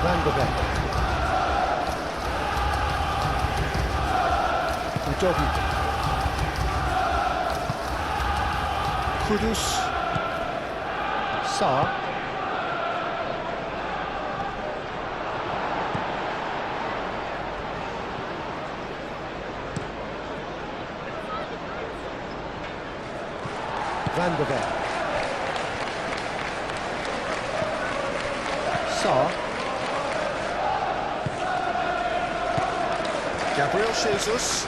Van de Beek. Udogi. Kudus. Sarr. Van de Beek. Sarr. Gabriel Jesus.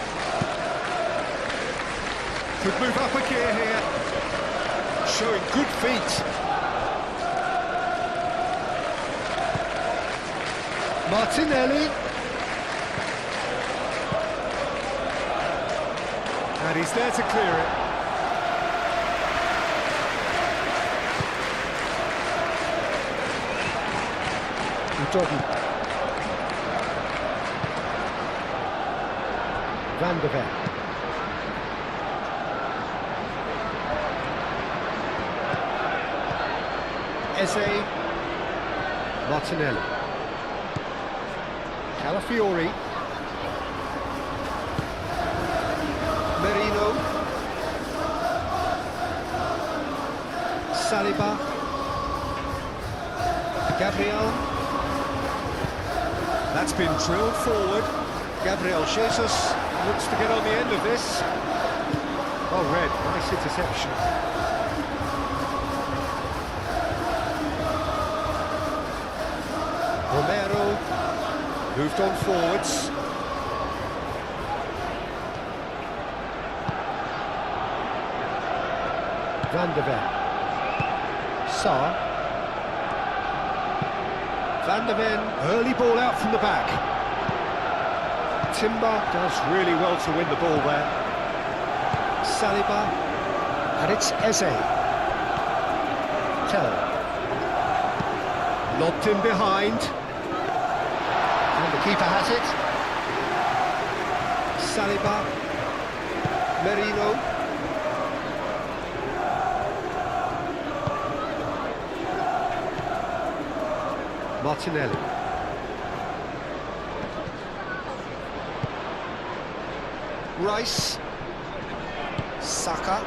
Could move up a gear here. Showing good feet. Martinelli. And he's there to clear it. Udogi. Van de Beek. Eze. Martinelli. Calafiori. Merino. Saliba. Gabriel. That's been drilled forward. Gabriel Jesus. Looks to get on the end of this. Well read, nice interception. Romero moved on forwards. Van de Ven. Sarr. Van de Ven, early ball out from the back. Timber does really well to win the ball there. Saliba, and it's Eze. Tell. Lobbed in behind. And the keeper has it. Saliba. Merino. Martinelli. Rice. Saka.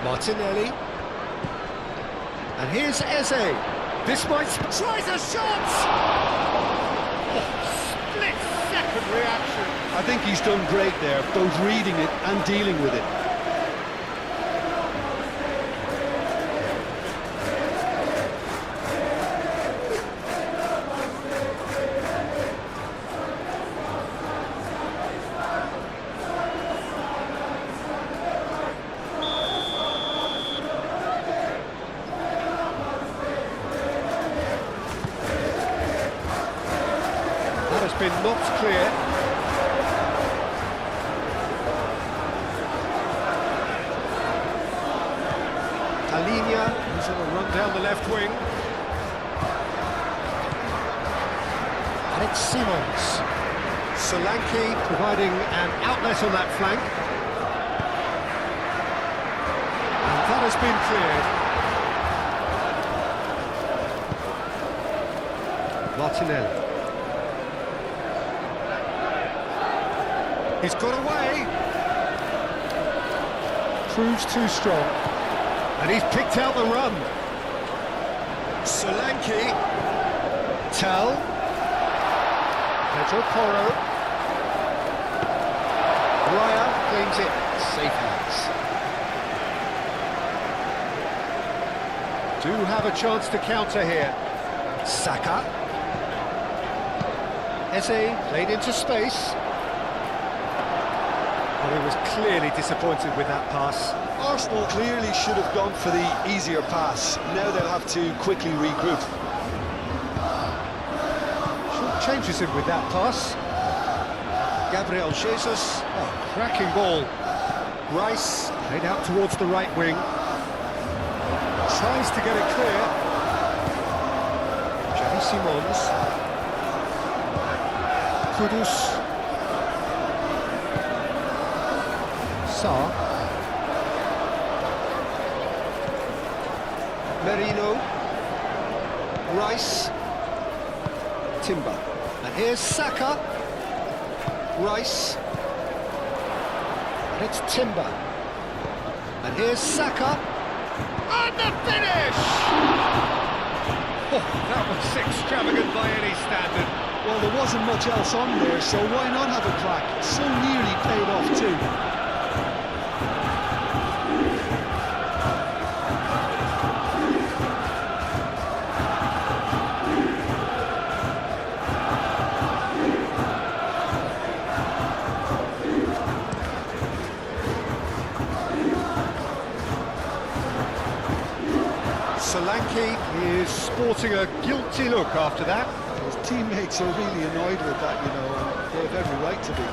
Martinelli. And here's Eze. This might... Tries a shot! Split-second reaction. I think he's done great there, both reading it and dealing with it. That has been knocked clear. Alinia, He's on a run down the left wing. and it's Simons. Solanke providing an outlet on that flank. And that has been cleared. Martinelli. He's got away. Proves too strong. And he's picked out the run. Solanke. Tell. Pedro Porro. Raya claims it. Safe hands. Do have a chance to counter here. Saka. Eze played into space. Well, he was clearly disappointed with that pass. Arsenal clearly should have gone for the easier pass. Now they'll have to quickly regroup. Short changes him with that pass. Gabriel Jesus. Oh, cracking ball. Rice played out towards the right wing. Tries to get it clear. Xavi Simons. Kudus. Sarr. Merino. Rice. Timber. And here's Saka. Rice. And it's Timber. And here's Saka. And the finish! Oh, that was extravagant by any standard. Well, there wasn't much else on there, so why not have a crack? So nearly paid off too. Solanke is sporting a guilty look after that. His teammates are really annoyed with that, you know, and they have every right to be.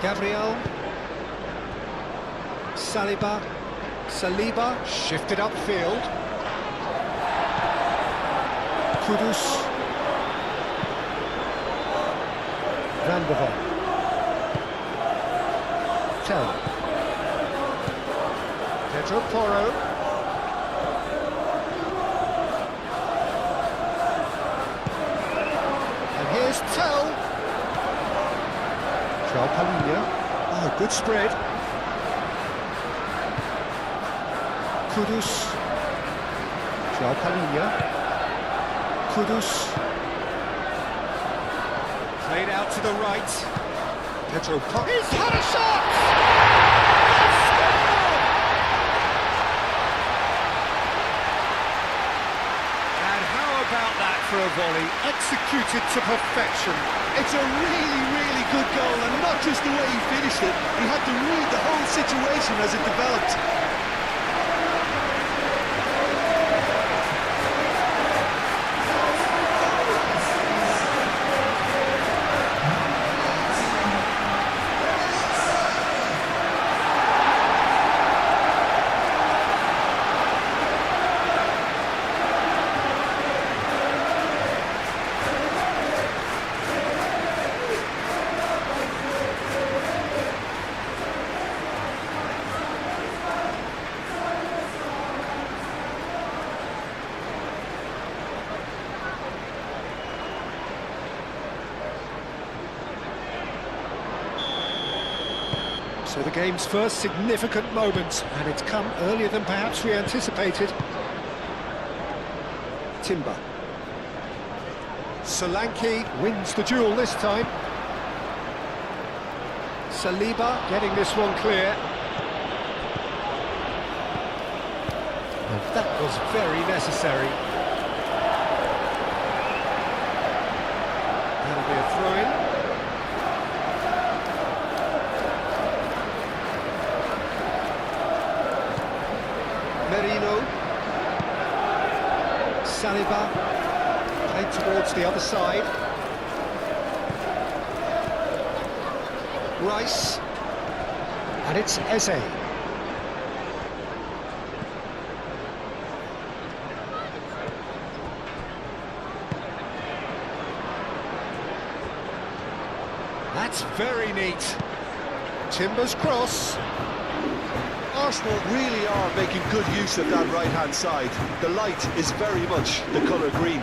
Gabriel. Saliba shifted upfield. Kudus. Van de Ven. Tell. Pedro Porro. And here's Tell. João Palhinha. Oh, good spread. Kudus. João Palhinha. Kudus. Played out to the right. Pedro Porro. He's had a shot! About that for a volley, executed to perfection. It's a really good goal, and not just the way he finished it. He had to read the whole situation as it developed. So the game's first significant moment, and it's come earlier than perhaps we anticipated. Timber. Solanke wins the duel this time. Saliba getting this one clear. And that was very necessary. That'll be a throw-in. Merino. Saliba. Played towards the other side. Rice. And it's Eze. That's very neat. Timber's cross. Arsenal really are making good use of that right-hand side. The light is very much the colour green.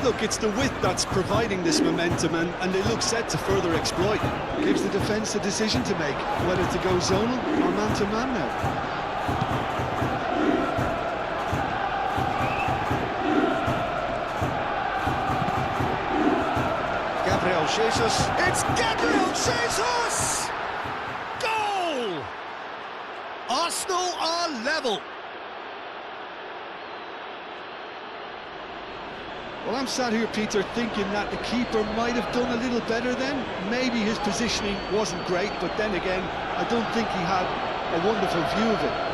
Look, it's the width that's providing this momentum, and they look set to further exploit. Gives the defence a decision to make, whether to go zonal or man-to-man now. Gabriel Jesus. It's Gabriel Jesus! Goal! Arsenal are level. Well, I'm sat here, Peter, thinking that the keeper might have done a little better then. Maybe his positioning wasn't great, but then again, I don't think he had a wonderful view of it.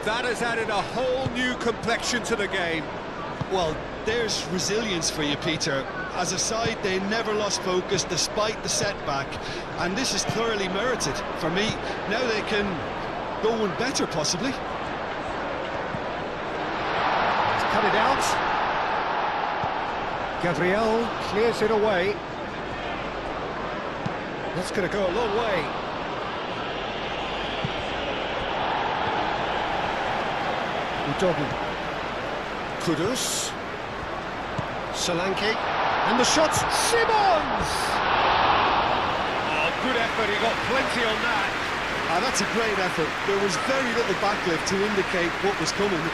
That has added a whole new complexion to the game. Well, there's resilience for you, Peter. As a side, they never lost focus despite the setback, and this is thoroughly merited. For me, now they can go one better, possibly. He's cut it out. Gabriel clears it away. That's going to go a long way. Udogu. Kudus. Solanke. And the shot. Simons! Oh, good effort. He got plenty on that. That's a great effort. There was very little backlift to indicate what was coming.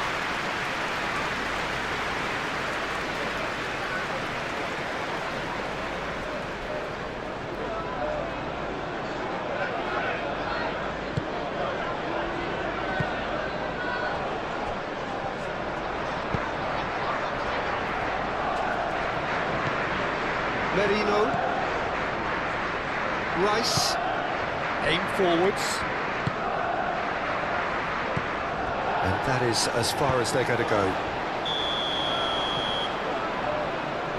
Merino. Rice. Aim forwards. And that is as far as they're going to go.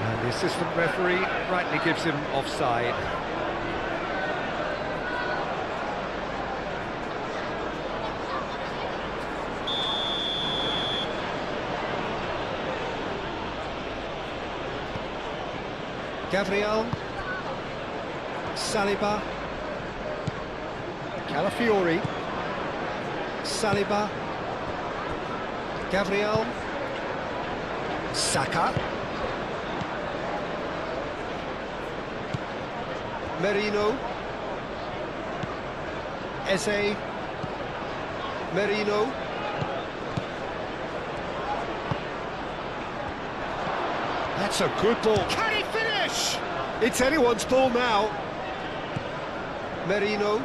And the assistant referee rightly gives him offside. Gabriel, Saliba, Calafiori, Saliba, Gabriel, Saka, Merino, Eze, Merino, that's a good ball. Can he finish? It's anyone's ball now. Merino,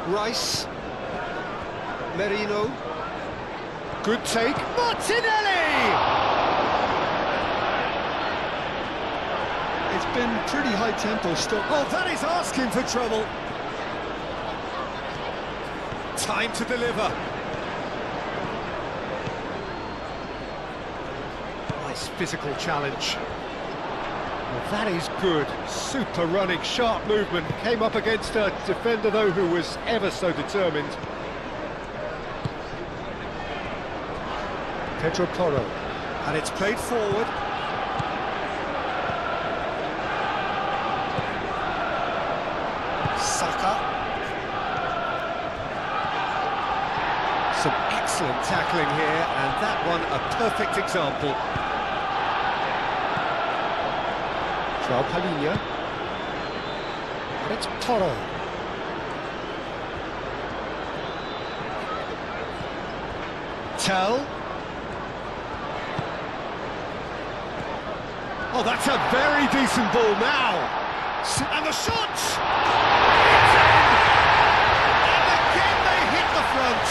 Rice, Merino, good take, Martinelli! It's been pretty high tempo stuff. Oh, that is asking for trouble. Time to deliver. Nice physical challenge. Well, that is good. Super running, sharp movement. Came up against a defender, though, who was ever so determined. Pedro Porro. And it's played forward. Saka. Some excellent tackling here, and that one a perfect example. João Palhinha. And it's Porro. Tell. Oh, that's a very decent ball now. And the shot! And again they hit the front.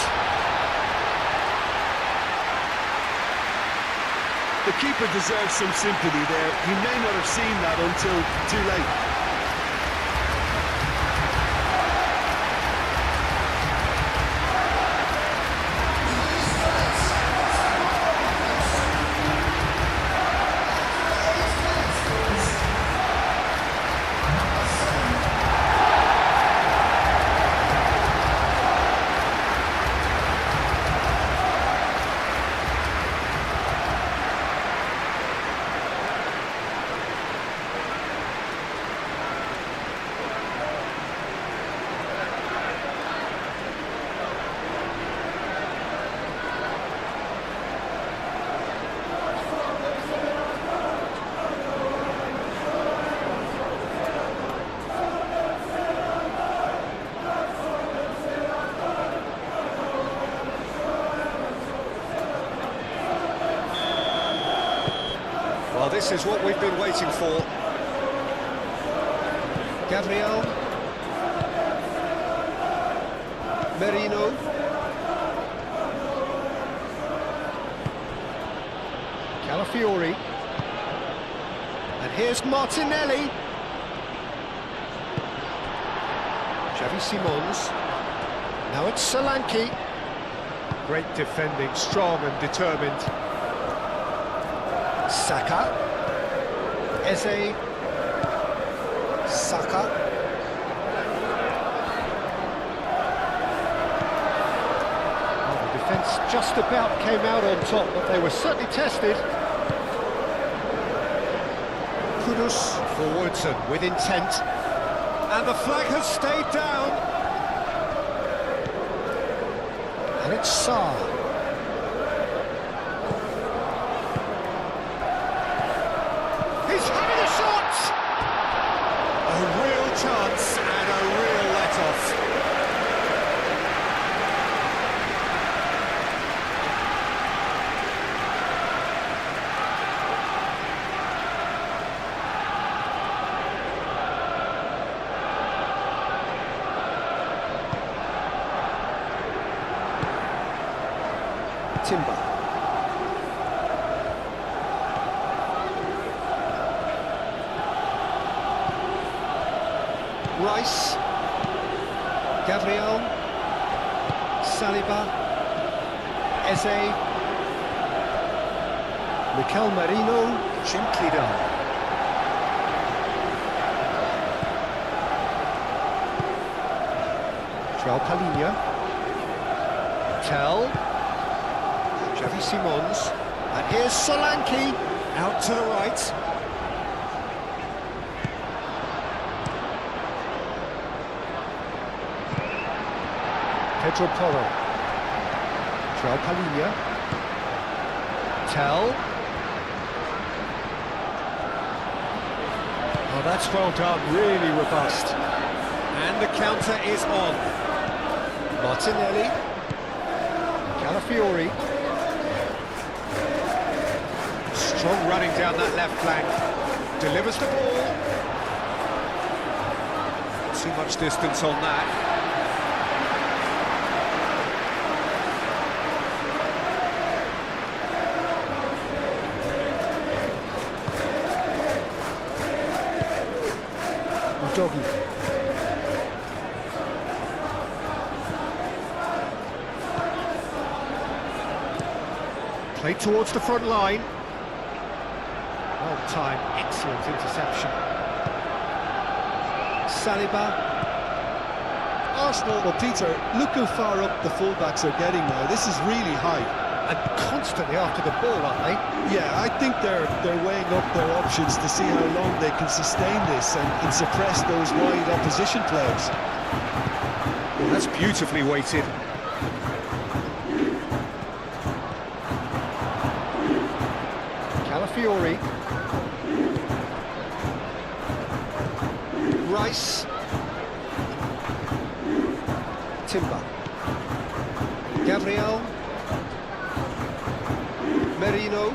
The keeper deserves some sympathy there. He may not have seen that until too late. Well, this is what we've been waiting for. Gabriel. Merino. Calafiori. And here's Martinelli. Xavi Simons. Now it's Solanke. Great defending, strong and determined. Saka. Eze. Saka. Well, the defence just about came out on top, but they were certainly tested. Kudus forwards and with intent. And the flag has stayed down. And it's Sarr. He's having a shot! A real chance and a real let-off. Timber. Rice. Gabriel. Saliba. Eze. Mikel Merino. Gently done. João Palhinha. Tell. Xavi Simons, and here's Solanke, out to the right. Pedro Porro. João Palhinha. Tell. Oh, that's well done, really robust. And the counter is on. Martinelli. Calafiori. Strong running down that left flank, delivers the ball. Too much distance on that. Udogi. Play towards the front line. Well-timed, excellent interception. Saliba. Arsenal, well, Peter, look how far up the fullbacks are getting now. This is really high. And constantly after the ball, aren't they? Yeah, I think they're weighing up their options to see how long they can sustain this and suppress those wide opposition players. Well, that's beautifully weighted. Calafiori. Rice. Timber. Gabriel. Merino.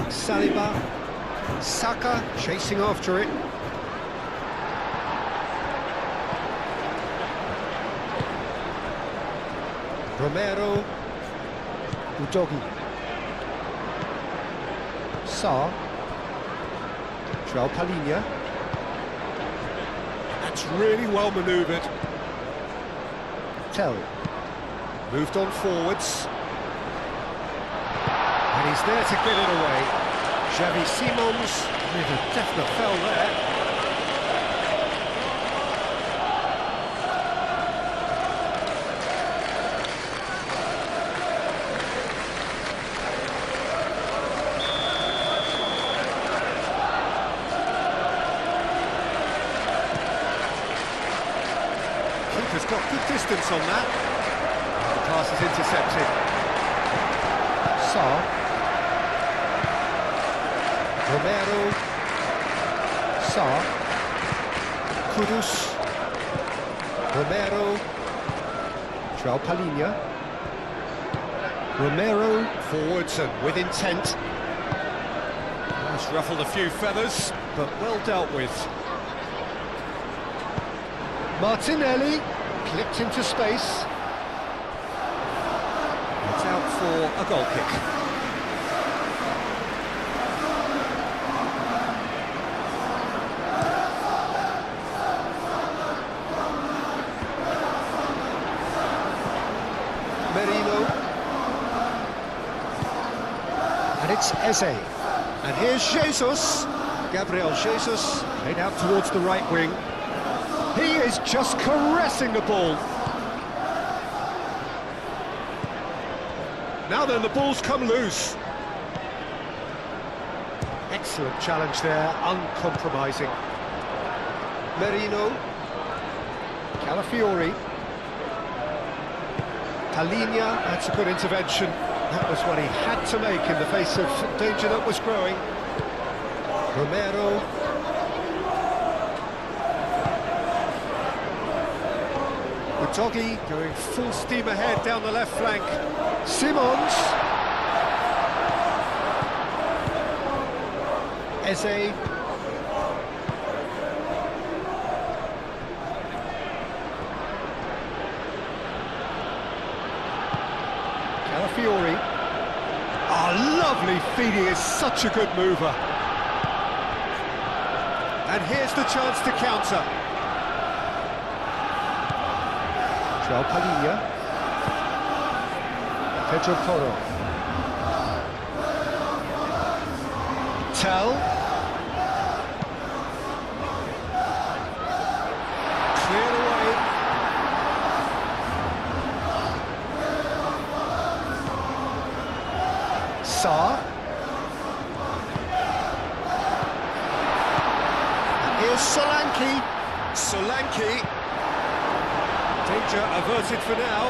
Saliba. Saka chasing after it. Romero. Udogi. Sarr. João Palhinha. That's really well manoeuvred. Tell. Moved on forwards. And he's there to get it away. Xavi Simons with a definite foul there. Keeper's got good distance on that. The pass is intercepted. Sarr. Romero. Sarr. Kudus. Romero. João Palhinha. Romero forwards and with intent. That's ruffled a few feathers, but well dealt with. Martinelli clipped into space. It's out for a goal kick. And it's Eze. And here's Jesus. Gabriel Jesus, played out towards the right wing. He is just caressing the ball. Now then, the ball's come loose. Excellent challenge there, uncompromising. Merino. Calafiori. Palinha, that's a good intervention. That was what he had to make in the face of danger that was growing. Romero. Udogi going full steam ahead down the left flank. Simons. Eze. Calafiori. Oh, lovely feeding, is such a good mover. And here's the chance to counter. João Palinha. Pedro Porro. Tell. Cleared away. Sarr. Here's Solanke. Solanke. Danger averted for now.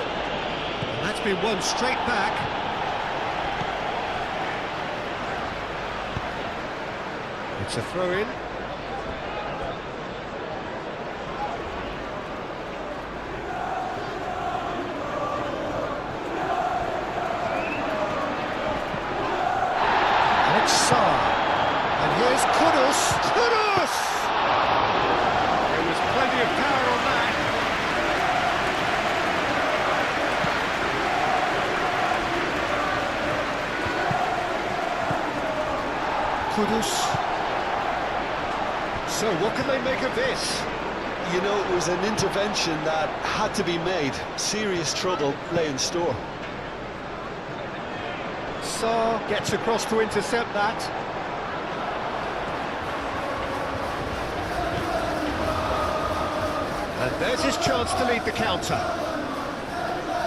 And that's been won straight back. It's a throw-in. And it's Sarr. And here's Kudus. Kudus! There was plenty of power on that. Kudus. So, what can they make of this? You know, it was an intervention that had to be made. Serious trouble lay in store. Sarr gets across to intercept that. And there's his chance to lead the counter.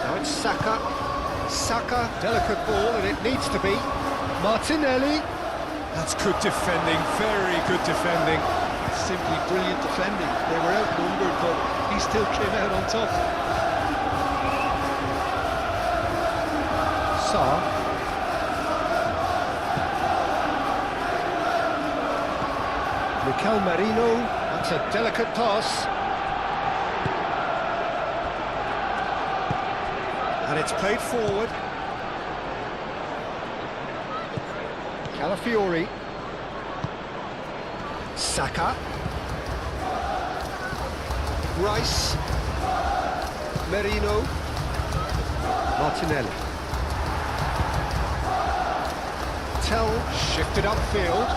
Now it's Saka. Saka, delicate ball, and it needs to be. Martinelli. That's good defending, very good defending. Simply brilliant defending. They were outnumbered, but he still came out on top. Sarr. Mikel Merino, that's a delicate pass. And it's played forward. Calafiori. Saka. Rice. Merino. Martinelli. Tell shifted upfield.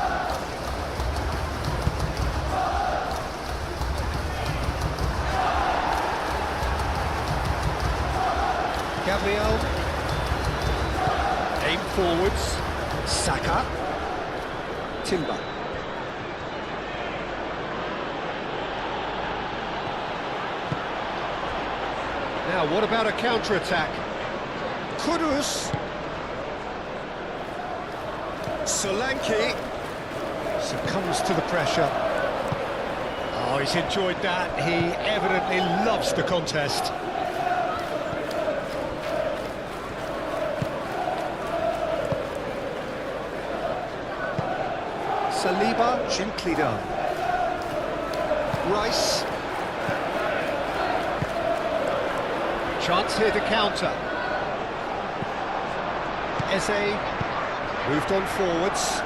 Gabriel. Aim forwards. Saka. Timber. Now, what about a counter-attack? Kudus. Solanke succumbs to the pressure. Oh, he's enjoyed that. He evidently loves the contest. Saliba, gently done. Rice. Chance here to counter. Eze moved on forwards.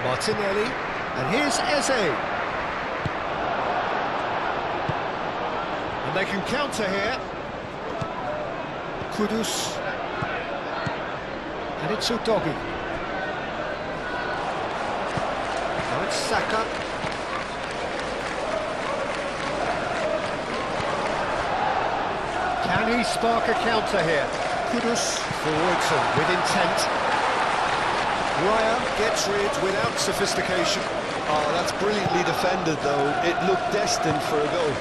Martinelli, and here's Eze. And they can counter here. Kudus. And it's Udogi. Now it's Saka. Can Can he spark a counter here? Kudus forwards and with intent. Raya gets rid without sophistication. Oh, that's brilliantly defended, though. It looked destined for a goal.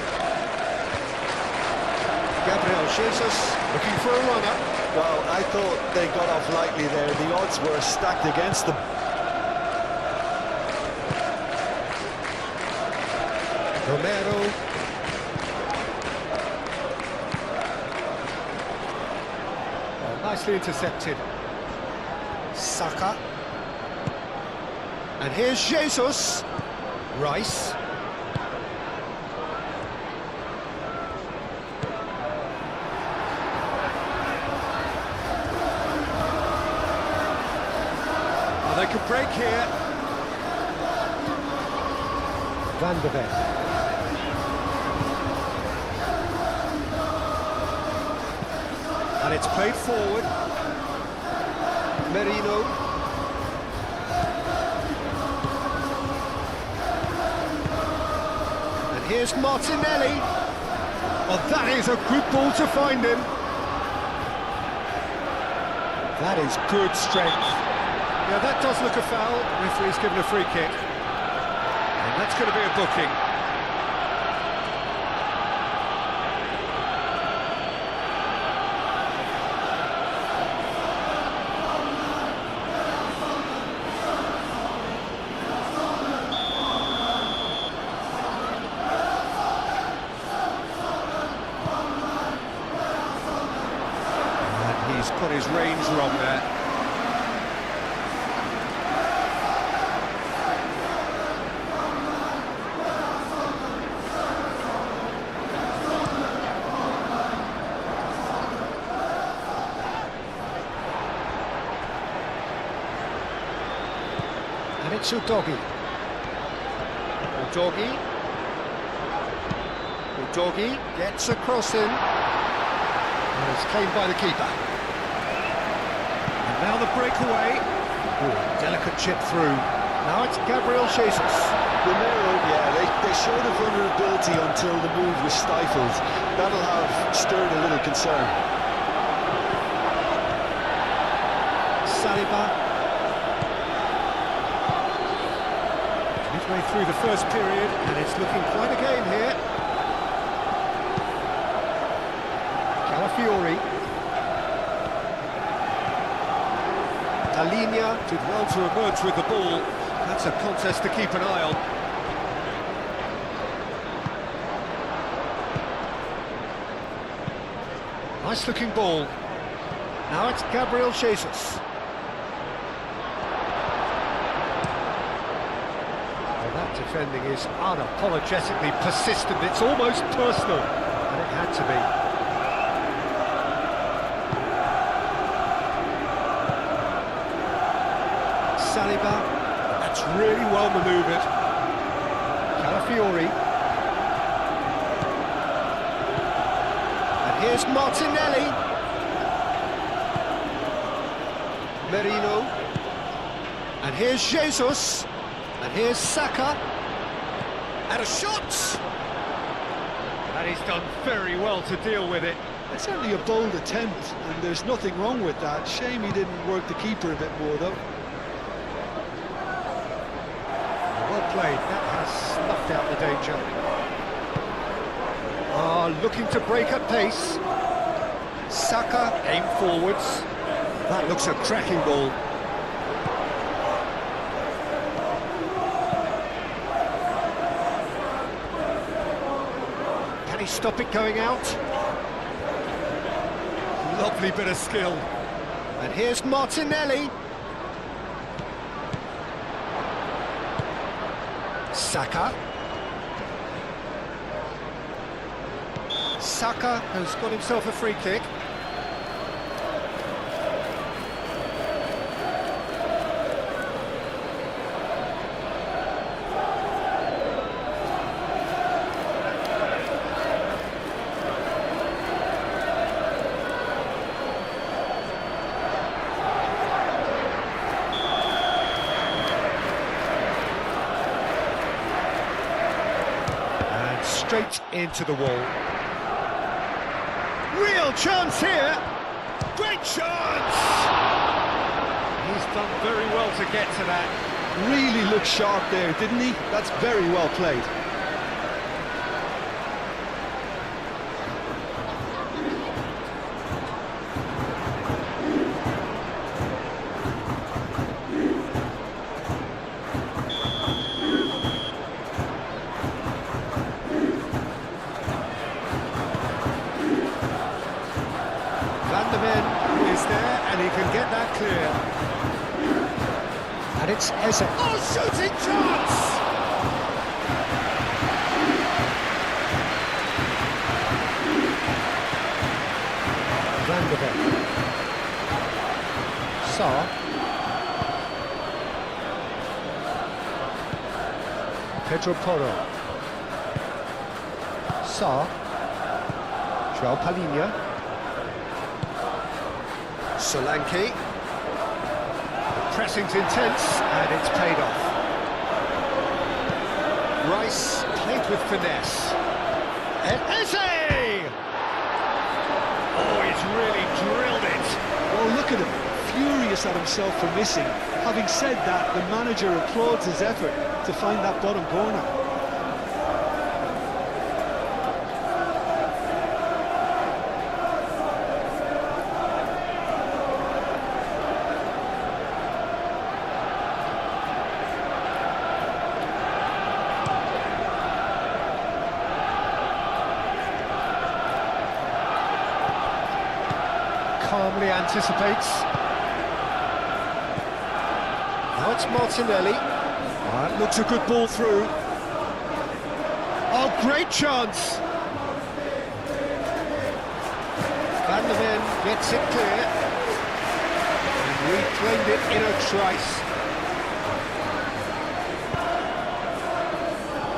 Gabriel Jesus looking for a runner. Well, I thought they got off lightly there. The odds were stacked against them. Romero. Oh, nicely intercepted. Saka. And here's Jesus. Rice. Oh, they could break here. Van de Ven. And it's played forward. Merino. Here's Martinelli. Oh, that is a good ball to find him. That is good strength. Yeah, that does look a foul. Referee's given a free kick. And that's going to be a booking. He's got his range wrong there. And it's Udogi. Udogi gets a cross in. And it's claimed by the keeper. Now the breakaway. Ooh, delicate chip through. Now it's Gabriel Jesus. Romero, yeah, they showed a vulnerability until the move was stifled. That'll have stirred a little concern. Saliba. Midway through the first period, and it's looking quite a game here. Calafiori. Alinia did well to emerge with the ball. That's a contest to keep an eye on. Nice looking ball. Now it's Gabriel Jesus. Well, that defending is unapologetically persistent. It's almost personal, and it had to be. Saliba, that's really well manoeuvred. Calafiori. And here's Martinelli. Merino. And here's Jesus. And here's Saka. And a shot! And he's done very well to deal with it. It's certainly a bold attempt, and there's nothing wrong with that. Shame he didn't work the keeper a bit more, though. Well played, that has snuffed out the danger. Looking to break at pace. Saka, aim forwards. That looks a cracking ball. Can he stop it going out? Lovely bit of skill. And here's Martinelli. Saka. Saka has got himself a free kick. Straight into the wall. Real chance here. Great chance. He's done very well to get to that. Really looked sharp there, didn't he? That's very well played. Is there, and he can get that clear. And it's Eze. Oh, shooting chance! Van de Beek. Sarr. Pedro Porro. Sarr. João Palhinha. Solanke. The pressing's intense, and it's paid off. Rice played with finesse. And Eze! Oh, he's really drilled it. Well, look at him, furious at himself for missing. Having said that, the manager applauds his effort to find that bottom corner. Calmly anticipates. Now it's Martinelli. That looks a good ball through. Oh, great chance! Van der Ven gets it clear. And reclaimed it in a trice.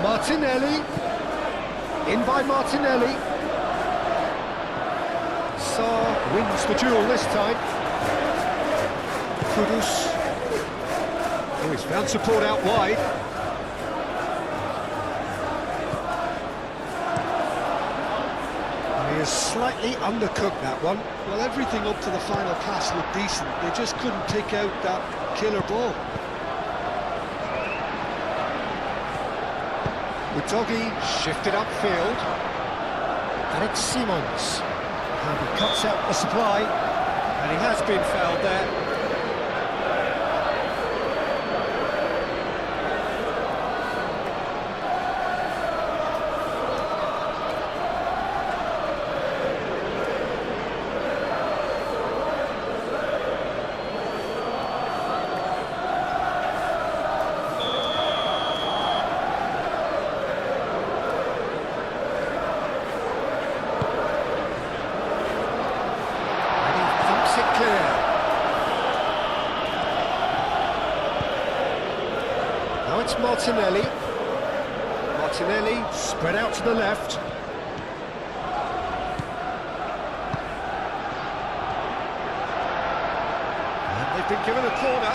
Martinelli. In by Martinelli. Sarr wins the duel this time. Kudus. Oh, he's found support out wide. And he is slightly undercooked, that one. Well, everything up to the final pass looked decent. They just couldn't pick out that killer ball. Udogi shifted upfield. And it's Simons. And he cuts out the supply, and he has been fouled there. Now it's Martinelli. Martinelli spread out to the left. And they've been given a corner.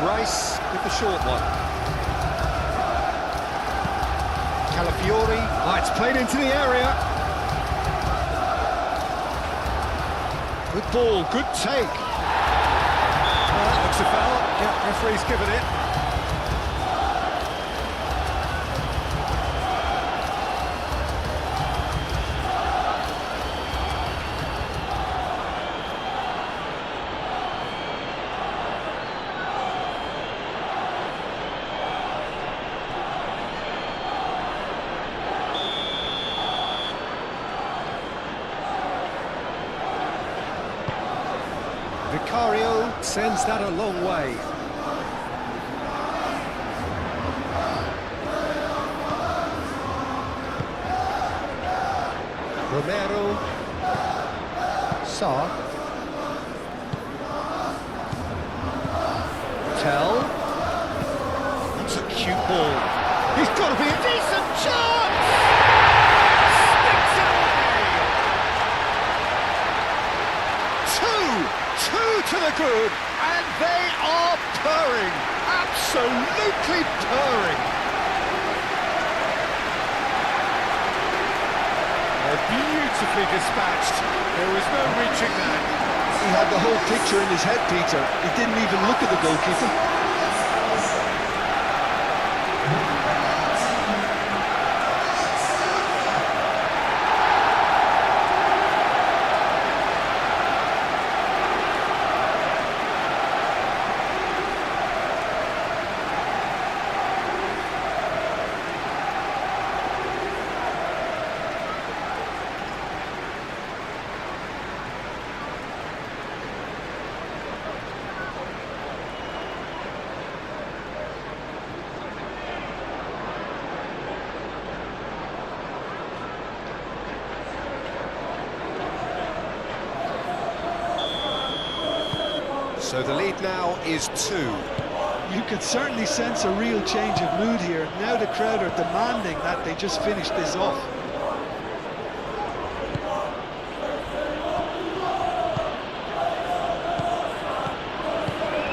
Rice with the short one. Calafiori. Oh, it's played into the area. Good ball, good take. Well, that looks a foul. Yeah, referee's given it. Vicario sends that a long way. Romero. Sarr. Tell. That's a cute ball. He's got to be a decent chance! Sticks it away! Two to the good, and they are purring. Absolutely. absolutely purring. Beautifully dispatched. There was no reaching that. He had the whole picture in his head, Peter. He didn't even look at the goalkeeper. So the lead now is 2. You can certainly sense a real change of mood here. Now the crowd are demanding that they just finish this off.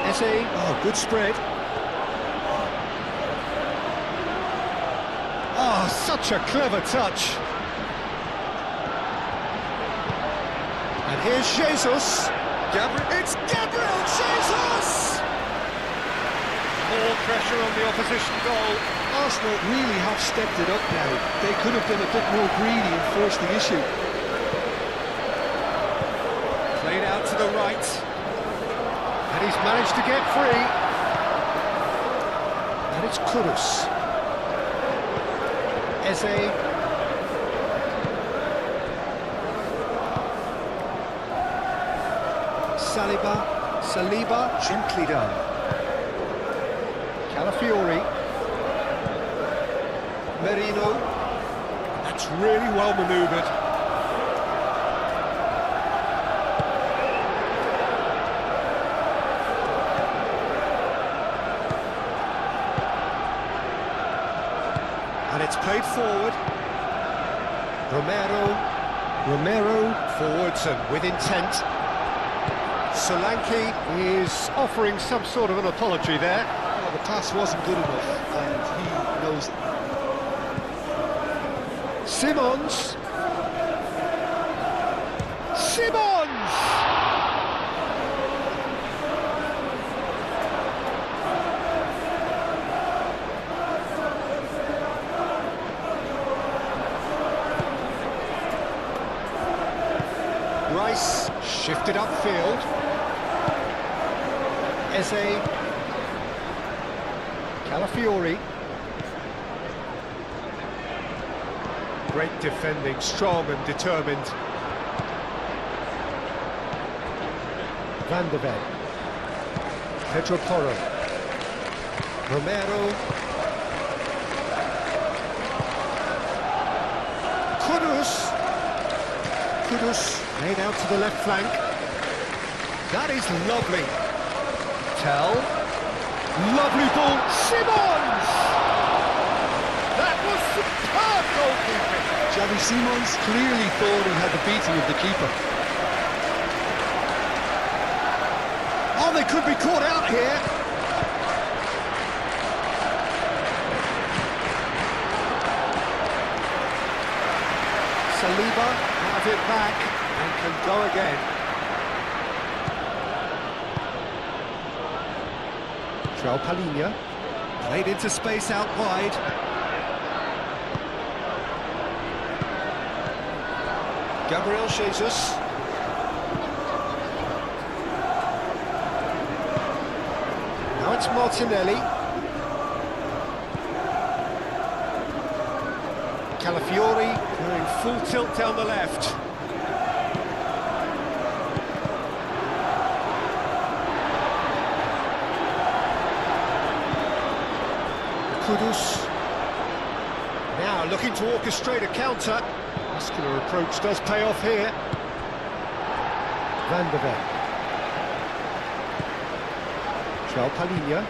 Eze, oh, good spread. Oh, such a clever touch. And here's Jesus. It's Gabriel Jesus! More pressure on the opposition goal. Arsenal really have stepped it up now. They could have been a bit more greedy and forced the issue. Played out to the right. And he's managed to get free. And it's Kudus. Eze. Saliba, gently done. Calafiori. Merino. That's really well manoeuvred. And it's played forward. Romero forwards and with intent. Solanke is offering some sort of an apology there. Well, the pass wasn't good enough, and he knows it. Simons! Rice shifted upfield. Eze, Calafiori. Great defending, strong and determined. Van de Ven. Pedro Porro. Romero. Kudus made out to the left flank. That is lovely. Tell. Lovely ball. Simons! That was superb goalkeeping. Xavi Simons clearly thought he had the beating of the keeper. Oh, they could be caught out here. Saliba has it back and can go again. João Palhinha, played into space out wide. Gabriel Jesus. Now it's Martinelli. Calafiori going full tilt down the left. Kudus. Now looking to orchestrate a counter. Muscular approach does pay off here. Van de Ven. João Palhinha.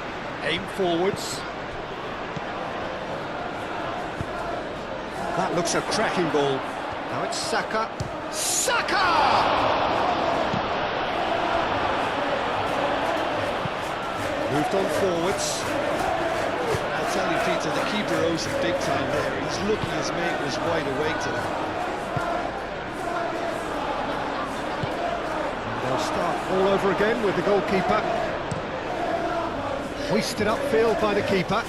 Aim forwards. That looks a cracking ball. Now it's Saka. Moved on forwards. tell you, Peter, the keeper owes him big time there. He's lucky his mate was wide awake today. They'll start all over again with the goalkeeper. Hoisted upfield by the keeper.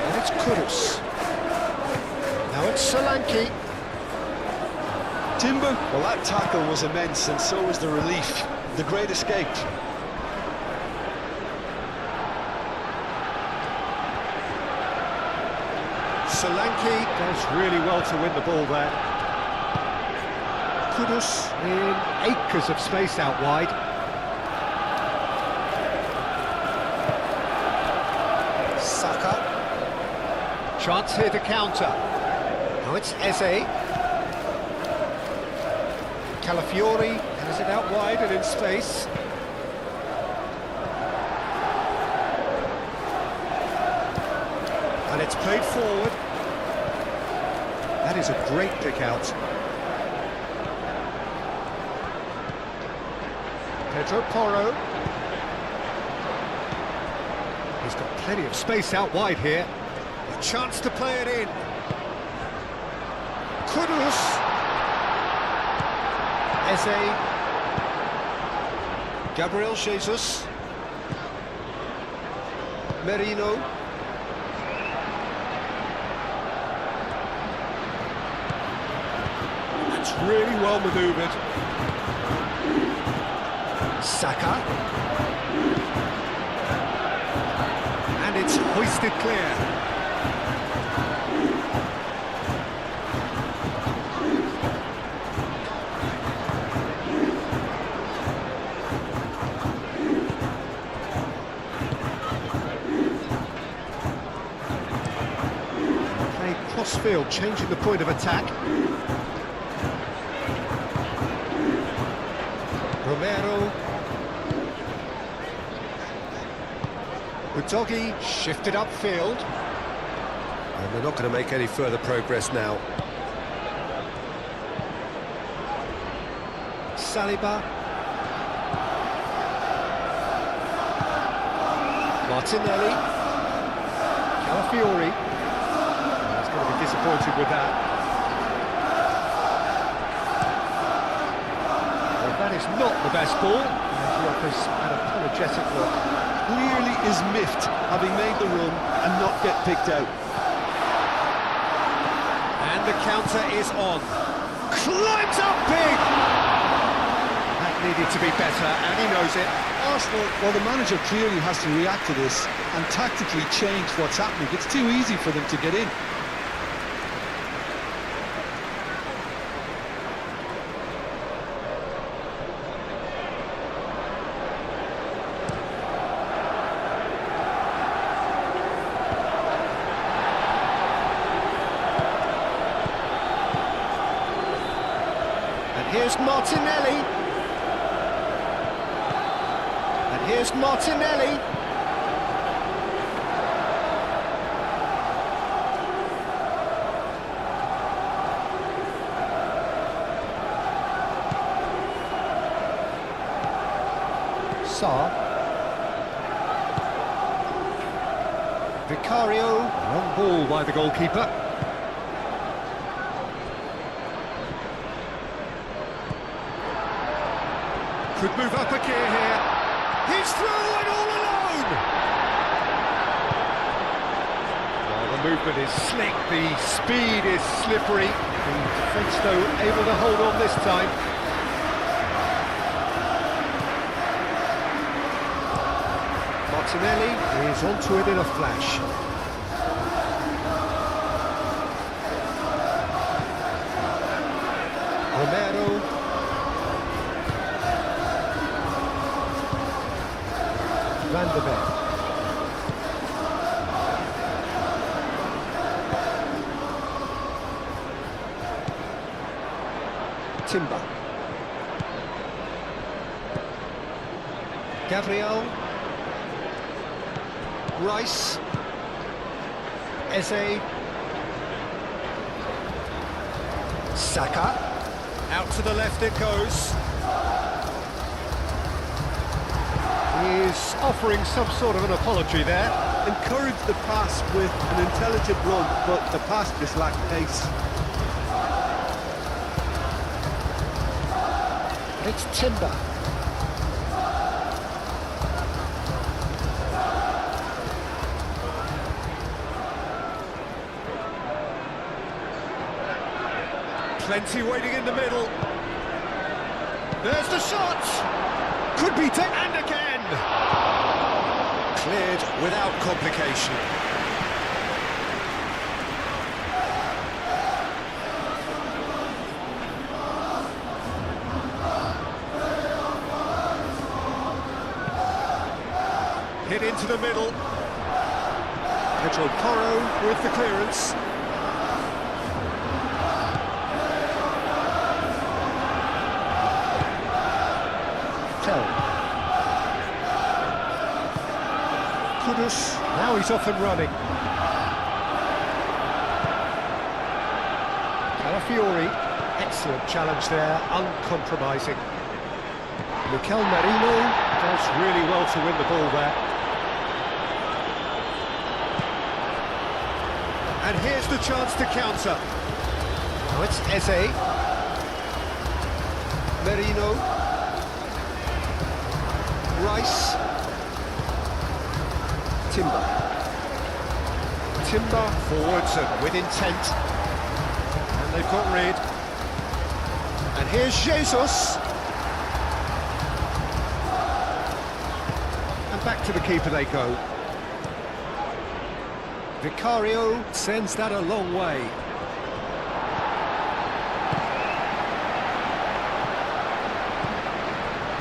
And it's Kudus. Now it's Solanke. Timber, well, that tackle was immense, and so was the relief. The great escape. Solanke does really well to win the ball there. Kudus in acres of space out wide. Saka. Chance here to counter. Now it's Eze. Calafiori has it out wide and in space. And it's played forward. That is a great pick out. Pedro Porro. He's got plenty of space out wide here. A chance to play it in. Kudus. Eze. Gabriel Jesus. Merino. That's really well manoeuvred. Saka. And it's hoisted clear. Cross-field, changing the point of attack. Romero. Udogi shifted upfield. And they're not going to make any further progress now. Saliba. Martinelli. Calafiori. Going to be disappointed with that. Well, that is not the best ball. And he offers an apologetic look. Clearly is miffed, having made the run and not get picked out. And the counter is on. Climbs up big! That needed to be better, and he knows it. Arsenal, well, the manager clearly has to react to this and tactically change what's happening. It's too easy for them to get in. Here's Martinelli. And here's Martinelli. Sarr. Vicario. Long ball by the goalkeeper. Could move up a gear here. He's through and all alone! Well, the movement is slick, the speed is slippery. The defence, though, able to hold on this time. Martinelli is onto it in a flash. Romero. Van de Beek. Timber. Gabriel. Rice. Eze. Saka. Out to the left it goes. He's offering some sort of an apology there. Encourage the pass with an intelligent run, but the pass just lacked pace. It's Timber. Plenty waiting in the middle. There's the shot! Could be and again! Cleared without complication. Hit into the middle. Pedro Porro with the clearance. Kudus, now he's off and running. Calafiori, excellent challenge there, uncompromising. Mikel Merino does really well to win the ball there. And here's the chance to counter. Now it's Eze. Merino. Rice. Timber forwards and with intent, and they've got rid. And here's Jesus, and back to the keeper they go. Vicario sends that a long way.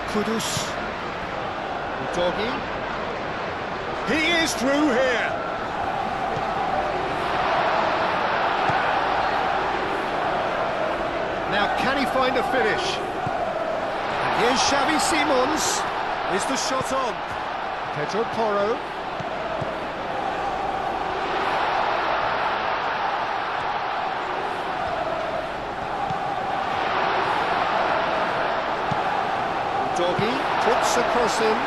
Kudus, Doggy. He is through here. Now, can he find a finish? And here's Xavi Simons. Is the shot on? Pedro Porro. Doggy puts a cross in.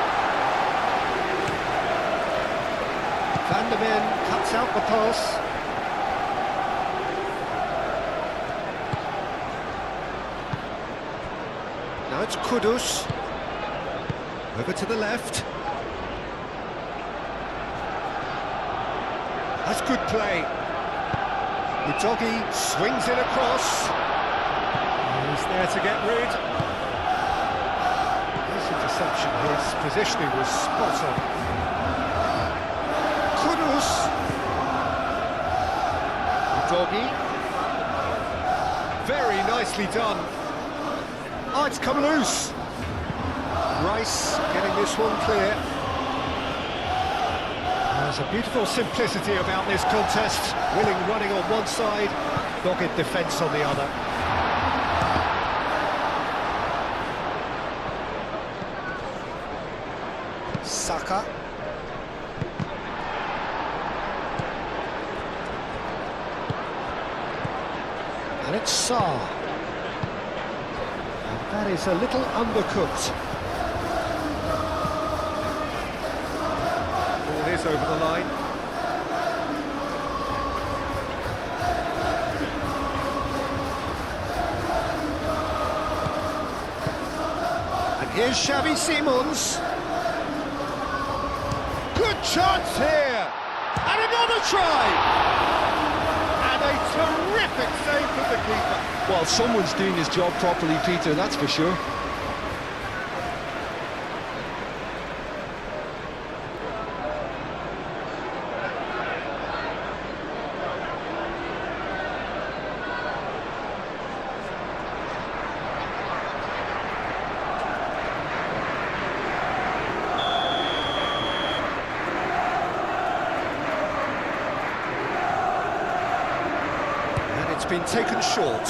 Van der Ven cuts out the pass. Now it's Kudus. Over to the left. That's good play. Udogi swings it across. He's there to get rid. This interception, his positioning was spot on. Doggy. Very nicely done. Oh, it's come loose. Rice getting this one clear. There's a beautiful simplicity about this contest. Willing running on one side, dogged defence on the other. Saka. And it's Sarr. And that is a little undercooked. Ball is over the line. And here's Xavi Simons. Good chance here. And another try. A terrific save from the keeper. Well, someone's doing his job properly, Peter, that's for sure. It's been taken short.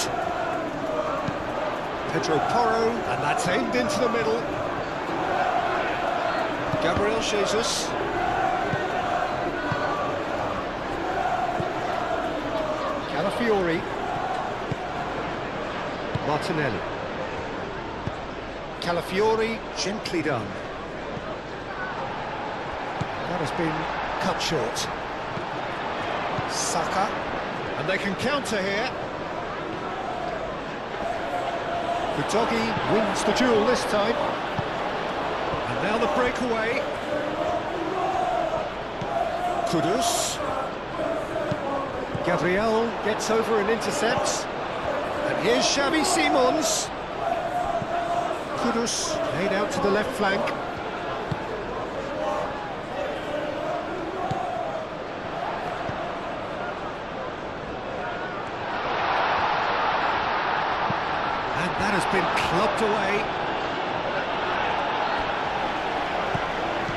Pedro Porro, and that's aimed into the middle. Gabriel Jesus. Calafiori. Martinelli. Calafiori, gently done. That has been cut short. Saka. And they can counter here. The doggy wins the duel this time. And now the breakaway. Kudus. Gabriel gets over and intercepts. And here's Xavi Simons. Kudus laid out to the left flank. And that has been clubbed away.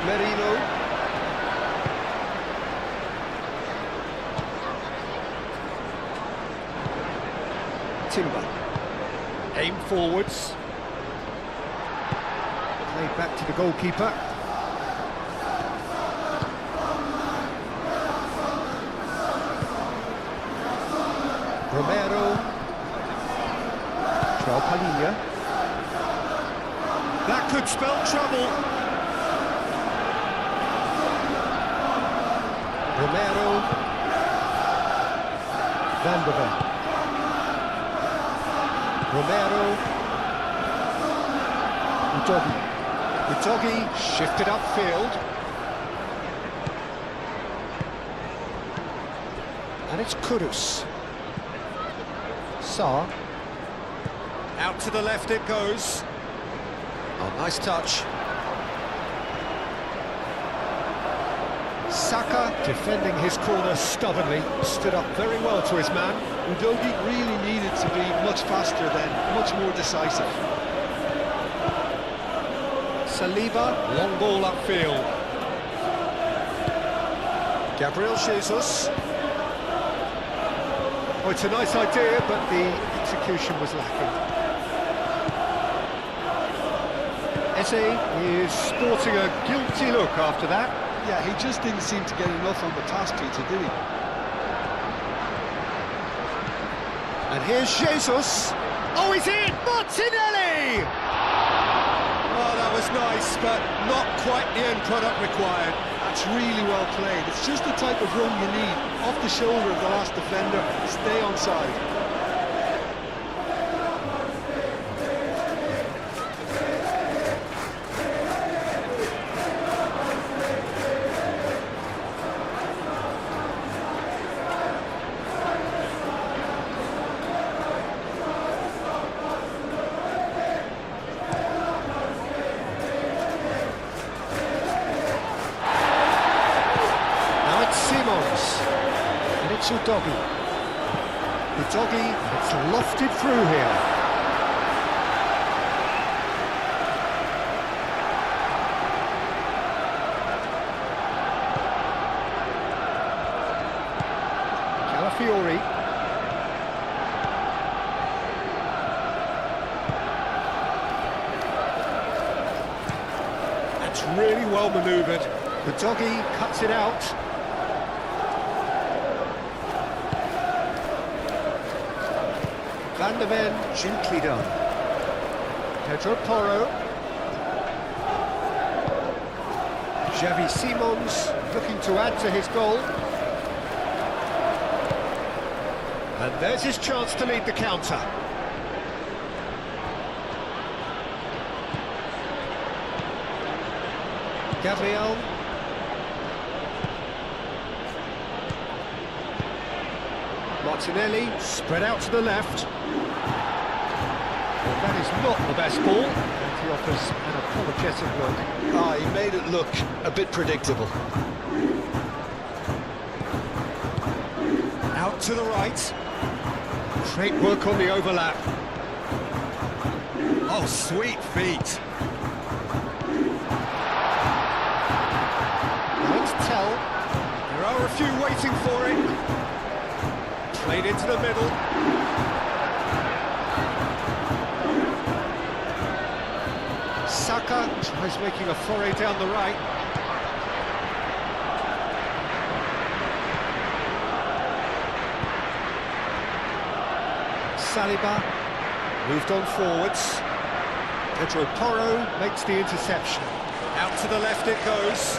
Merino. Timber. Aim forwards. Played back to the goalkeeper. Romero. Palhinha. That could spell trouble. Romero. Van de Ven. Romero. Udogi shifted upfield. And it's Kudus. Sarr. Out to the left it goes. Oh, nice touch. Saka defending his corner stubbornly. Stood up very well to his man. Udogi really needed to be much faster then, much more decisive. Saliba, long ball upfield. Gabriel Jesus. Oh, it's a nice idea, but the execution was lacking. Eze is sporting a guilty look after that. Yeah, he just didn't seem to get enough on the task, Peter, did he? And here's Jesus. Oh, he's in! Martinelli! Oh, that was nice, but not quite the end product required. That's really well played. It's just the type of run you need. Off the shoulder of the last defender, stay onside. And it's Udogi. Udogi, it's lofted through here. Calafiori. That's really well manoeuvred. Udogi cuts it out. Van de Ven, gently done. Pedro Porro. Xavi Simons looking to add to his goal. And there's his chance to lead the counter. Gabriel. Martinelli, spread out to the left. Well, that is not the best ball, and he offers an apologetic look. Ah, he made it look a bit predictable. Out to the right. Great work on the overlap. Oh, sweet feet. Now it's Tell. There are a few waiting for it. Played into the middle. Saka tries making a foray down the right. Saliba moved on forwards. Pedro Porro makes the interception. Out to the left it goes.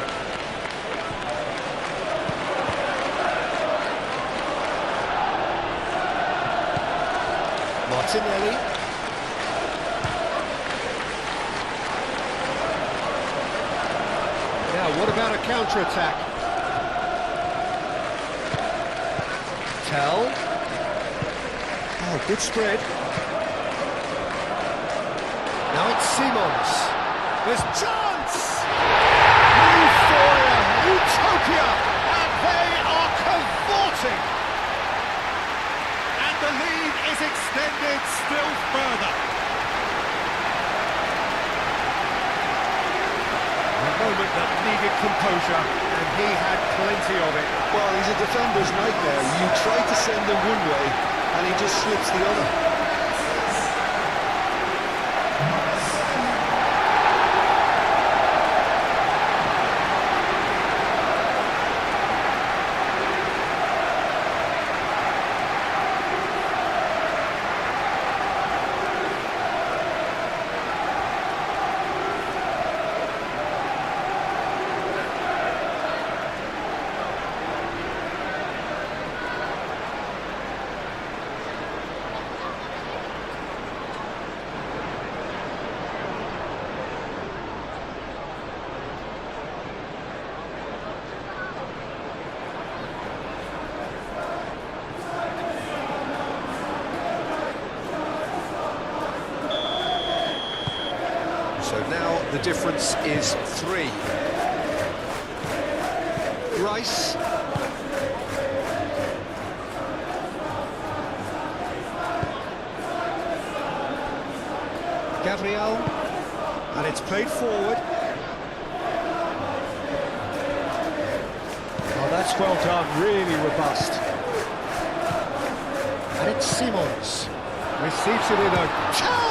Now, what about a counter-attack? Tell. Oh, good spread. Now it's Simons. There's chance! Euphoria, utopia, and they are cavorting! And the lead is extended still further. A moment that needed composure, and he had plenty of it. Well, he's a defender's nightmare. You try to send him one way, and he just slips the other. So now the difference is 3. Rice. Gabriel. And it's played forward. Oh, that's well done, really robust. And it's Simons. Receives it in a Tell!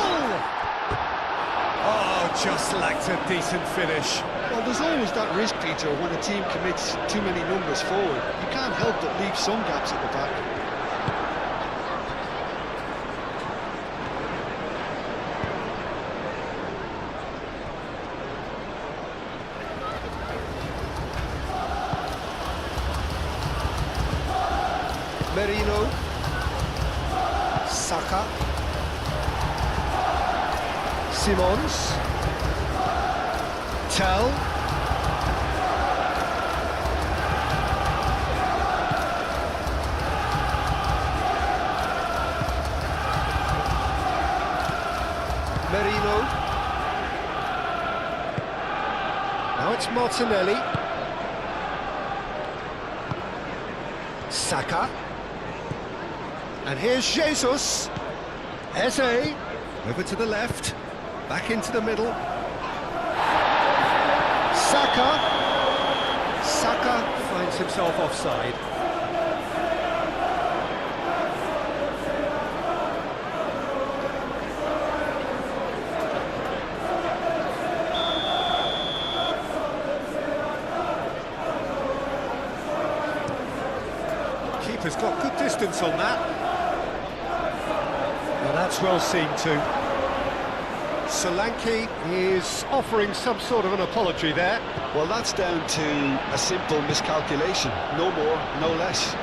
Oh, just lacked a decent finish. Well, there's always that risk, Peter, when a team commits too many numbers forward. You can't help but leave some gaps at the back. Merino. Saka. Simons. Tell. Merino. Now it's Martinelli. Saka. And here's Jesus. Eze. Over to the left. Back into the middle. Saka. Saka finds himself offside. Keeper's got good distance on that. Well, that's well seen too. Solanke is offering some sort of an apology there. Well, that's down to a simple miscalculation. No more, no less.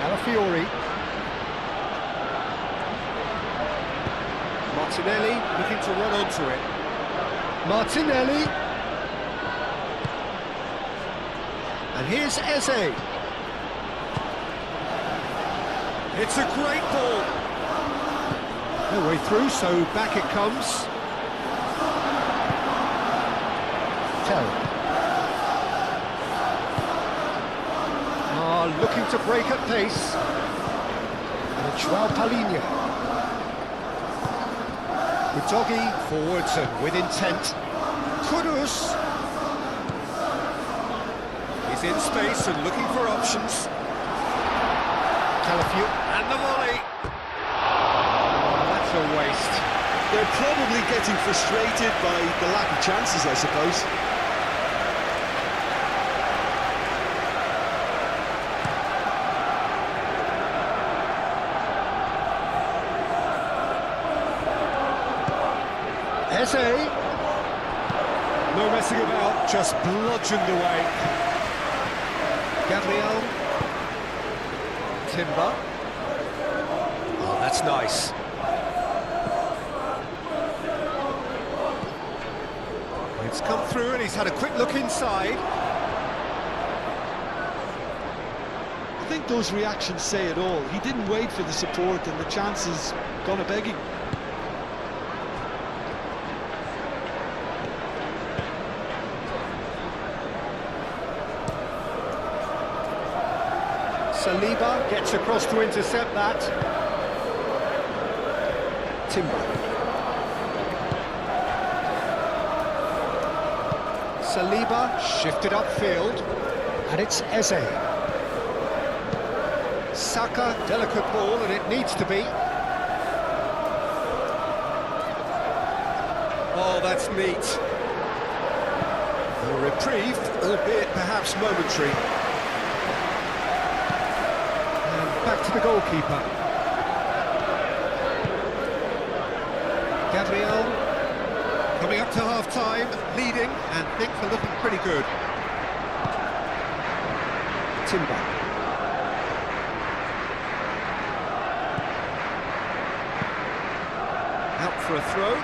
Calafiori. Martinelli looking to run onto it. Martinelli. And here's Eze. It's a great ball. No way through, so back it comes. Tell. Looking to break at pace. And Joao Palinha. Udogi forwards and with intent. Kudus. He's in space and looking for options. Calafiori and the volley. That's a waste. They're probably getting frustrated by the lack of chances, I suppose. Eze. No messing about, just bludgeoned away. Gabriel. Timber. Oh, that's nice. It's come through and he's had a quick look inside. I think those reactions say it all. He didn't wait for the support and the chances gone a-begging. Saliba gets across to intercept that. Timber. Saliba shifted upfield, and it's Eze. Saka, delicate ball, and it needs to be. Oh, that's neat. A reprieve, albeit perhaps momentary. And back to the goalkeeper. Gabriel, coming up to half-time, leading, and things are looking pretty good. Timber. Out for a throw.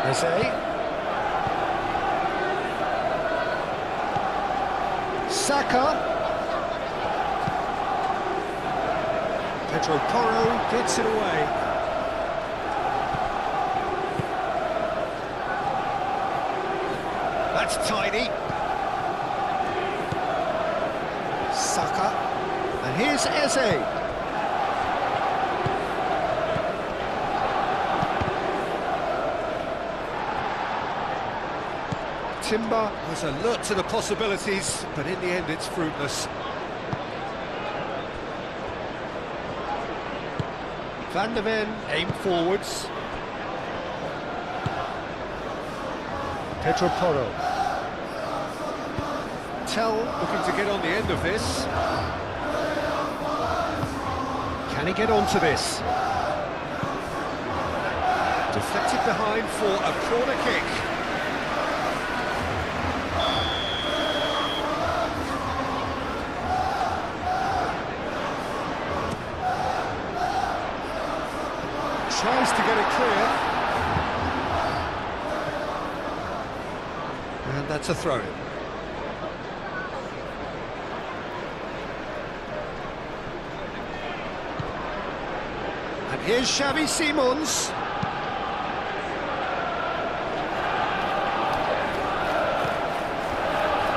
Eze. Saka. Pedro Porro gets it away. That's tidy. Saka. And here's Eze. Timber was alert to the possibilities, but in the end it's fruitless. Van der Ven aim forwards. Pedro Porro. Tell looking to get on the end of this. Can he get onto this? Deflected behind for a corner kick. Tries to get it clear. And that's a throw-in. And here's Xavi Simons.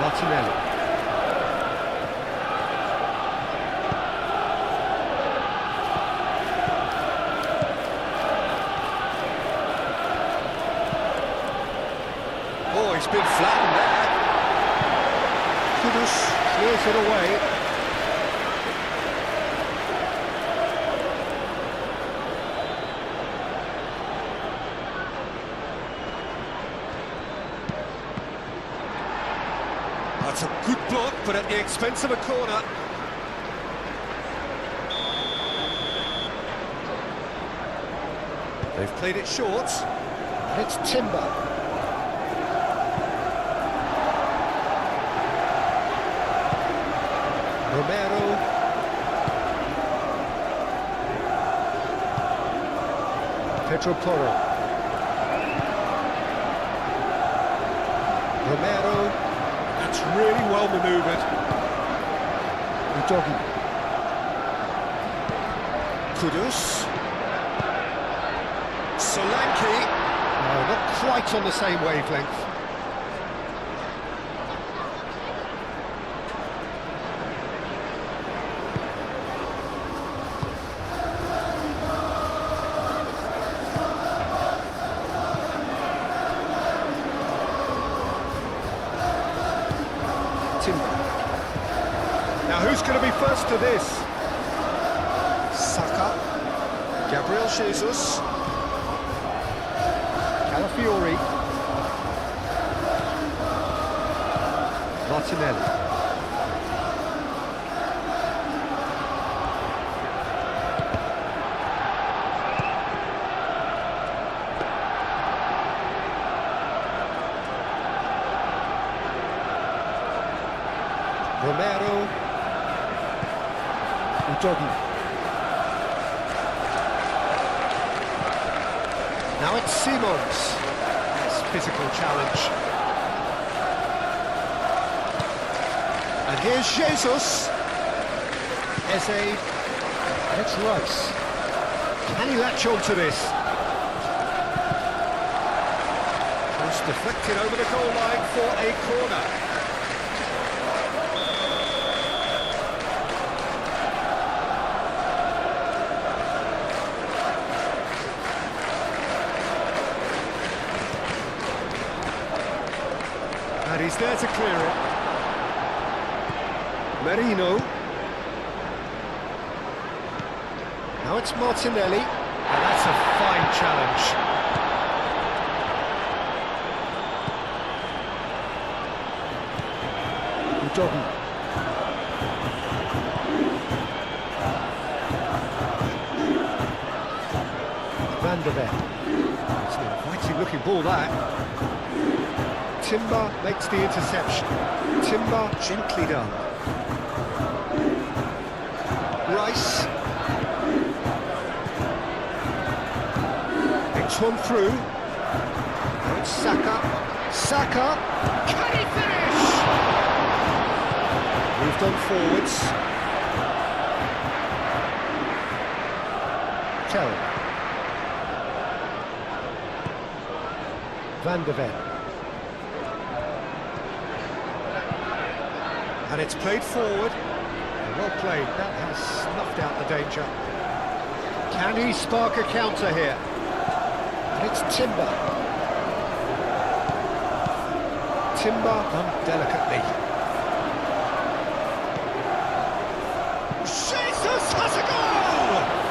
Martinelli. Oh, he's been flattened there. Kudus clears it away. That's a good block, but at the expense of a corner. They've played it short. It's Timber. Romero. Pedro Porro. Romero. That's really well manoeuvred. Udogi. Kudus. Solanke. No, not quite on the same wavelength. Now who's going to be first to this? Saka, Gabriel Jesus, Calafiori, Martinelli. Romero. Udogi. Now it's Simons. Nice physical challenge. And here's Jesus. Eze. It's Rice. Can he latch on to this? Cross deflected over the goal line for a corner. And he's there to clear it. Merino. Now it's Martinelli. And that's a fine challenge. Udogie. Van der Ven. It's an inviting looking ball, that. Timber makes the interception. Timber gently done. Rice. It's one through. Now it's Saka. Saka. Can he finish? Moved on forwards. Tell. Van der Ven. And it's played forward. Well played. That has snuffed out the danger. Can he spark a counter here? And it's Timber. Timber done delicately. Jesus has a goal!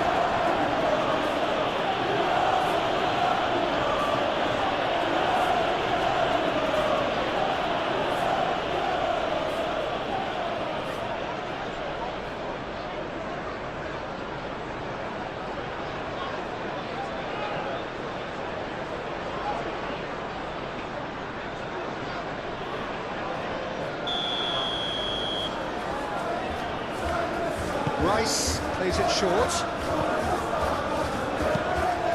Rice plays it short.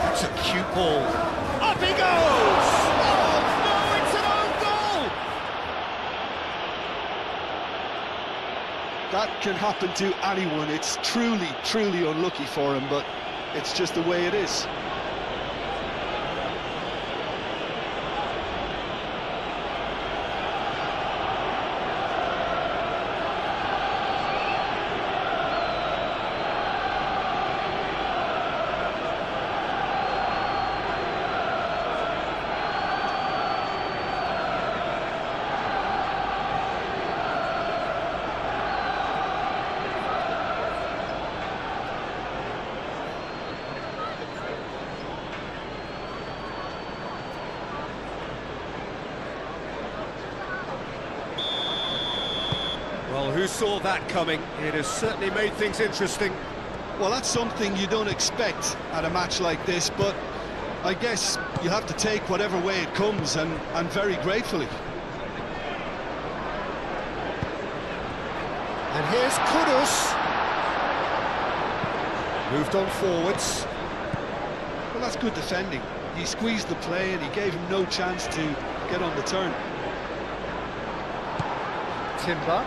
That's a cute ball. Up he goes! Oh no, it's an own goal! That can happen to anyone. It's truly, truly unlucky for him, but it's just the way it is. Well, who saw that coming? It has certainly made things interesting. Well, that's something you don't expect at a match like this, but I guess you have to take whatever way it comes, and very gratefully. And here's Kudus. Moved on forwards. Well, that's good defending. He squeezed the play and he gave him no chance to get on the turn. Timber.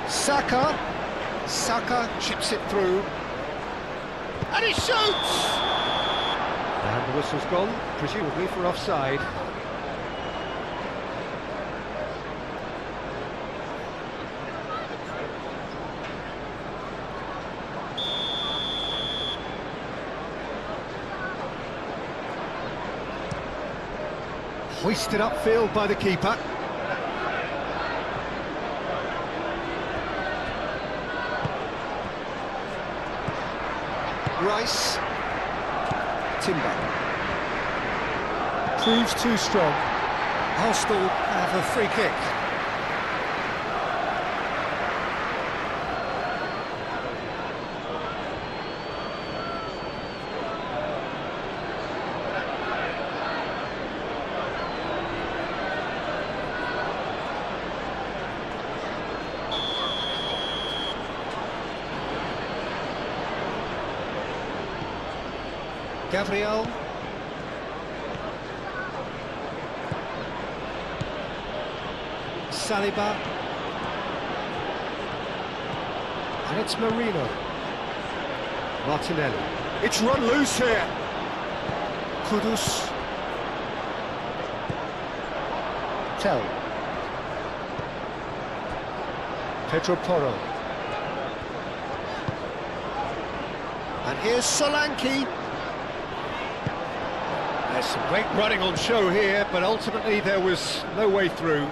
Saka. Saka chips it through. And he shoots! And the whistle's gone, presumably for offside. Hoisted upfield by the keeper. Rice. Timber. Proves too strong. Arsenal have a free kick. Gabriel, Saliba. And it's Marino. Martinelli. It's run loose here. Kudus. Tell. Pedro Porro. And here's Solanke. There's some great running on show here, but ultimately there was no way through.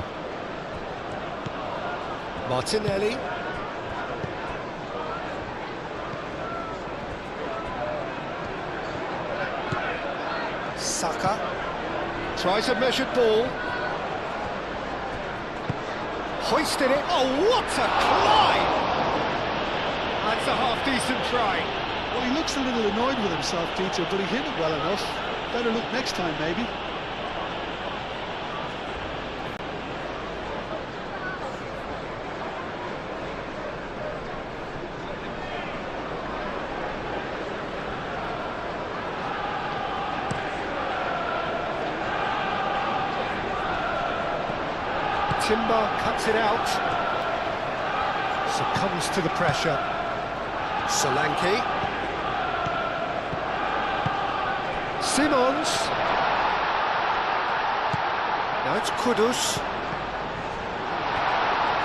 Martinelli. Saka. Tries a measured ball. Hoisted it. Oh, what a climb! That's a half-decent try. Well, he looks a little annoyed with himself, Peter, but he hit it well enough. Better look next time, maybe. Timber cuts it out. Succumbs to the pressure. Solanke. Simons. Now it's Kudus.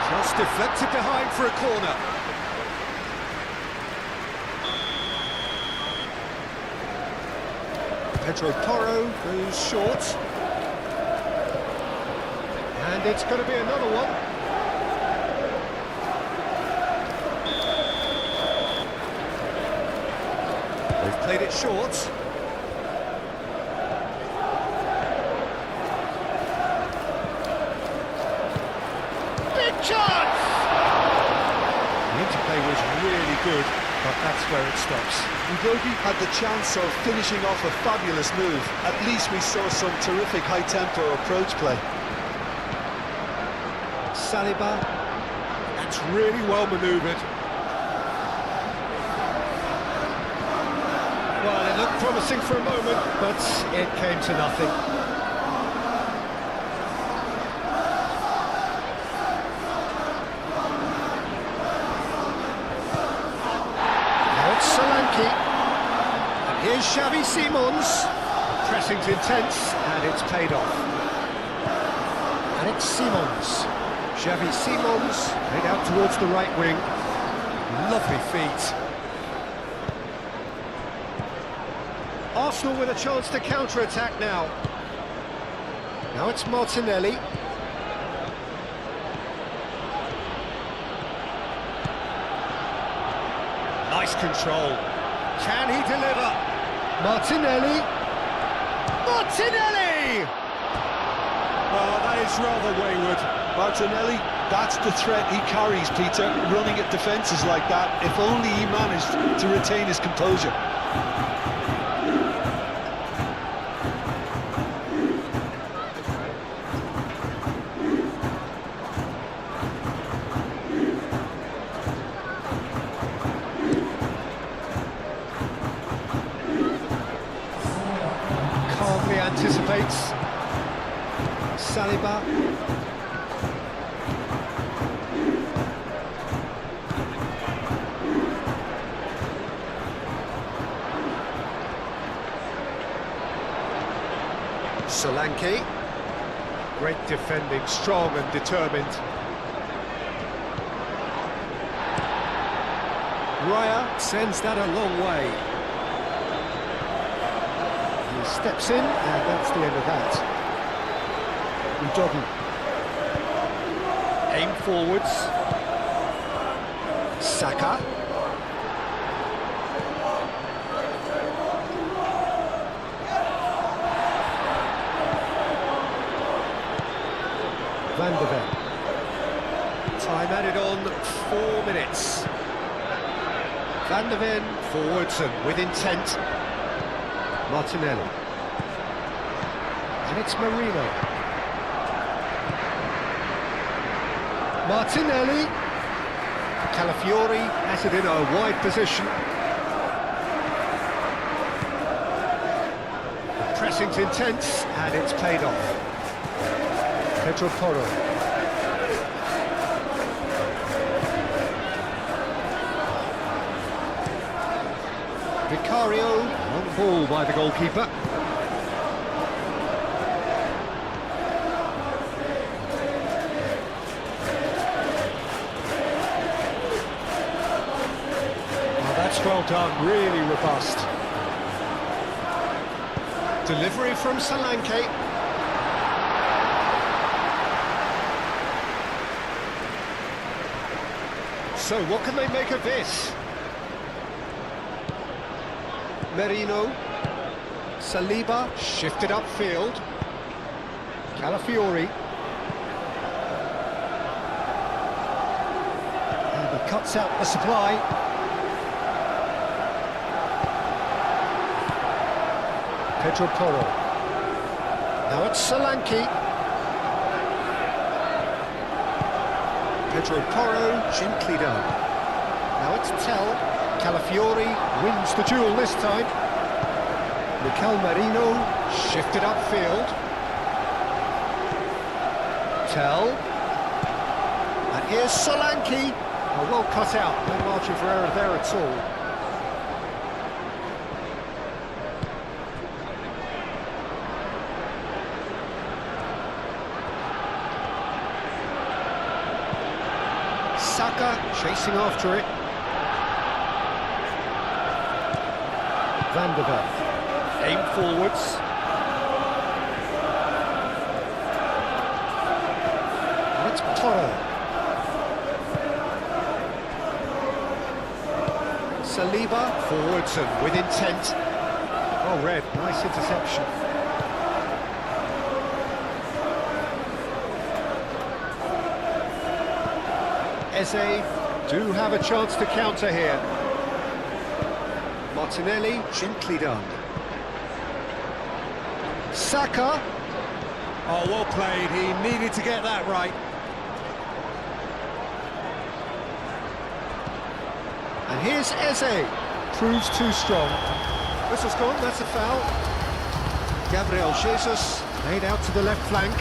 Just deflected behind for a corner. Pedro Porro goes short. And it's going to be another one. They've played it short. Big chance! The interplay was really good, but that's where it stops. Udogie had the chance of finishing off a fabulous move. At least we saw some terrific high-tempo approach play. Saliba, that's really well manoeuvred. Well, it looked promising for a moment, but it came to nothing. Now it's Solanke, and here's Xavi Simons. The pressing's intense, and it's paid off. And it's Simons. Xavi Simons, head out towards the right wing. Lovely feet. Arsenal with a chance to counter-attack now. Now it's Martinelli. Nice control. Can he deliver? Martinelli. Martinelli! Oh, that is rather wayward. Martinelli, that's the threat he carries, Peter, running at defences like that, if only he managed to retain his composure. Calmly anticipates. Saliba. Solanke, great defending, strong and determined. Raya sends that a long way. He steps in, and that's the end of that. Udogie. Aim forwards. Saka. Van de Ven. Time added on 4 minutes. Van de Ven forwards and with intent. Martinelli. And it's Marino. Martinelli. Calafiori has it in a wide position. The pressing's intense and it's paid off. Pedro Porro. Vicario, long ball by the goalkeeper. Oh, that's well done, really robust. Delivery from Solanke. So what can they make of this? Merino, Saliba, shifted upfield. Calafiori. And he cuts out the supply. Pedro Porro. Now it's Solanke. Pedro Porro, gently done. Now it's Tell. Calafiori wins the duel this time. Mikel Merino, shifted upfield. Tell. And here's Solanke. Oh, well cut out, no margin for error there at all. Saka chasing after it. Van der Ven, aim forwards. And it's Porro. Saliba, forwards and with intent. Oh, red, nice interception. Eze do have a chance to counter here. Martinelli, gently done. Saka. Oh, well played, he needed to get that right. And here's Eze. Proves too strong. Whistle's gone, that's a foul. Gabriel Jesus, laid out to the left flank.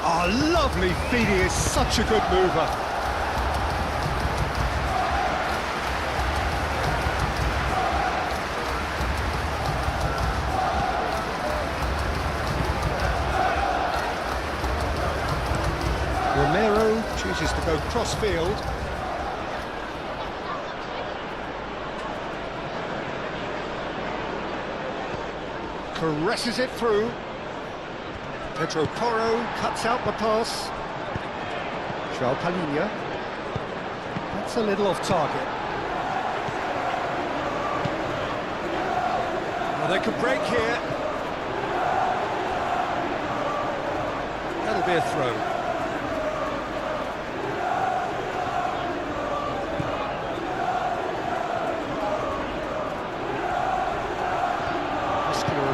Oh, lovely feed, he is such a good mover. Romero chooses to go cross-field. Caresses it through. Pedro Porro cuts out the pass. Joao Palhinha. That's a little off target. Well, they could break here. That'll be a throw.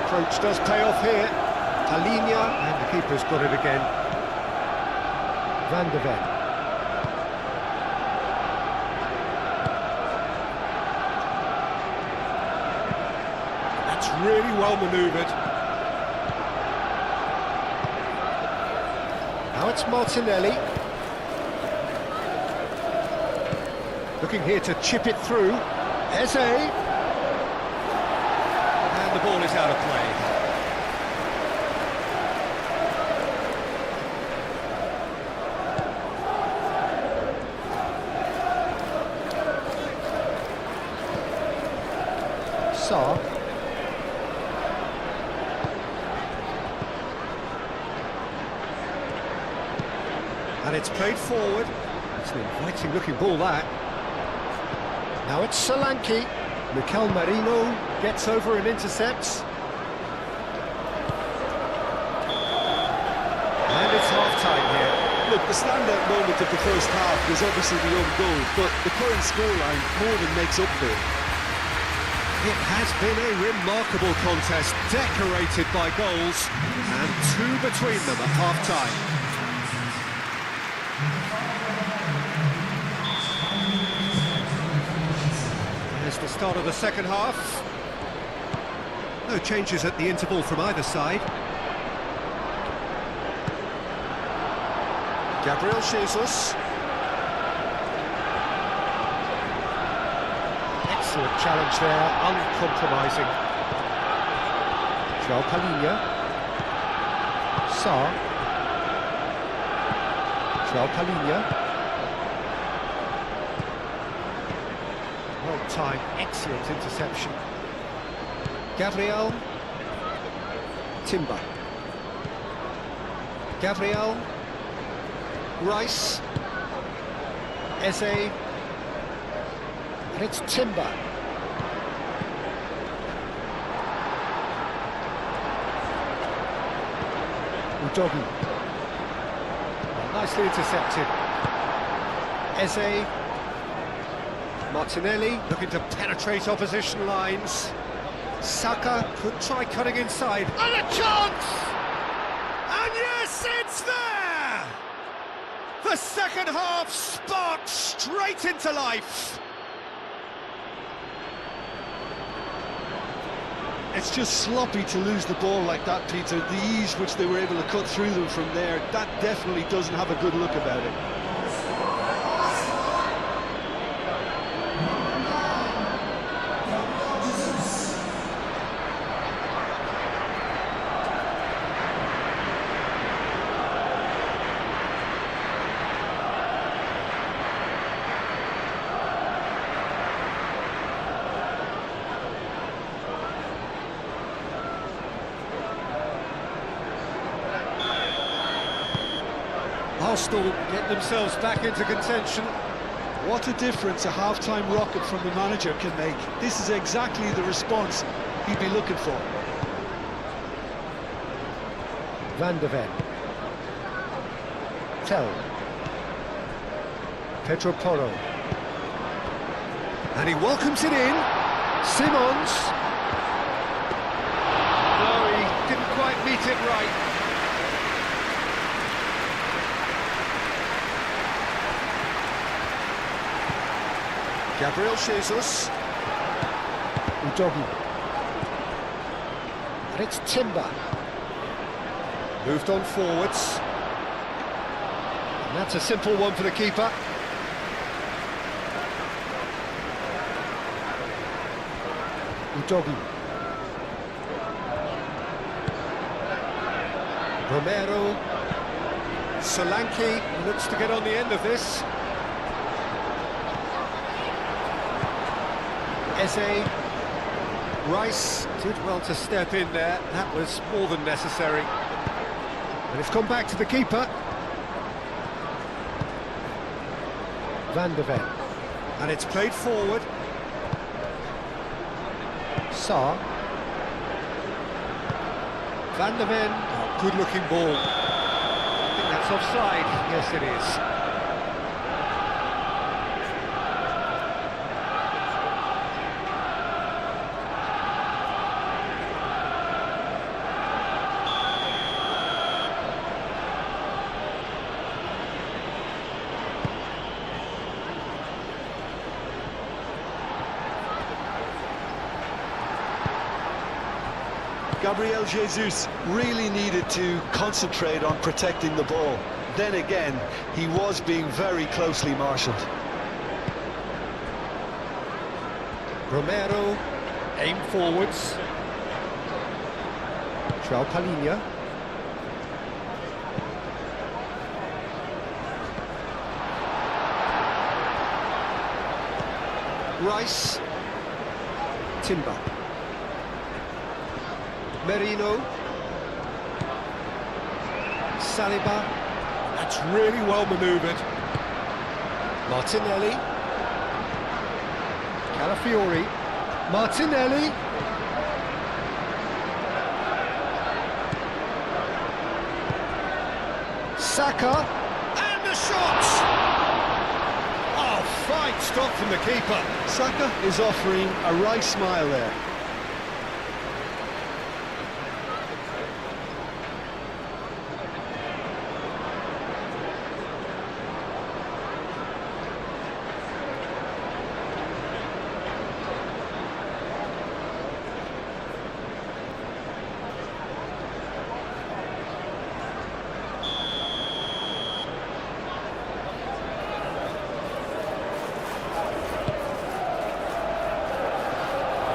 Approach does pay off here. Palhinha, and the keeper's got it again. Van der Ven. That's really well manoeuvred. Now it's Martinelli. Looking here to chip it through. Eze. The ball is out of play. Sarr. And it's played forward. It's an inviting looking ball, that. Now it's Solanke. Mikel Merino gets over and intercepts. And it's half-time here. Look, the standout moment of the first half was obviously the own goal, but the current scoreline more than makes up for it. It has been a remarkable contest, decorated by goals, and two between them at half-time. The start of the second half. No changes at the interval from either side. Gabriel Jesus. It's Excellent challenge there, uncompromising. João Palhinha. Sarr. João Palhinha. Well timed, excellent interception. Gabriel. Timber. Gabriel. Rice. Eze. And it's Timber. Udogi. Nicely intercepted. Eze. Martinelli looking to penetrate opposition lines. Saka could try cutting inside. And a chance! And yes, it's there! The second half sparked straight into life. It's just sloppy to lose the ball like that, Peter. The ease which they were able to cut through them from there, that definitely doesn't have a good look about it. Arsenal get themselves back into contention. What a difference a half-time rocket from the manager can make. This is exactly the response he'd be looking for. Van de Ven. Tell. Pedro Porro. And he welcomes it in. Simons. No, he didn't quite meet it right. Gabriel Jesus. Udogi. And it's Timber. Moved on forwards. And that's a simple one for the keeper. Udogi. Romero. Solanke looks to get on the end of this. Eze. Rice did well to step in there. That was more than necessary. And it's gone back to the keeper. Van de Ven. And it's played forward. Sarr. Van de Ven. Oh, good-looking ball. I think that's offside. Yes, it is. Gabriel Jesus really needed to concentrate on protecting the ball. Then again, he was being very closely marshalled. Romero, aim forwards. João Palhinha. Rice. Timber. Merino. Saliba. That's really well manoeuvred. Martinelli. Calafiori. Martinelli. Saka. And the shot! Oh, fine stop from the keeper. Saka is offering a wry smile there.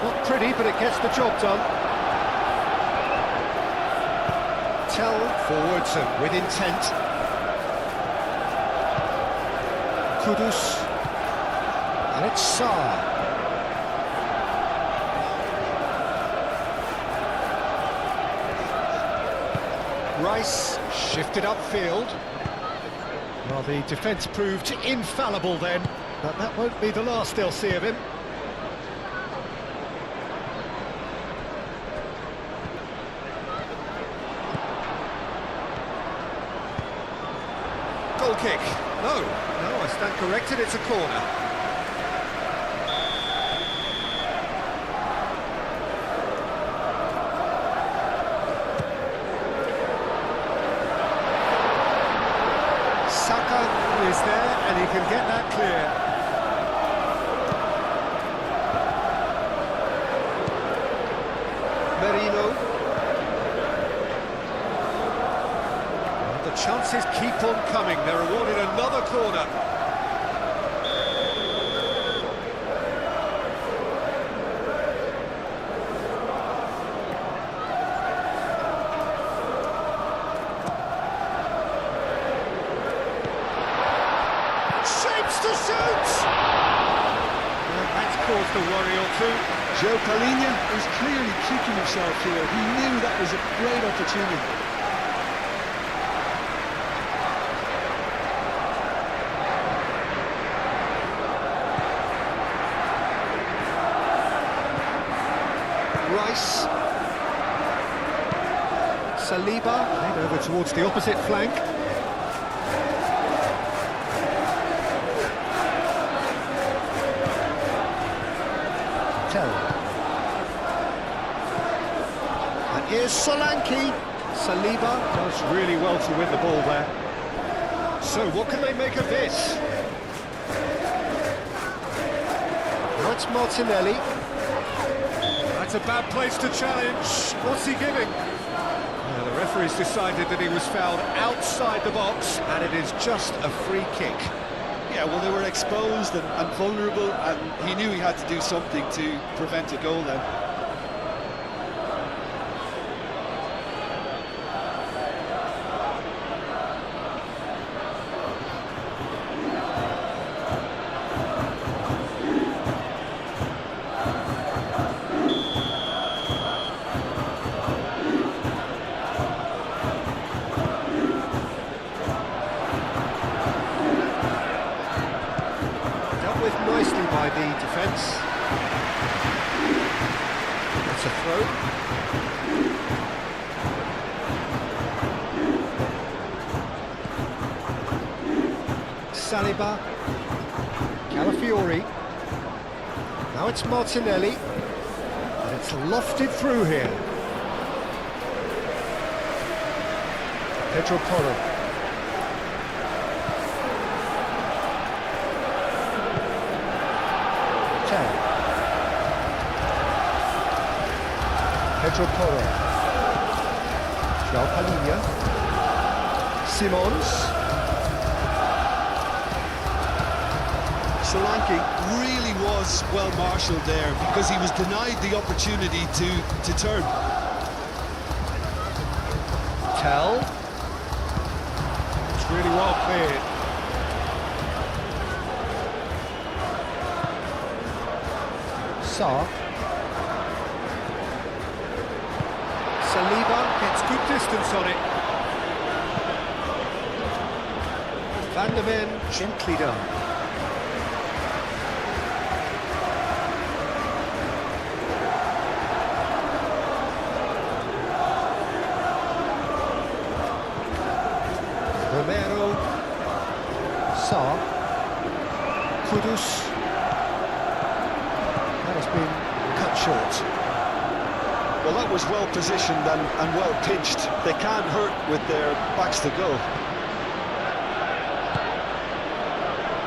Not pretty, but it gets the job done. Tell forwards and with intent. Kudus. And it's Sarr. Rice shifted upfield. Well, the defence proved infallible then, but that won't be the last they'll see of him. Goal kick. No, I stand corrected, it's a corner. Saka is there and he can get that clear. Merino. Well, the chances keep on coming. They're awarded another corner. To shoot! Well, that's caused a worry or two. Joe Palhinha was clearly kicking himself here. He knew that was a great opportunity. Rice. Saliba, head over towards the opposite flank. And here's Solanke. Saliba does really well to win the ball there. So what can they make of this? Now it's Martinelli. That's a bad place to challenge. What's he giving? The referee's decided that he was fouled outside the box, and it is just a free kick. Yeah, well, they were exposed and vulnerable, and he knew he had to do something to prevent a goal then. Nicely by the defence. It's a throw. Saliba. Calafiori. Now it's Martinelli. And it's lofted through here. Pedro Porro. Pedro Porro. João Palhinha. Simons. Solanke really was well marshalled there because he was denied the opportunity to turn. Tell. It's really well cleared. Sarr. Saliba gets good distance on it. Van der Ven gently done. Romero. Sarr. Kudus. That has been cut short. Well, that was well positioned and well pitched. They can't hurt with their backs to goal.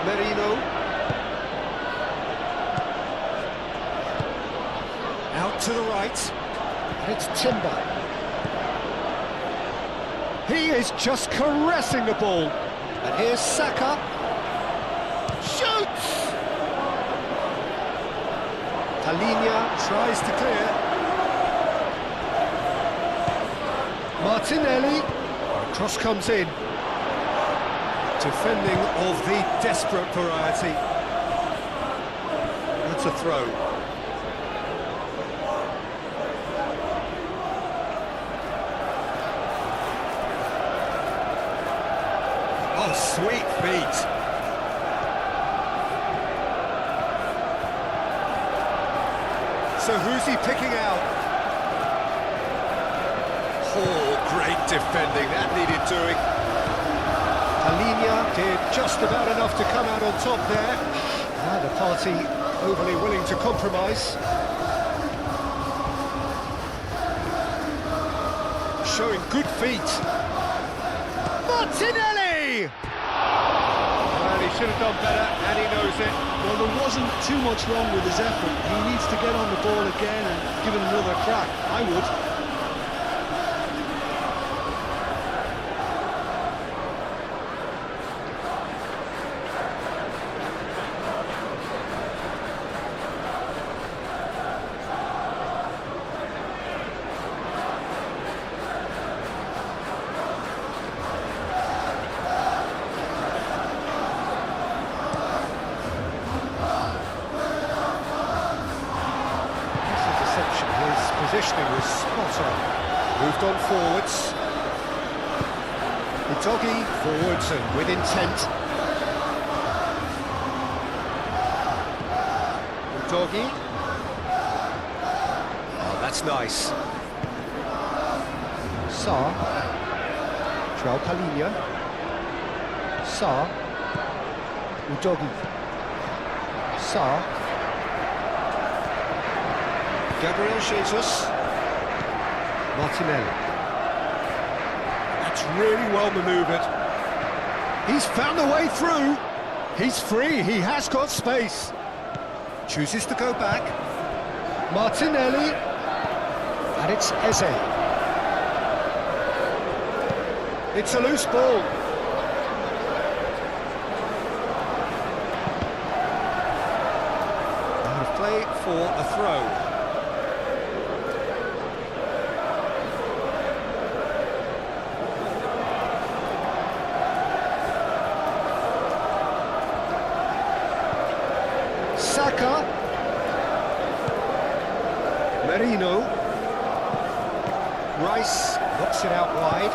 Merino. Out to the right. And it's Timber. He is just caressing the ball. And here's Saka. Shoots! Palhinha tries to clear. Martinelli. Cross comes in. Defending of the desperate variety. That's a throw. Oh, sweet feet. So who's he picking out? Oh, great defending, that needed doing. Palhinha did just about enough to come out on top there. Neither party overly willing to compromise. Showing good feet. Martinelli! And he should have done better, and he knows it. Well, there wasn't too much wrong with his effort. He needs to get on the ball again and give it another crack. I would. Positioning was spot on. Moved on forwards. Udogie forwards and with intent. Udogie. Oh, that's nice. Sarr. Joao Palhinha. Sarr. Udogie. Sarr. Gabriel Jesus. Martinelli. That's really well manoeuvred. He's found a way through. He's free, he has got space. Chooses to go back. Martinelli. And it's Eze. It's a loose ball. Out of play for a throw. Saka. Merino. Rice knocks it out wide.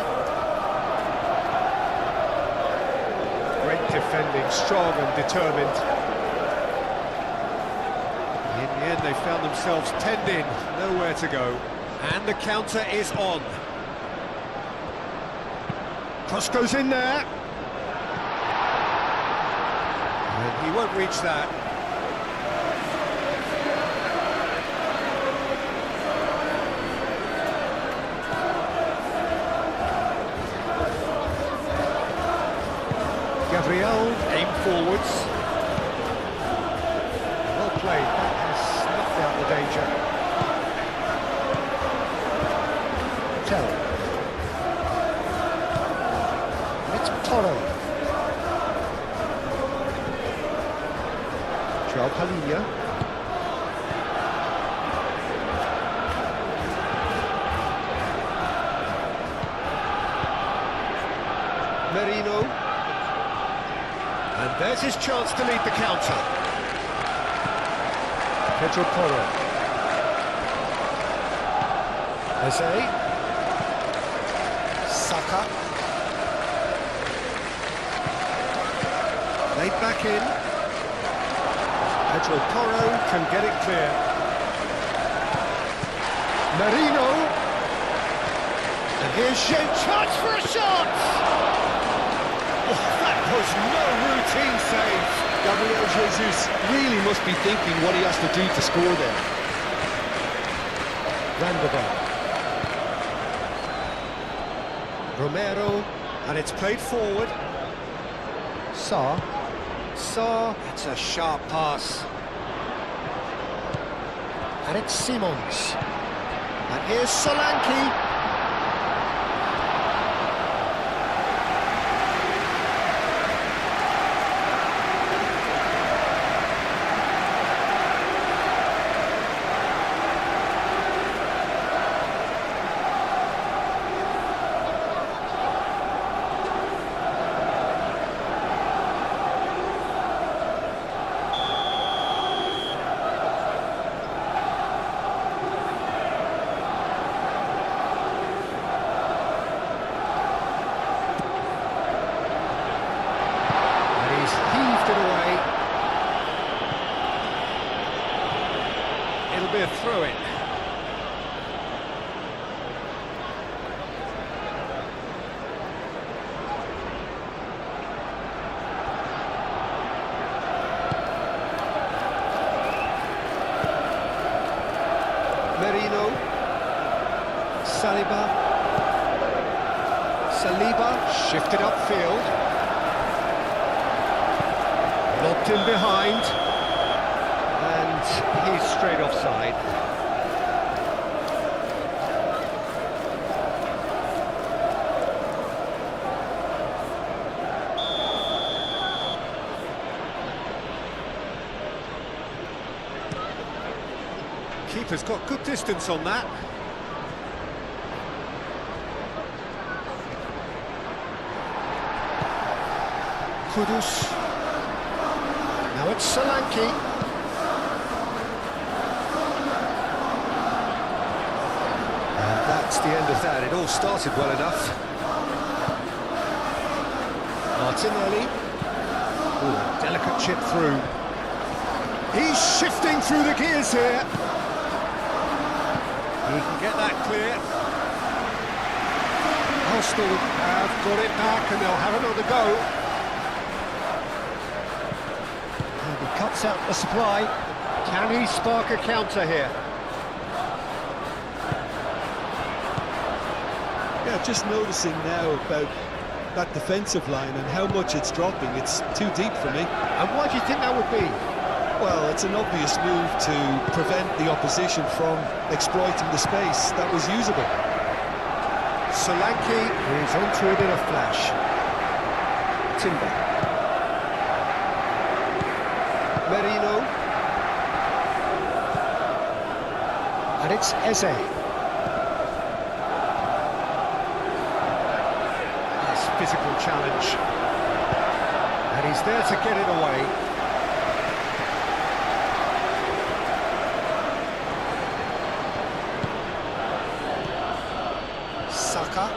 Great defending, strong and determined. In the end, they found themselves penned in, nowhere to go. And the counter is on. Cross goes in there. And he won't reach that. Gabriel, aim forwards. Well played, that has snuffed out the danger. Tell. It's Toro. Joao Palhinha. Merino. And there's his chance to lead the counter. Pedro Porro. Eze. Saka. Laid back in. Pedro Porro can get it clear. Merino. And here's Shen, chance for a shot! That was no routine save. Gabriel Jesus really must be thinking what he has to do to score there. Vanderberg. Romero, and it's played forward. Sarr. That's a sharp pass. And it's Simons. And here's Solanke. it. Merino, Saliba, shifted upfield, locked in behind, and he's straight offside. Keeper's got good distance on that. Kudus. Now it's Solanke. And that's the end of that. It all started well enough. Martinelli. Ooh, delicate chip through. He's shifting through the gears here. He can get that clear. Arsenal have got it back and they'll have another go. And he cuts out the supply. Can he spark a counter here? Yeah, just noticing now about that defensive line and how much it's dropping. It's too deep for me. And why do you think that would be? Well, it's an obvious move to prevent the opposition from exploiting the space that was usable. Solanke is onto it in a flash. Timber. Merino. And it's Eze. Nice physical challenge. And he's there to get it away. Saka.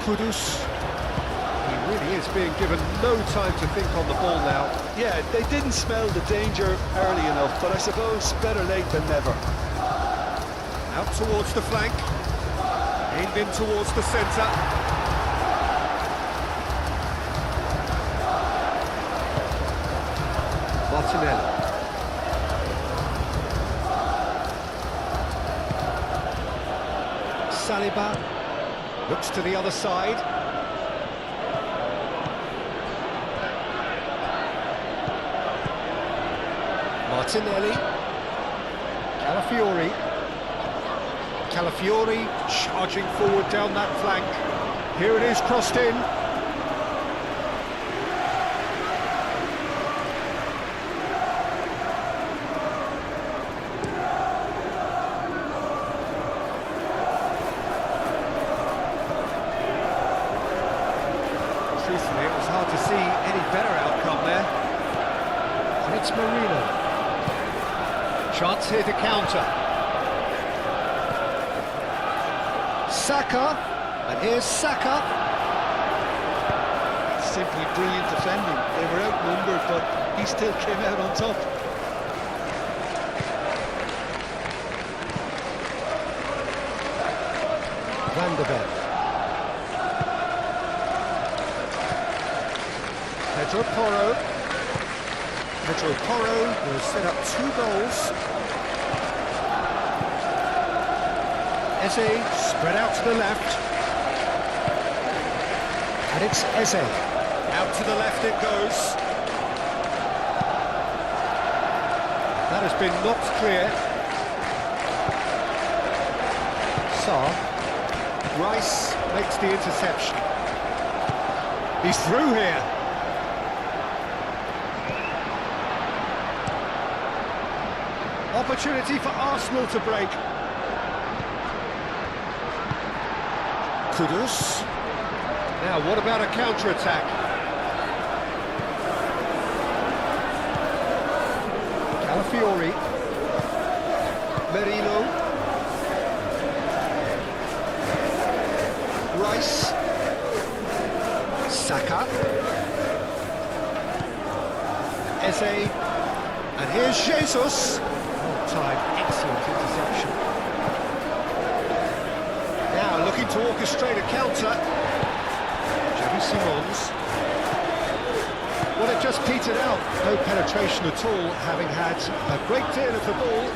Kudus. He really is being given no time to think on the ball now. Yeah, they didn't smell the danger early enough, but I suppose better late than never. Out towards the flank. Aimed in towards the centre. Martinelli. Saliba looks to the other side. Martinelli. Calafiori charging forward down that flank. Here it is, crossed in. Truthfully, it was hard to see any better outcome there. And it's Marino. Chance here to counter. Saka, and here's Saka. Simply brilliant defending. They were outnumbered, but he still came out on top. Van de Beek. Pedro Porro will set up 2 goals. Eze spread out to the left. And it's Eze. Out to the left it goes. That has been knocked clear. Sarr. Rice makes the interception. He's through here. Opportunity for Arsenal to break. Kudus. Now, what about a counter-attack? Calafiori. Merino. Rice. Rice. Saka. Eze. And here's Jesus. Well timed, excellent interception. Now looking to orchestrate a counter. Xavi Simons. Well, it just petered out. No penetration at all, having had a great deal of the ball.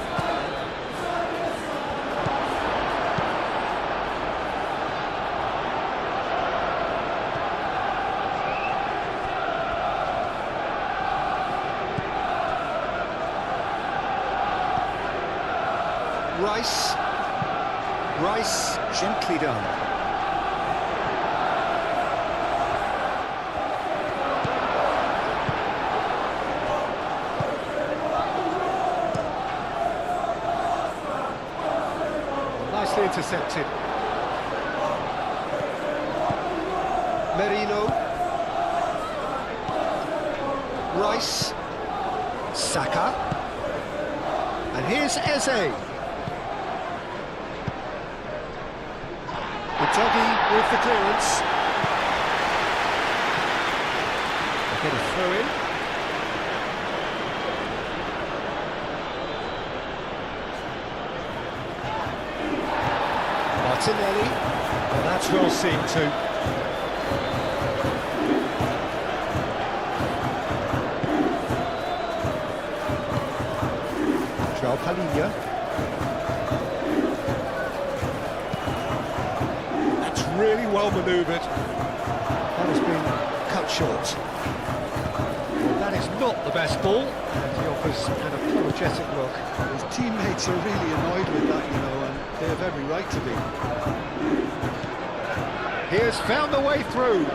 Rice, gently done. Nicely intercepted. Merino. Rice. Saka. And here's Eze. Doggy with the clearance. They get a throw in. Martinelli. Well, that's well seen too. João Palhinha. Really well manoeuvred. That has been cut short. Well, that is not the best ball, and he offers an apologetic look. His teammates are really annoyed with that, you know, and they have every right to be. He has found the way through.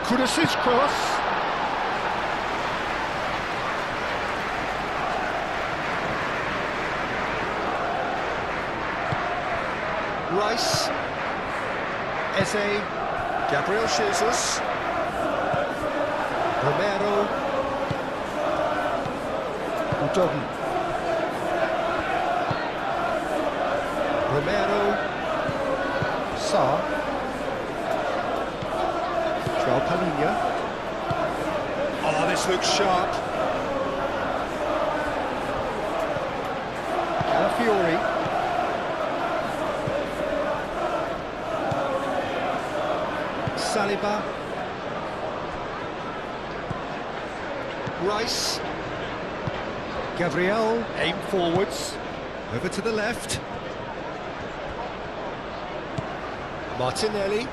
Kudus's cross. Rice. Eze, Gabriel Jesus, Romero, Udogi, Romero, Sarr, João Palhinha. Oh, this looks sharp. Calafiori. Saliba, Rice, Gabriel, aim forwards, over to the left, Martinelli,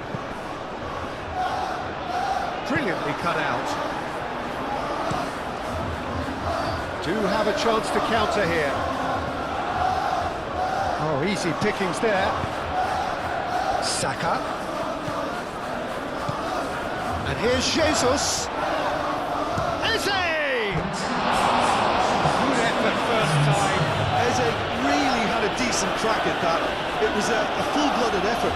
brilliantly cut out, do have a chance to counter here, oh easy pickings there, Saka. And here's Jesus. Eze! Good effort first time. Eze really had a decent crack at that. It was a full-blooded effort.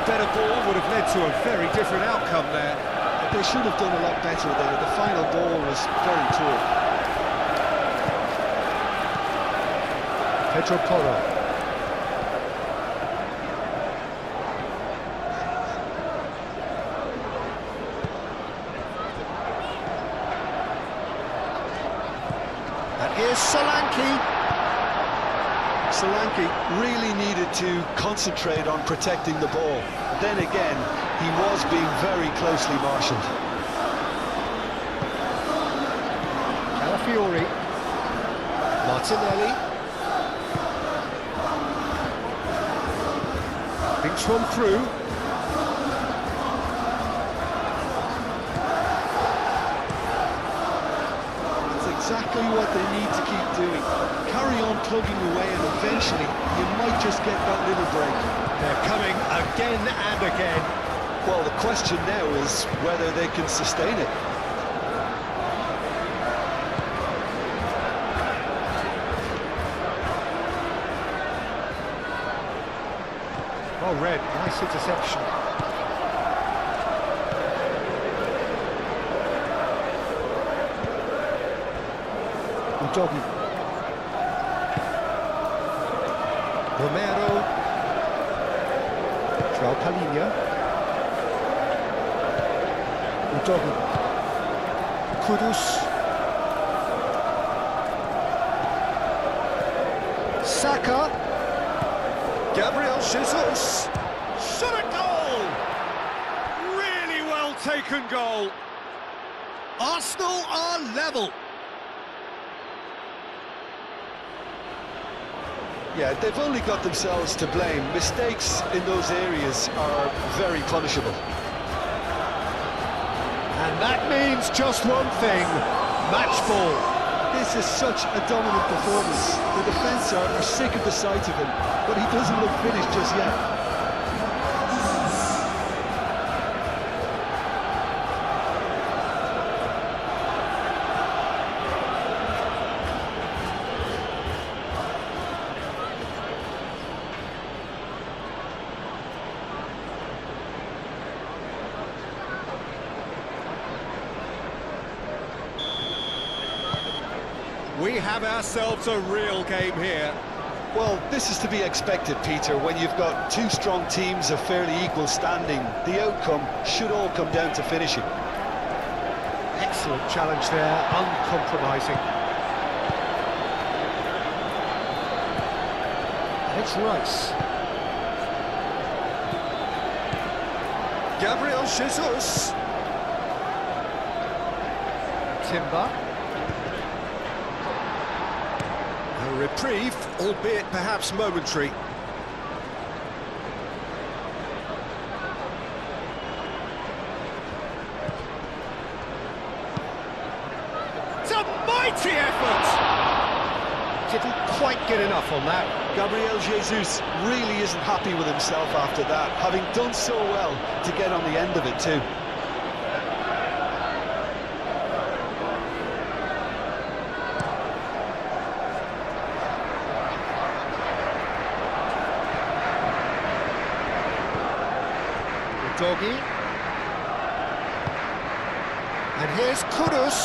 Better ball would have led to a very different outcome there. They should have done a lot better there. The final ball was very poor. Pedro Porro. And here's Solanke. Solanke really needed to concentrate on protecting the ball. Then again, he was being very closely marshalled. Calafiori. Martinelli. Thinks one through. That's exactly exactly what they need to keep doing. Carry on plugging away and eventually you might just get that little break. They're coming again and again. Well, the question now is whether they can sustain it. Well read, nice interception. Udogi. Romero. João Palhinha. Udogi. Kudus. Saka. Gabriel Jesus. Shot a goal! Really well taken goal. Arsenal are level. Yeah, they've only got themselves to blame. Mistakes in those areas are very punishable. And that means just one thing, match ball. This is such a dominant performance. The defence are sick of the sight of him, but he doesn't look finished just yet. We have ourselves a real game here. Well, this is to be expected, Peter, when you've got two strong teams of fairly equal standing. The outcome should all come down to finishing. Excellent challenge there, uncompromising. And it's Rice. Gabriel Jesus. Timber. A reprieve, albeit perhaps momentary. It's a mighty effort! Didn't quite get enough on that. Gabriel Jesus really isn't happy with himself after that, having done so well to get on the end of it too. Doggy. And here's Kudus.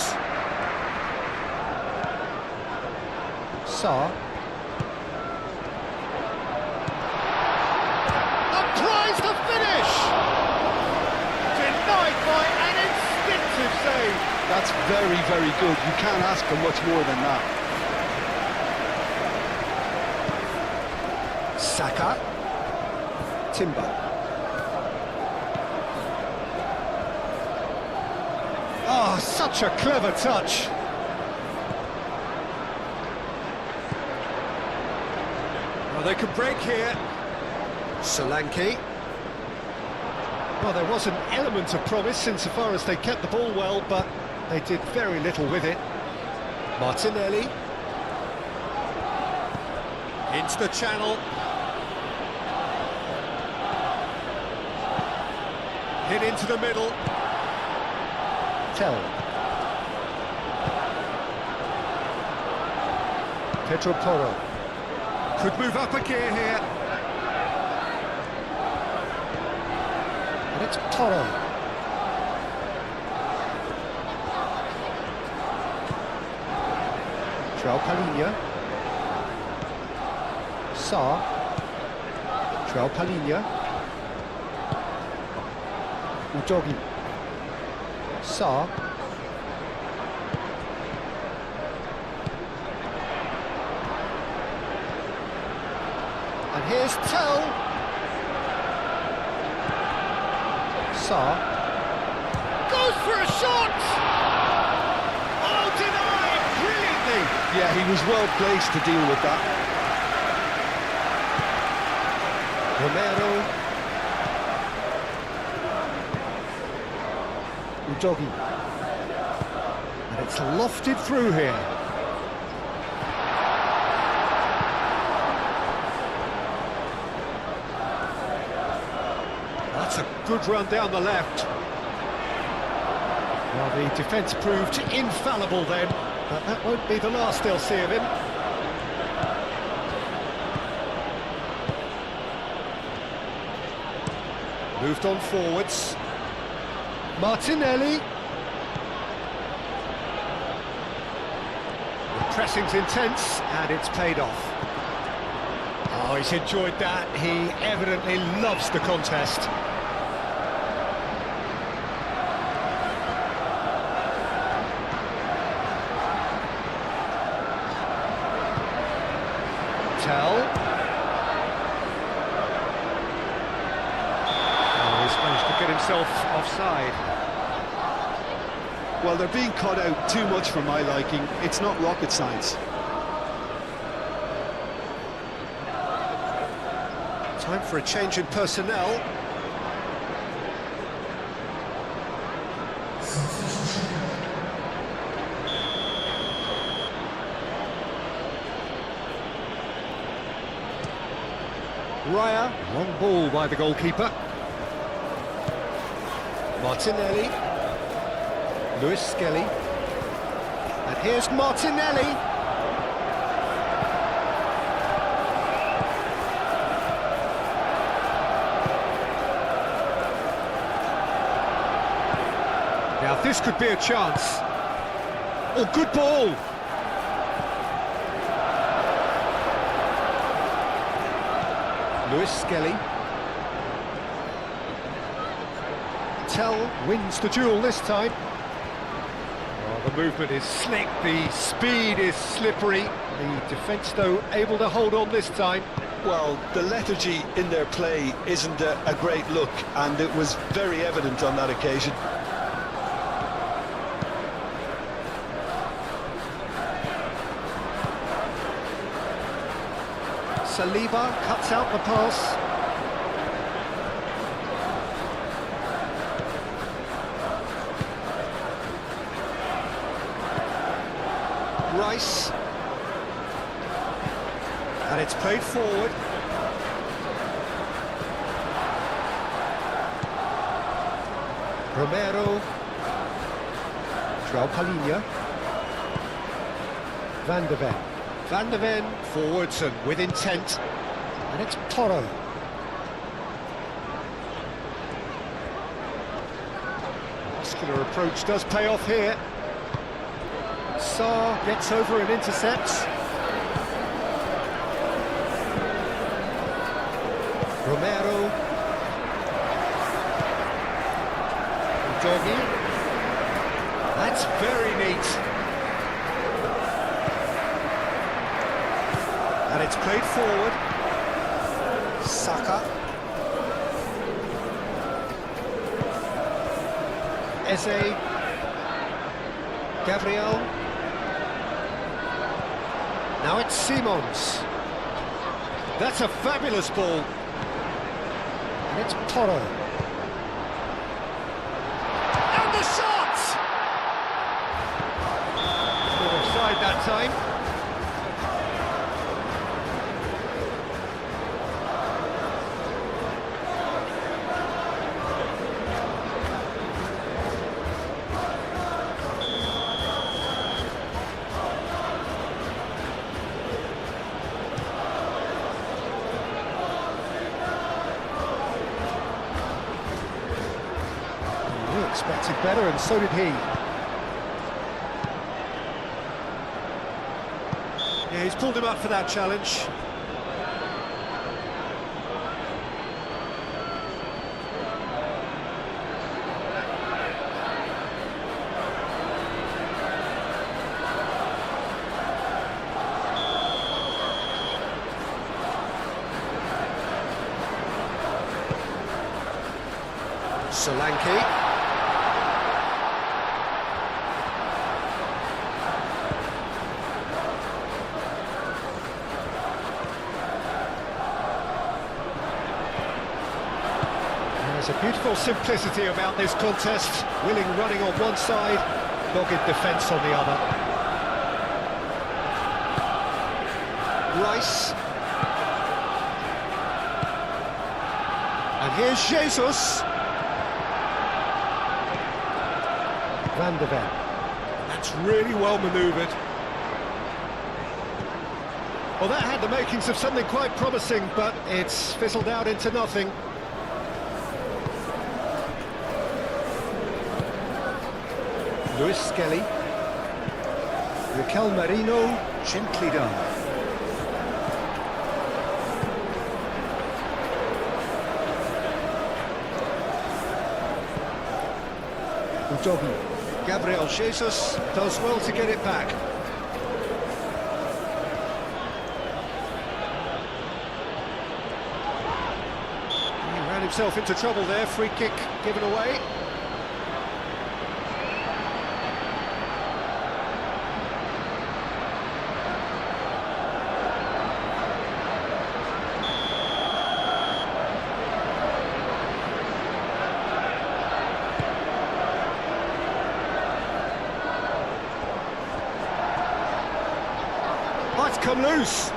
Saar. Applies the finish! Denied by an instinctive save. That's very, very good. You can't ask for much more than that. Saka. Timber. Oh, such a clever touch. Well, they could break here. Solanke. Well, there was an element of promise insofar as they kept the ball well, but they did very little with it. Martinelli. Into the channel. Hit into the middle. Tell. Pedro Porro. Could move up a gear here. And it's Porro. João Palhinha. Saar. João Palhinha. Udogi. Saar. And here's Tell. Saar. Goes for a shot! Oh, denied brilliantly! Yeah, he was well placed to deal with that. Romero. Udogi. And it's lofted through here. good run down the left. Well, the defence proved infallible then, but that won't be the last they'll see of him. Moved on forwards. Martinelli. The pressing's intense, and it's paid off. Oh, he's enjoyed that. He evidently loves the contest. Tell. Oh, he's managed to get himself offside. Well, they're being cut out too much for my liking. It's not rocket science. Time for a change in personnel. Raya, long ball by the goalkeeper. Martinelli. Lewis Skelly. And here's Martinelli. Now this could be a chance. Oh, good ball! Lewis Skelly. Tell wins the duel this time. Oh, the movement is slick, the speed is slippery. The defence, though, able to hold on this time. Well, the lethargy in their play isn't a great look, and it was very evident on that occasion. Saliba cuts out the pass. Rice. And it's played forward. Romero. João Palhinha. Van de Ven. Van de Ven forwards and with intent, and it's Toro. Muscular approach does pay off here. Sarr gets over and intercepts. Romero. Doggy. That's very neat. And it's played forward. Saka. Eze. Gabriel. Now it's Simons. That's a fabulous ball. And it's Toro. And the shot! Not offside that time. Expected better, and so did he. Yeah, he's pulled him up for that challenge. Solanke. There's a beautiful simplicity about this contest. Willing running on one side, dogged defence on the other. Rice. And here's Jesus. Van der Ven. That's really well manoeuvred. Well, that had the makings of something quite promising, but it's fizzled out into nothing. Luis Skelly. Raquel Marino, gently done. Udogi. Gabriel Jesus does well to get it back. He ran himself into trouble there, free kick given away. It's come loose.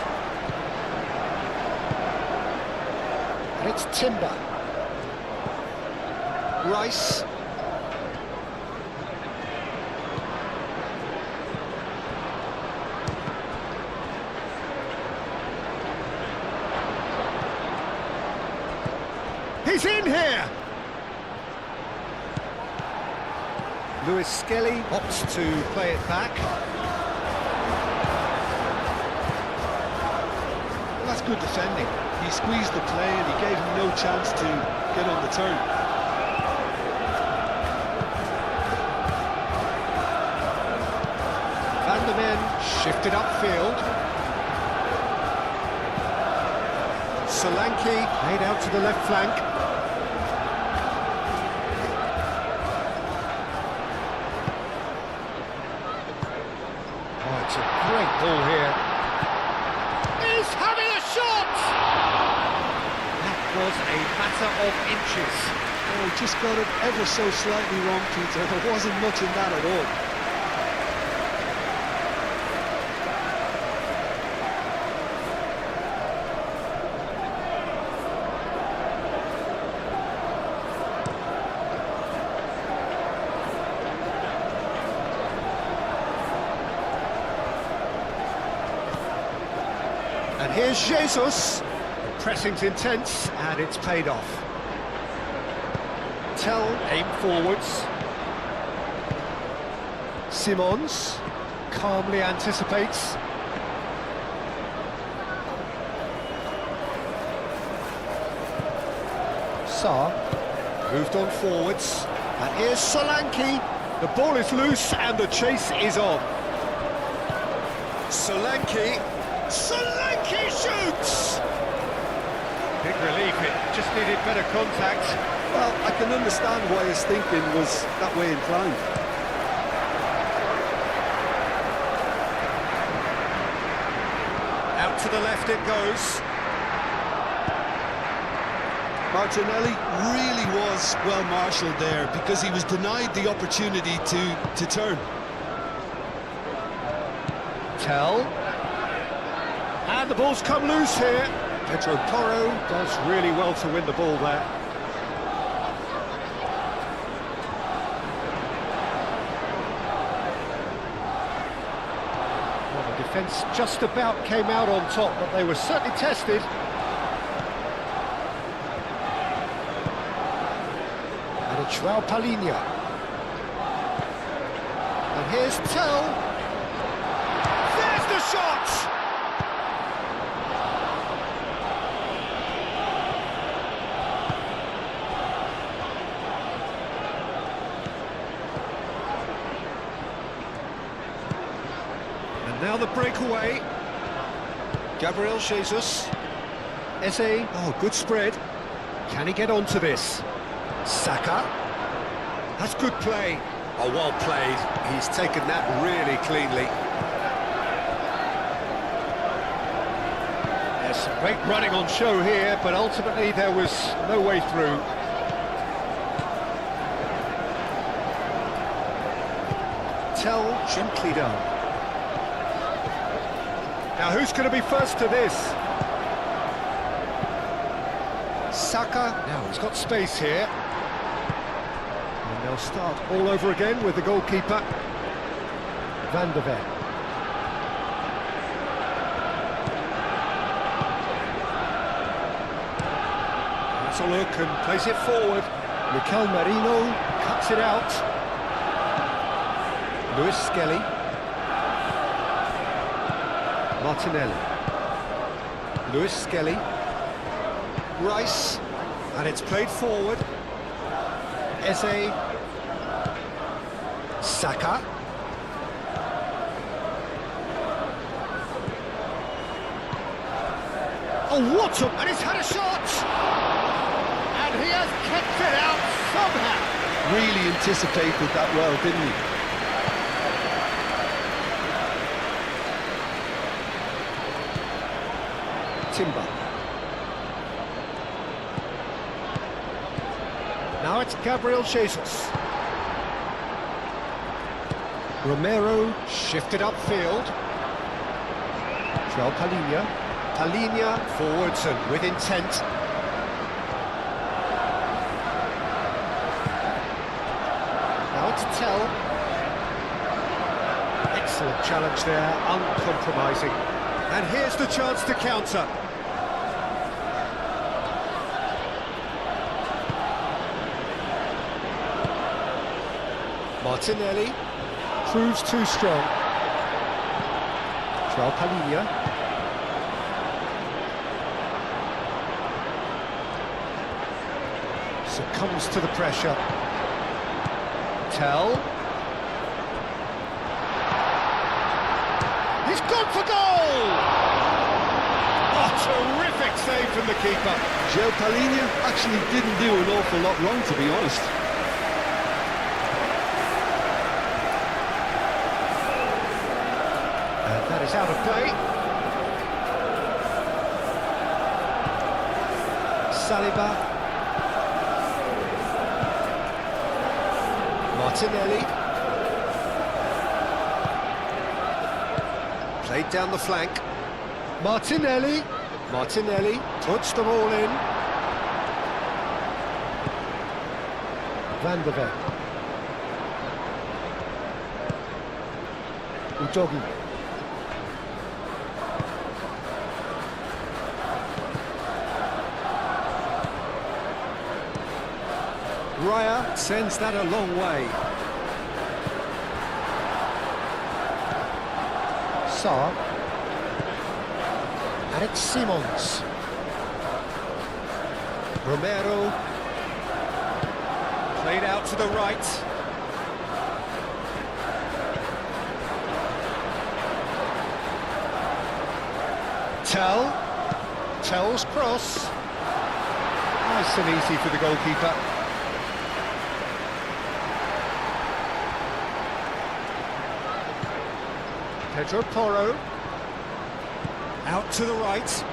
And it's Timber. Rice. He's in here. Luis Skelly opts to play it back. That's good defending. He squeezed the play and he gave him no chance to get on the turn. Van der Ven shifted upfield. Solanke made out to the left flank. Oh, it's a great ball here. He's having a shot! That was a matter of inches. Oh, he just got it ever so slightly wrong, Peter. There wasn't much in that at all. And here's Jesus. The pressing's intense, and it's paid off. Tell aim forwards. Simons calmly anticipates. Sarr moved on forwards. And here's Solanke. The ball is loose, and the chase is on. Solanke shoots! Big relief, it just needed better contact. Well, I can understand why his thinking was that way inclined. Out to the left it goes. Martinelli really was well marshalled there because he was denied the opportunity to turn. Tell. And the ball's come loose here. Pedro Porro does really well to win the ball there. Well, the defence just about came out on top, but they were certainly tested. And it's João Palhinha. And here's Tell. There's the shot! Now the breakaway. Gabriel Jesus. Eze. Oh, good spread. Can he get onto this? Saka. That's good play. Oh, well played. He's taken that really cleanly. There's some great running on show here, but ultimately there was no way through. Tell gently done. Now, who's going to be first to this? Saka. Now, he's got space here. And They'll start all over again with the goalkeeper, Van der Ven. Let's a look and plays it forward. Mikel Merino cuts it out. Luis Skelly. Martinelli. Luis Skelly. Rice. And it's played forward. Eze. Saka. Oh, what a... And he's had a shot! And he has kept it out somehow! Really anticipated that well, didn't he? Timber. Now it's Gabriel Jesus. Romero shifted upfield. João Palhinha. Palhinha forwards and with intent. Now it's Tell. Excellent challenge there, uncompromising. And here's the chance to counter. Martinelli proves too strong. João Palhinha. Succumbs to the pressure. Tell. He's gone for goal! Oh, terrific save from the keeper. João Palhinha actually didn't do an awful lot wrong, to be honest. That is out of play. Saliba. Martinelli. Played down the flank. Martinelli. Martinelli puts them all in. Van der Ven. Udogi. Raya sends that a long way. Sarr. And it's Simons. Romero. Played out to the right. Tell. Tell's cross. Nice and easy for the goalkeeper. Pedro Porro, out to the right.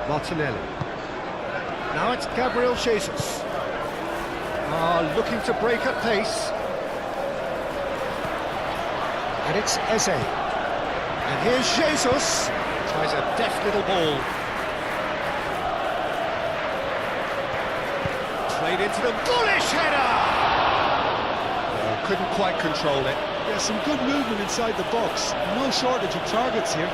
Martinelli. Now it's Gabriel Jesus. Looking to break at pace. And it's Eze. And here's Jesus. Tries a deft little ball. Played into the bullish header! Couldn't quite control it. Yeah, some good movement inside the box. No shortage of targets here.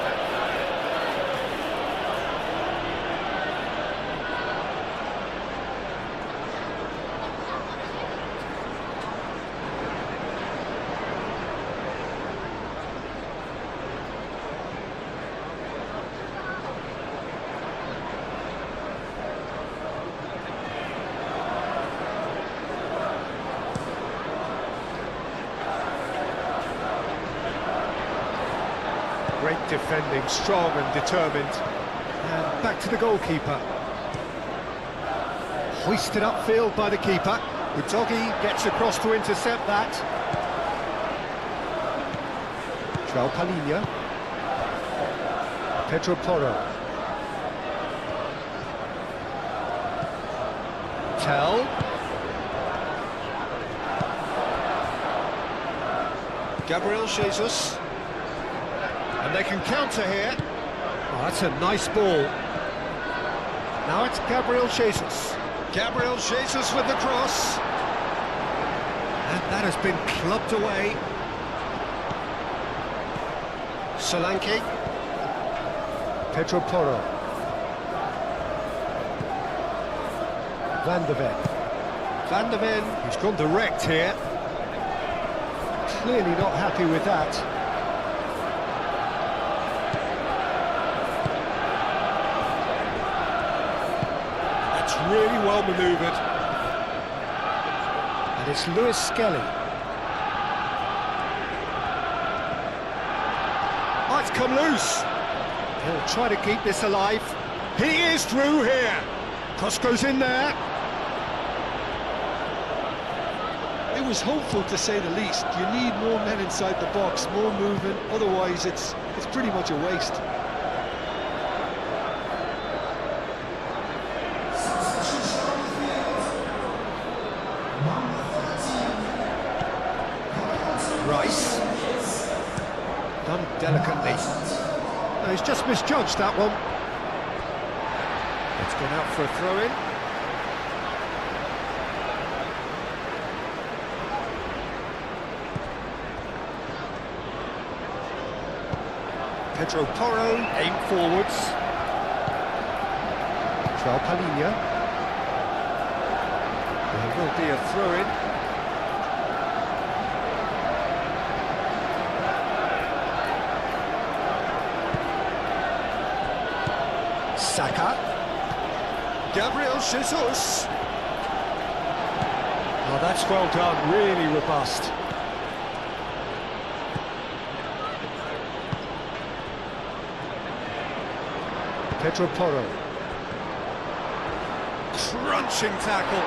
Great defending, strong and determined. And back to the goalkeeper. Hoisted upfield by the keeper. Udogi gets across to intercept that. João Palhinha. Pedro Porro. Tell. Gabriel Jesus. And they can counter here. Oh, that's a nice ball. Now it's Gabriel Jesus. Gabriel Jesus with the cross. And that has been clubbed away. Solanke. Pedro Porro. Van de Ven. Van de Ven, he's gone direct here. Clearly not happy with that. That's really well manoeuvred. And it's Lewis Skelly. Oh, it's come loose. He'll try to keep this alive. He is through here. Cross goes in there. It was hopeful, to say the least. You need more men inside the box, more movement, otherwise it's pretty much a waste. Rice. Done delicately. No, he's just misjudged that one. It's gone out for a throw-in. Pedro Porro, aim forwards. João Palhinha. There will be a throw-in. Saka. Gabriel Jesus. Oh, that's well done, really robust. Pedro Porro. Crunching tackle.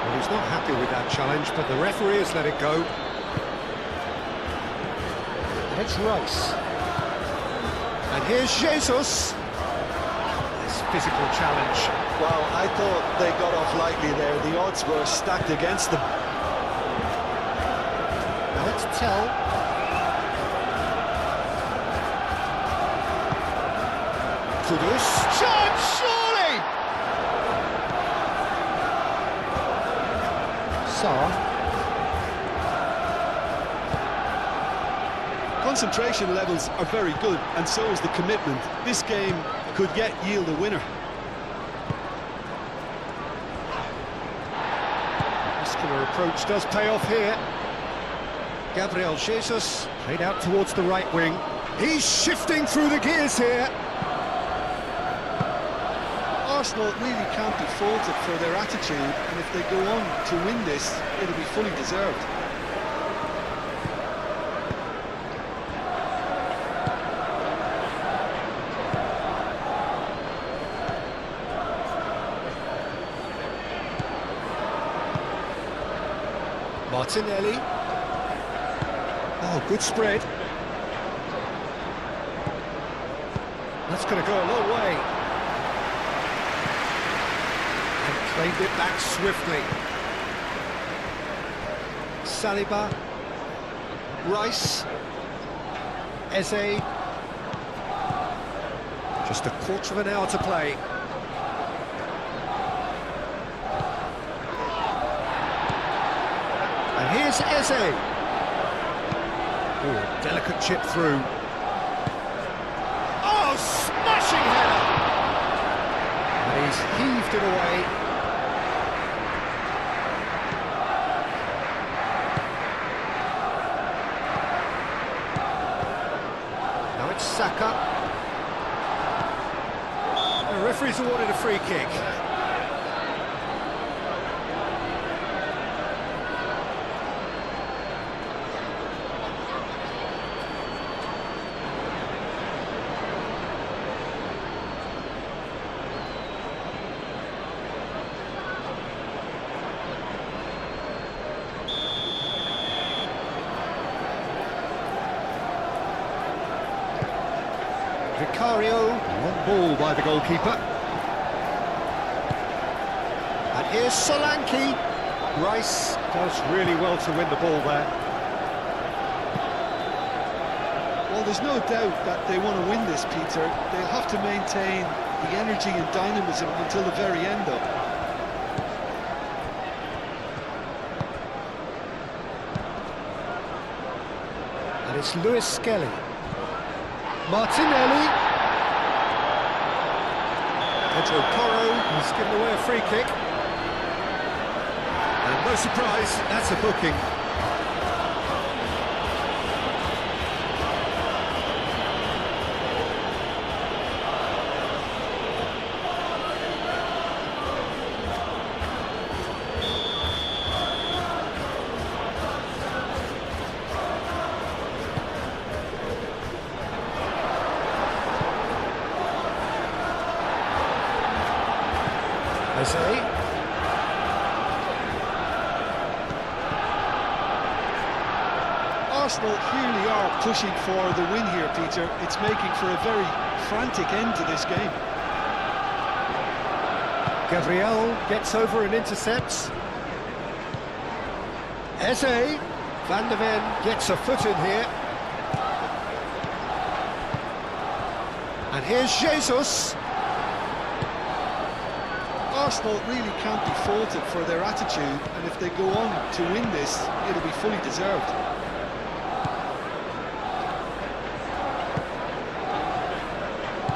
Well, he's not happy with that challenge, but the referee has let it go. It's Rice. And here's Jesus. This physical challenge. Well, I thought they got off lightly there. The odds were stacked against them. Now it's Tell. Kudus. Chance, surely! Sarr. Concentration levels are very good, and so is the commitment. This game could yet yield a winner. Muscular approach does pay off here. Gabriel Jesus played out towards the right wing. He's shifting through the gears here. Arsenal really can't be faulted for their attitude, and if they go on to win this, it'll be fully deserved. Martinelli. Oh, good spread. That's going to go a long way. And played it back swiftly. Saliba. Rice. Eze. Just a quarter of an hour to play. And here's Eze. Oh, a delicate chip through. Oh, smashing header! And he's heaved it away. Now it's Saka. The referee's awarded a free kick. Vicario, long ball by the goalkeeper. And here's Solanke. Rice does really well to win the ball there. Well, there's no doubt that they want to win this, Peter. They'll have to maintain the energy and dynamism until the very end, though. And it's Lewis Skelly. Martinelli. Pedro Porro has given away a free kick. And no surprise, that's a booking. Arsenal really are pushing for the win here, Peter. It's making for a very frantic end to this game. Gabriel gets over and intercepts. Eze. Van der Ven gets a foot in here. And here's Jesus. Arsenal really can't be faulted for their attitude, and if they go on to win this, it'll be fully deserved.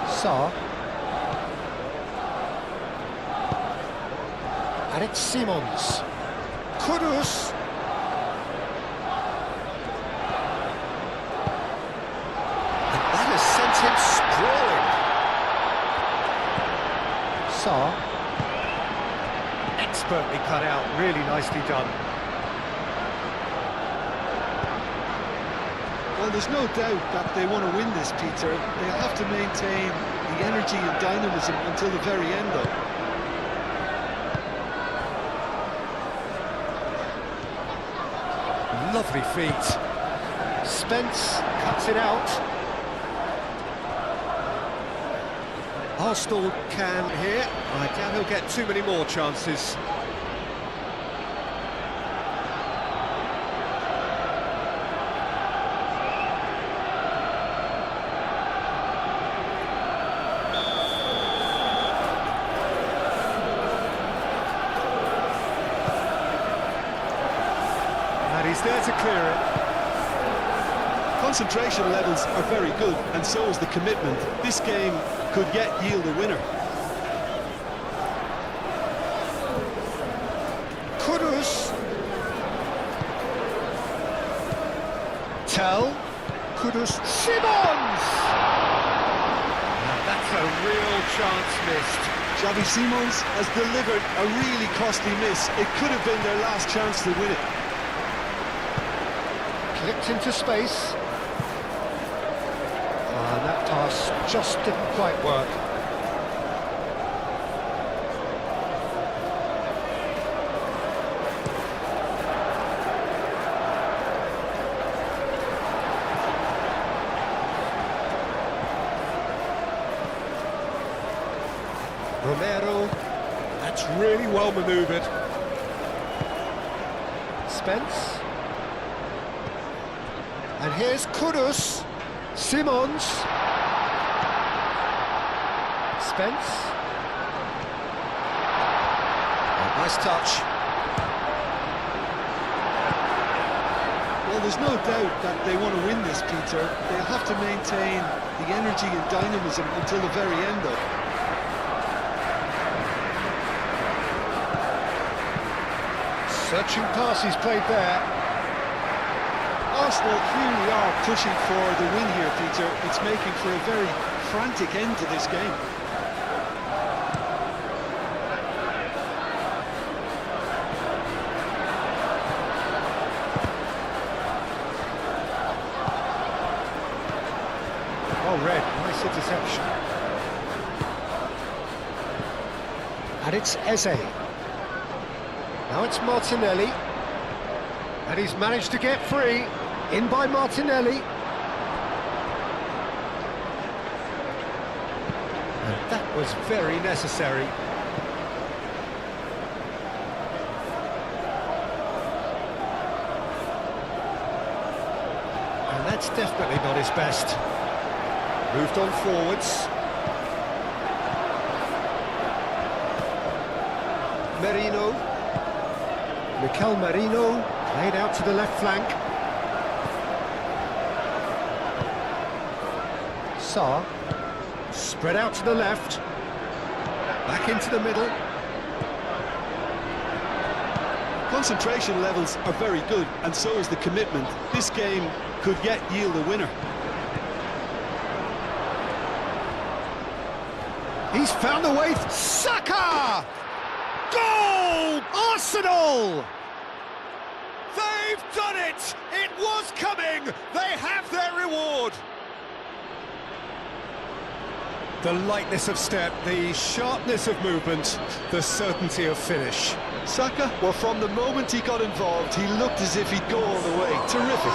Sarr. And it's Simons. Kudus. And that has sent him sprawling. Sarr. Expertly cut out, really nicely done. Well, there's no doubt that they want to win this, Peter. They'll have to maintain the energy and dynamism until the very end, though. Lovely feet. Spence cuts it out. Arsenal can here. I doubt he'll get too many more chances. And he's there to clear it. Concentration levels are very good, and so is the commitment. This game could yet yield a winner. Kudus. Tell. Kudus. Simons! And that's a real chance missed. Xavi Simons has delivered a really costly miss. It could have been their last chance to win it. Clipped into space. And that pass just didn't quite work. Romero, that's really well manoeuvred. Spence. And here's Kudus. Simons. Spence. Oh, nice touch. Well, there's no doubt that they want to win this, Peter. They'll have to maintain the energy and dynamism until the very end, though. Searching pass he's played there. Arsenal really are pushing for the win here, Peter. It's making for a very frantic end to this game. Well read, nice interception. And it's Eze. Now it's Martinelli. And he's managed to get free. In by Martinelli. And that was very necessary. And that's definitely not his best. Moved on forwards. Merino. Mikel Merino, played out to the left flank. Sarr, spread out to the left. Back into the middle. Concentration levels are very good, and so is the commitment. This game could yet yield a winner. He's found the way. Saka! Goal! Arsenal! They've done it! It was coming! They have their reward! The lightness of step, the sharpness of movement, the certainty of finish. Saka, well, from the moment he got involved, he looked as if he'd go all the way. Terrific.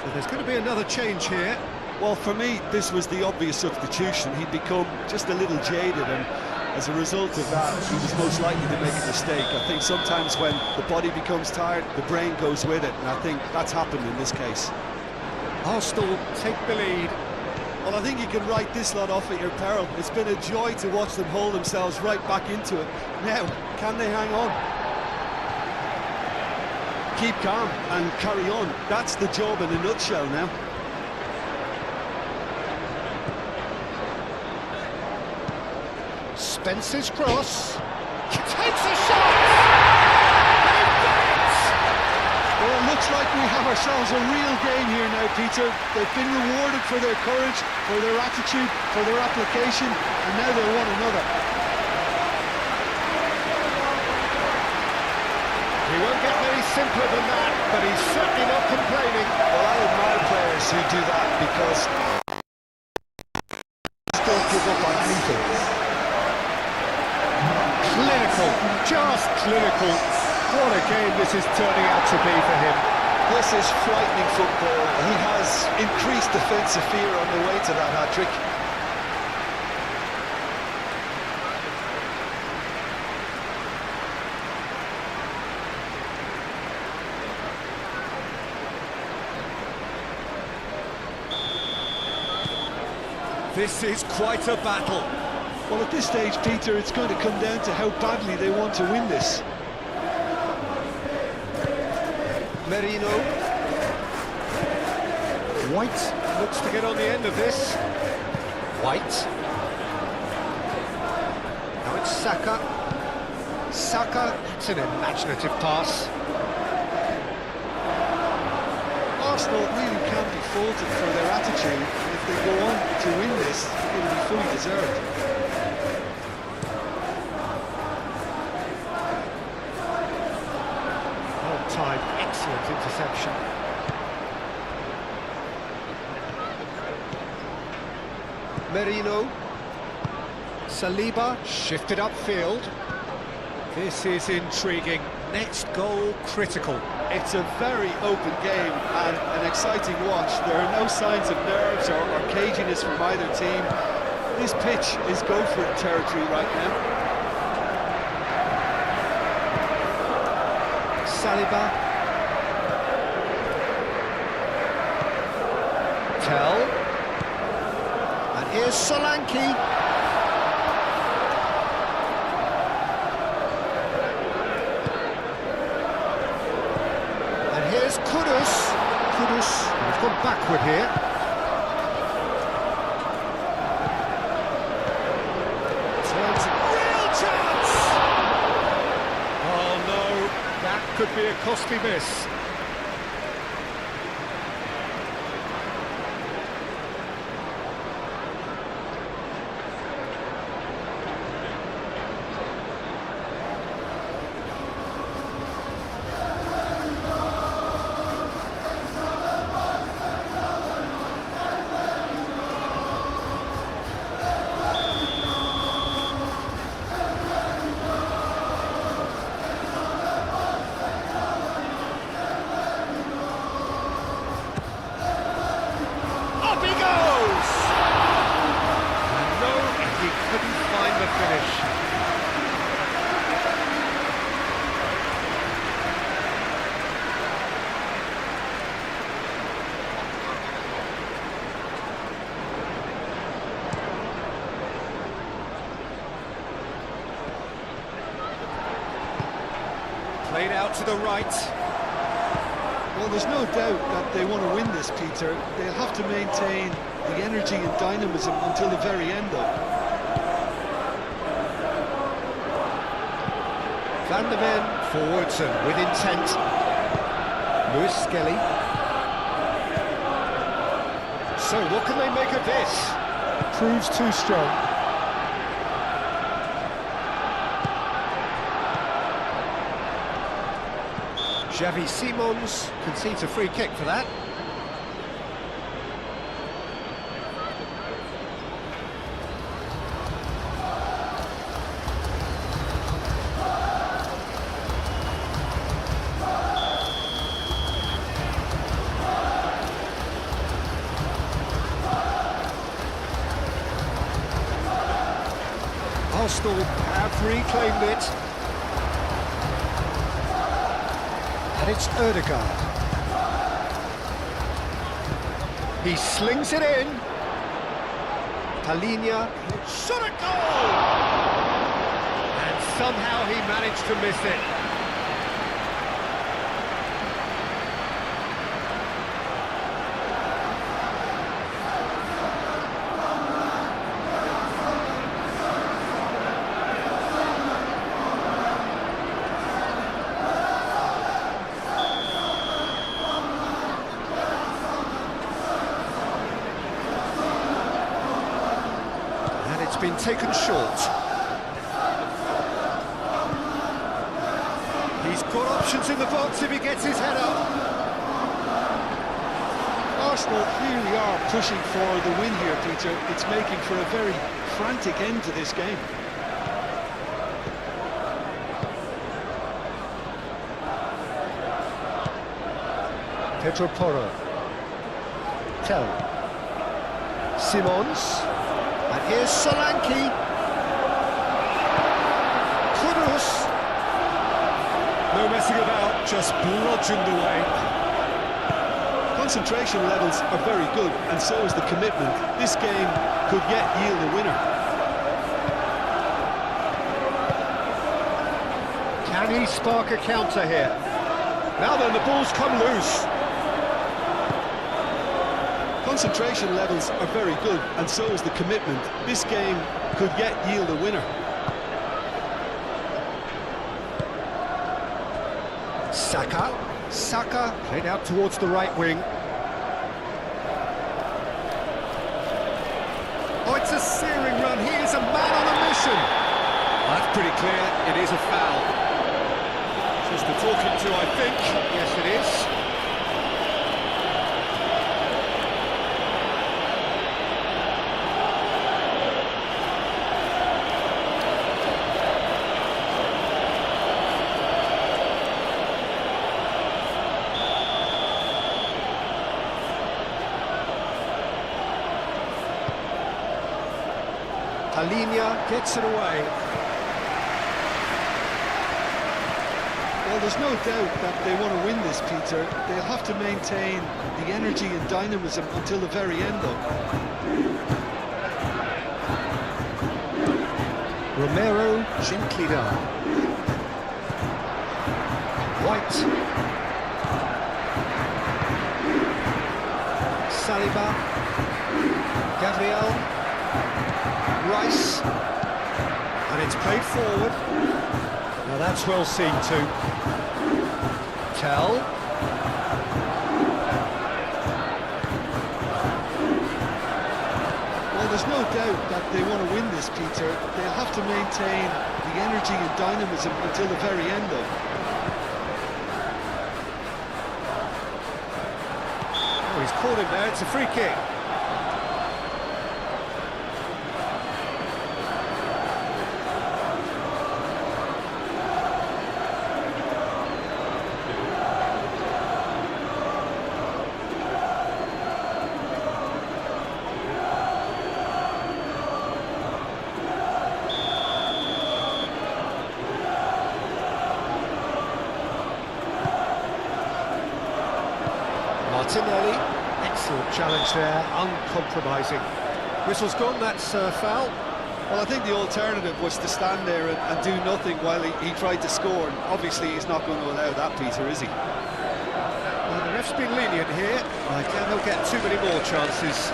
So there's going to be another change here. Well, for me, this was the obvious substitution. He'd become just a little jaded, and as a result of that, he was most likely to make a mistake. I think sometimes when the body becomes tired, the brain goes with it, and I think that's happened in this case. Arsenal take the lead. Well, I think you can write this lot off at your peril. It's been a joy to watch them hold themselves right back into it. Now, can they hang on? Keep calm and carry on. That's the job in a nutshell now. Spencer's cross. Takes a shot! They've done it! Well, it looks like we have ourselves a real game here now, Peter. They've been rewarded for their courage, for their attitude, for their application, and now they want another. He won't get any simpler than that, but he's certainly not complaining. Well, I admire players who do that because they don't give up on anything. Clinical, just clinical. What a game this is turning out to be for him. This is frightening football. He has increased defensive fear on the way to that hat-trick. This is quite a battle. Well, at this stage, Peter, it's going to come down to how badly they want to win this. Merino. White looks to get on the end of this. White. Now it's Saka. Saka, it's an imaginative pass. Arsenal really can't be faulted for their attitude. If they go on to win this, it'll be fully deserved. Time, excellent interception. Merino. Saliba, shifted upfield. This is intriguing. Next goal, critical. It's a very open game and an exciting watch. There are no signs of nerves or caginess from either team. This pitch is go for it territory right now. Saliba. Tell. And here's Solanke. And here's Kudus. Kudus, he's gone backward here. Turns, real chance! Oh no, that could be a costly miss. Played out to the right. Well, there's no doubt that they want to win this, Peter. They'll have to maintain the energy and dynamism until the very end, though. Van der Ven forwards and with intent. Lewis Skelly. So what can they make of this? Proves too strong. Xavi Simons concedes a free kick for that. Arsenal have reclaimed it. And it's Ødegaard. He slings it in. Talinia shot a goal! And somehow he managed to miss it. Been taken short. He's got options in the box if he gets his head up. Arsenal clearly are pushing for the win here, Peter. It's making for a very frantic end to this game. Pedro Porro. Tell. Simons. And here's Solanke. Kudus. No messing about, just bludgeoned away. Concentration levels are very good, and so is the commitment. This game could yet yield a winner. Can he spark a counter here? Now then, the ball's come loose. Concentration levels are very good, and so is the commitment. This game could yet yield a winner. Saka played out towards the right wing. Oh, it's a searing run. He is a man on a mission. That's pretty clear. It is a foul. Just the talking to, I think. Yes, it is. Talinia gets it away. Well, there's no doubt that they want to win this, Peter. They'll have to maintain the energy and dynamism until the very end, though. Romero gently down. White. Saliba. Gabriel. Rice, and it's played forward. Now that's well seen too. Tell. Well, there's no doubt that they want to win this, Peter. They'll have to maintain the energy and dynamism until the very end, though. Oh, he's caught him there, it's a free kick. Martinelli, excellent challenge there, uncompromising. Whistle's gone, that's foul. Well, I think the alternative was to stand there and do nothing while he tried to score. And obviously, he's not going to allow that, Peter, is he? Well, the ref's been lenient here. I doubt he'll get too many more chances.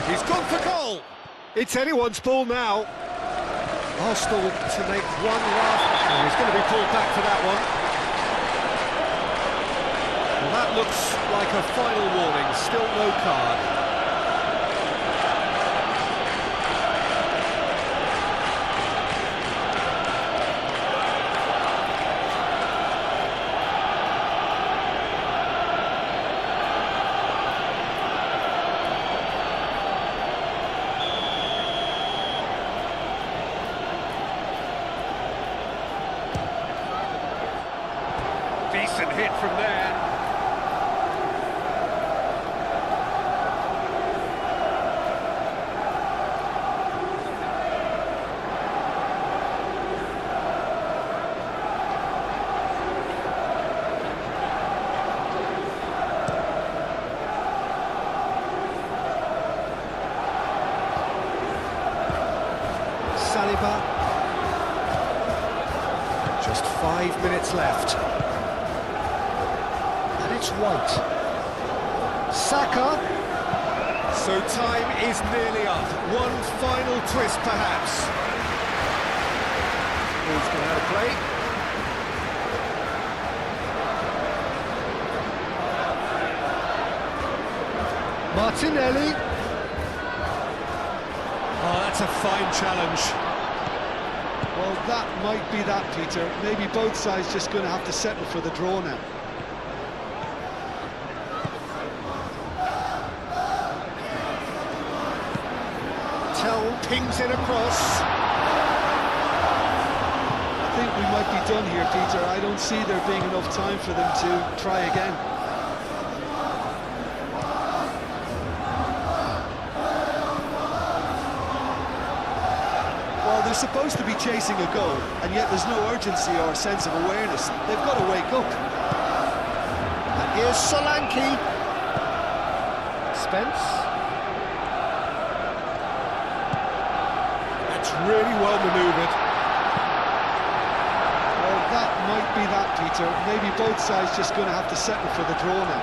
He's gone for goal. It's anyone's ball now. Arsenal to make one last. Oh, he's going to be pulled back for that one. Well, that looks like a final warning. Still no card. Decent hit from there. Saliba. Just 5 minutes left. It's White. Saka. So time is nearly up. One final twist, perhaps. Ball's gone out of play. Martinelli. Oh, that's a fine challenge. Well, that might be that, Peter. Maybe both sides just going to have to settle for the draw now. Pings in across. I think we might be done here, Peter. I don't see there being enough time for them to try again. Well, they're supposed to be chasing a goal, and yet there's no urgency or sense of awareness. They've got to wake up. And here's Solanke. Spence. Really well manoeuvred. Well, that might be that, Peter. Maybe both sides just going to have to settle for the draw now.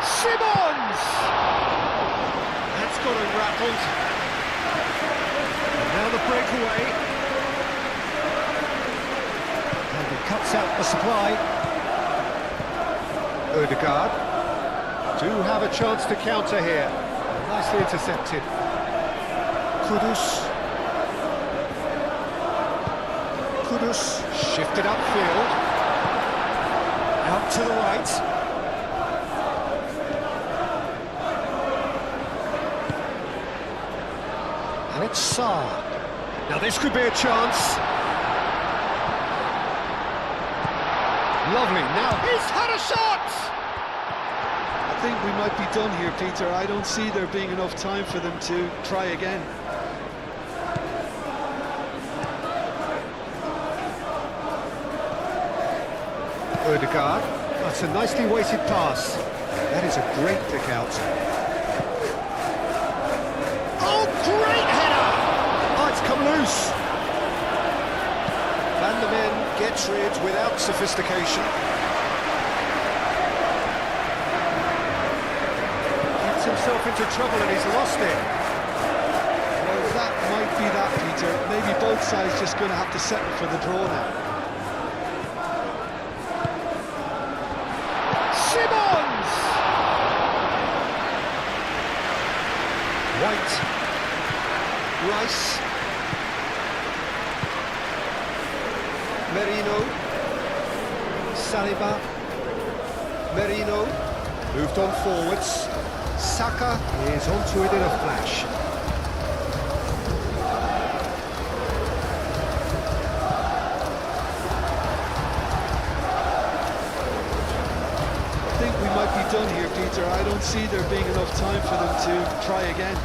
Simmons! That's got him rattled. And now the breakaway. And he cuts out the supply. Odegaard. Do have a chance to counter here. Nicely intercepted. Kudus shifted upfield. Out to the right. And it's Sarr. Now this could be a chance. Lovely. Now he's had a shot! I think we might be done here, Peter. I don't see there being enough time for them to try again. Odegaard. That's a nicely weighted pass. That is a great pick out. Oh, great header! Oh, it's come loose. Van der Ven gets rid without sophistication. Himself into trouble and he's lost it. Well, that might be that, Peter. Maybe both sides just going to have to settle for the draw now. Simmons! White. Rice. Merino. Saliba. Merino. Moved on forwards. Saka is onto it in a flash. I think we might be done done here, Peter. I don't see there being enough time for them to try again.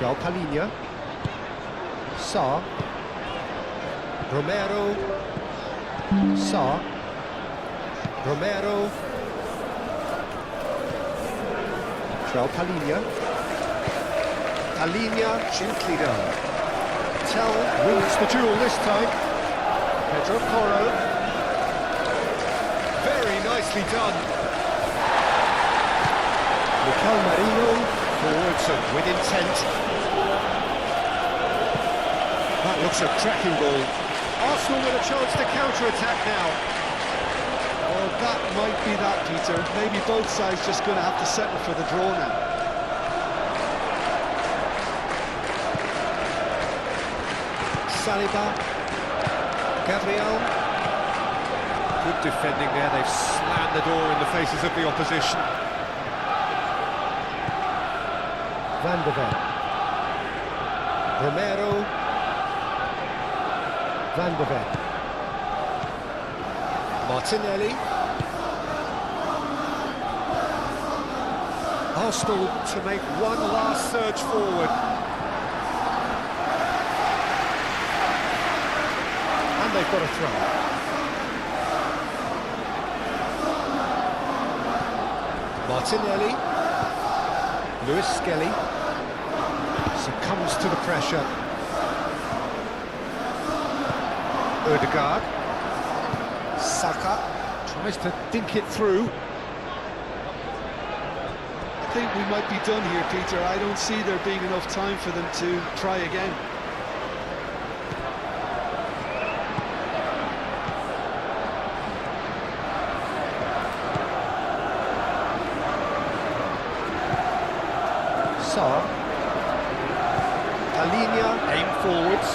Palhinha, Sa, Romero, Sa, Romero, Palhinha, Palhinha, gently done. Tell wins the duel this time. Pedro Porro, very nicely done. Mikel Merino, forwards and with intent. That looks a cracking ball. Arsenal with a chance to counter-attack now. Well, that might be that, Peter. Maybe both sides just going to have to settle for the draw now. Saliba, Gabriel. Good defending there. They've slammed the door in the faces of the opposition. Van de Ven. Romero. Van de Ven. Martinelli. Arsenal to make one last surge forward. And they've got a throw. Martinelli. Lewis Skelly succumbs to the pressure. Ødegaard. Saka tries to dink it through. I think we might be done here, Peter. I don't see there being enough time for them to try again. Sa. Palhinha, aim forwards.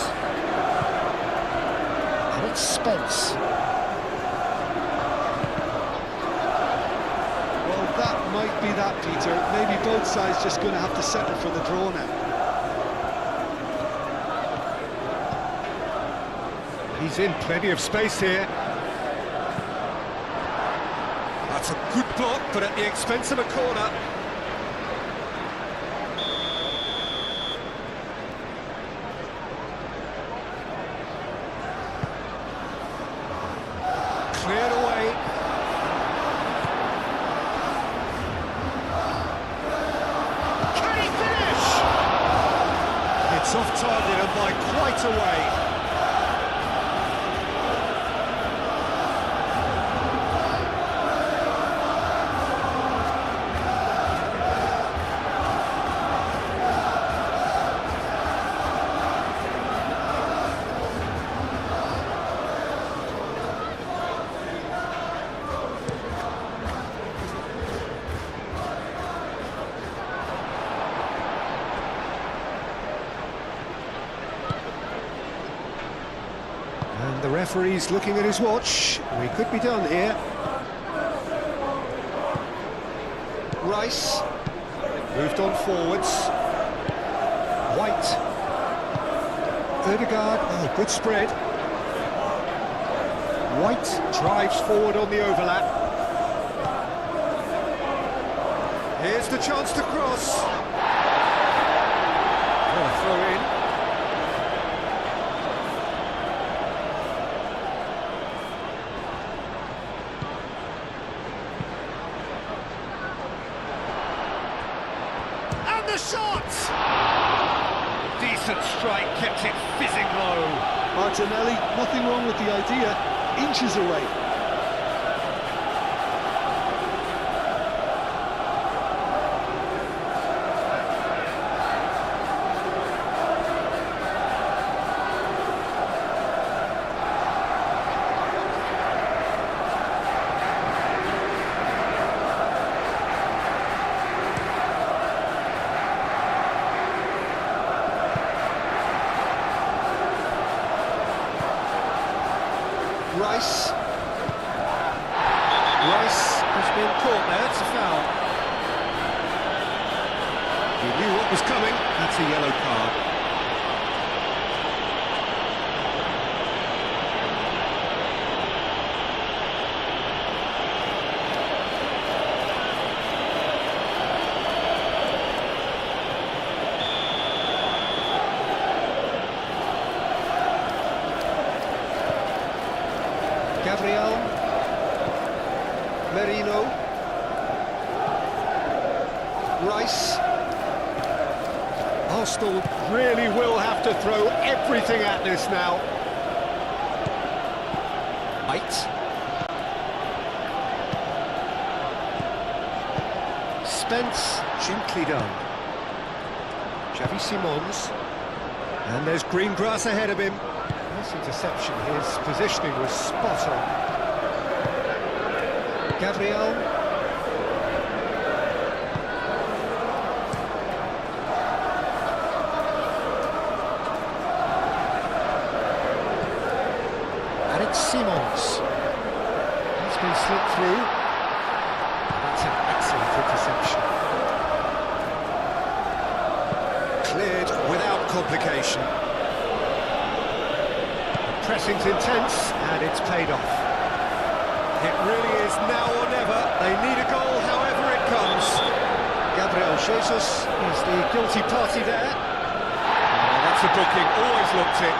And it's Spence. Well, that might be that, Peter. Maybe both sides just going to have to settle for the draw now. He's in plenty of space here. That's a good block, but at the expense of a corner. Cleared away. Can he finish? It's off target and by quite a way. And the referee's looking at his watch. We could be done here. Rice moved on forwards. White. Ødegaard, oh, good spread. White drives forward on the overlap. Here's the chance to cross. Oh, throw in. The shot! Decent strike, kept it fizzing low. Martinelli, nothing wrong with the idea. Inches away. Rice has been caught there, it's a foul. He knew what was coming, that's a yellow card. Gabriel. Merino. Rice. Arsenal really will have to throw everything at this now. White. Spence, gently done. Xavi Simons. And there's green grass ahead of him. Nice interception, his positioning was spot on. Gabriel. And it's Simons. He's been slipped through. That's an excellent interception. Cleared without complication. The pressing's intense, and it's paid off. It really is now or never. They need a goal however it comes. Gabriel Jesus is the guilty party there. That's a booking, always looked it.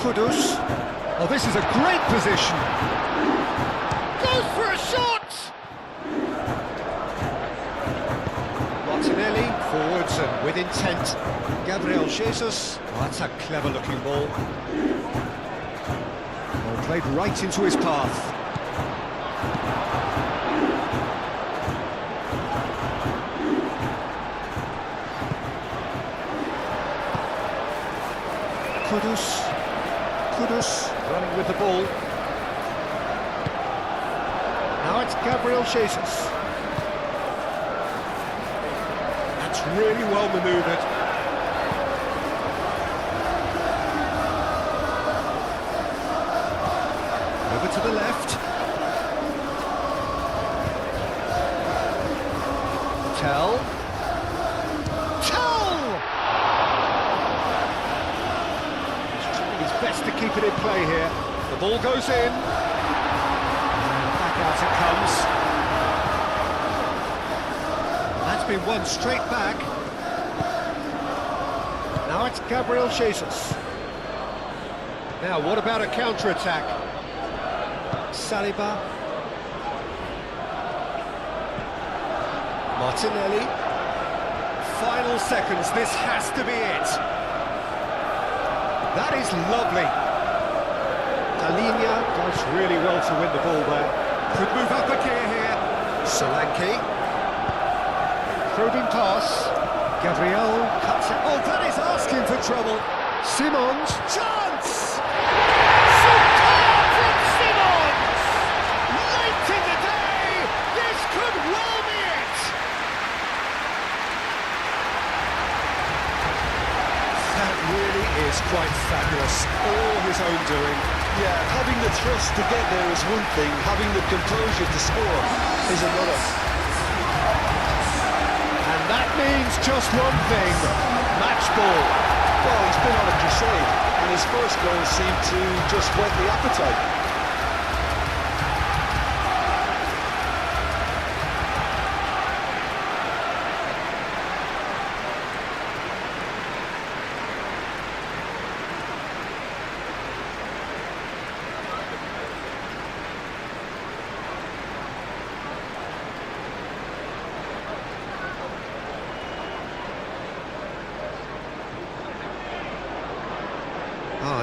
Kudus. Oh, this is a great position. Goes for a shot! Martinelli, forwards and with intent. Gabriel Jesus. Oh, that's a clever-looking ball. Well, played right into his path. Kudus running with the ball. Now it's Gabriel Jesus. That's really well manoeuvred. Over to the left. Tell. Best to keep it in play here. The ball goes in. And back out it comes. That's been won straight back. Now it's Gabriel Jesus. Now, what about a counter-attack? Saliba. Martinelli. Final seconds, this has to be it. That is lovely. Dalinia does really well to win the ball there. Could move up a gear here. Solanke. Probing pass. Gabriel cuts it. Oh, that is asking for trouble. Simons. Chance! Superb from Simons! Late in the day, this could well be it! That really is quite fabulous. All his own doing. Yeah, having the thrust to get there is one thing, having the composure to score is another. And that means just one thing, match ball. Well, he's been on a crusade, and his first goal seemed to just whet the appetite.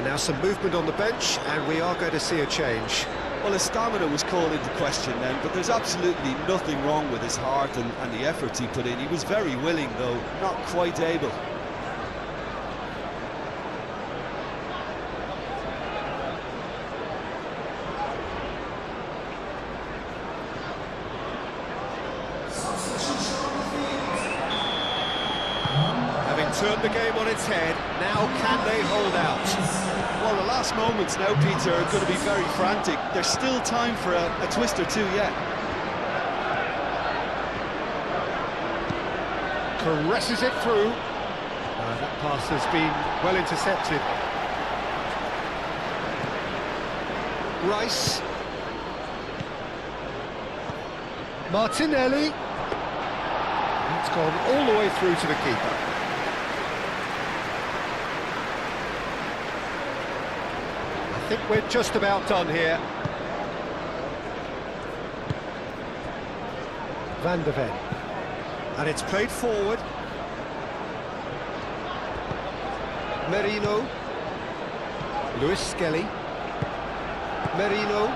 Now some movement on the bench, and we are going to see a change. Well, his stamina was called into question then, but there's absolutely nothing wrong with his heart and the efforts he put in. He was very willing, though, not quite able. Turned the game on its head, now can they hold out? Well, the last moments now, Peter, are going to be very frantic. There's still time for a twist or two yet. Caresses it through. That pass has been well intercepted. Rice. Martinelli. It's gone all the way through to the keeper. I think we're just about done here. Van de Ven. And it's played forward. Merino. Lewis Skelly. Merino.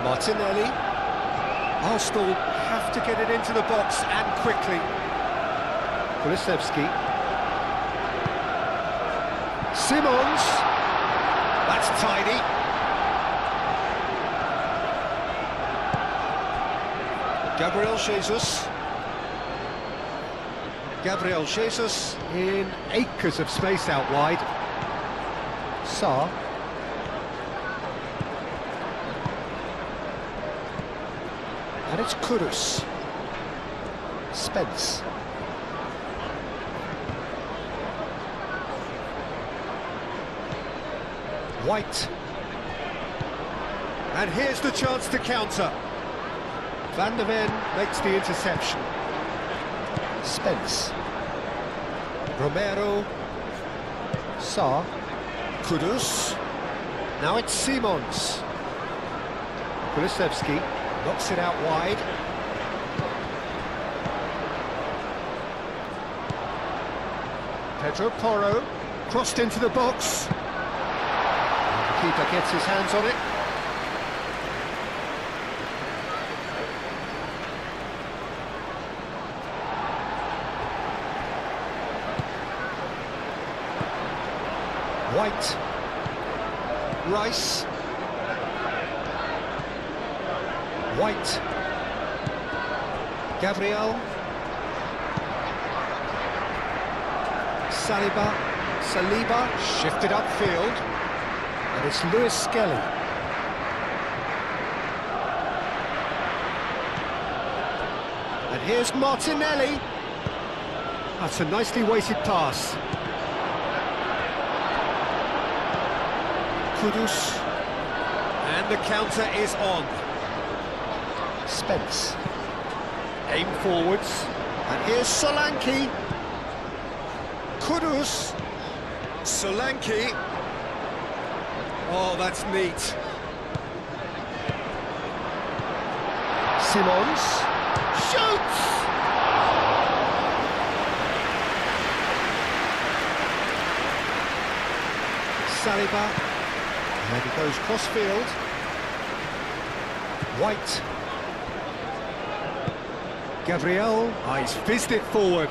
Martinelli. Arsenal have to get it into the box and quickly. Kulusevski. Simons. That's tidy. Gabriel Jesus. Gabriel Jesus in acres of space out wide. Sarr. And it's Kudus. Spence. White. And here's the chance to counter. Van de Ven makes the interception. Spence. Romero. Sarr. Kudus. Now it's Simons. Kulusevski knocks it out wide. Pedro Porro crossed into the box. The keeper gets his hands on it. White. Rice. White. Gabriel. Saliba shifted upfield. And it's Lewis Skelly. And here's Martinelli. That's a nicely weighted pass. Kudus. And the counter is on. Spence. Aim forwards. And here's Solanke. Kudus. Solanke. Oh, that's neat. Simons. Shoots! Saliba. And he goes cross-field. White. Gabriel. He's fizzed it forward.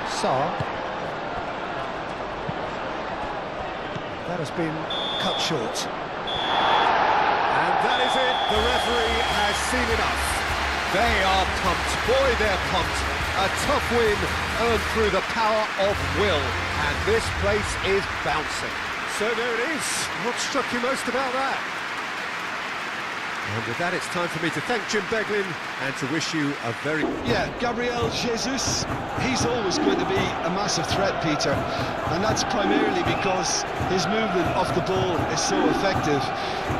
Sarr. That has been cut short. And that is it. The referee has seen enough. They are pumped. Boy, they're pumped. A tough win earned through the power of will. And this place is bouncing. So there it is. What struck you most about that? And with that, it's time for me to thank Jim Beglin and to wish you a very... Yeah, Gabriel Jesus, he's always going to be a massive threat, Peter. And that's primarily because his movement off the ball is so effective.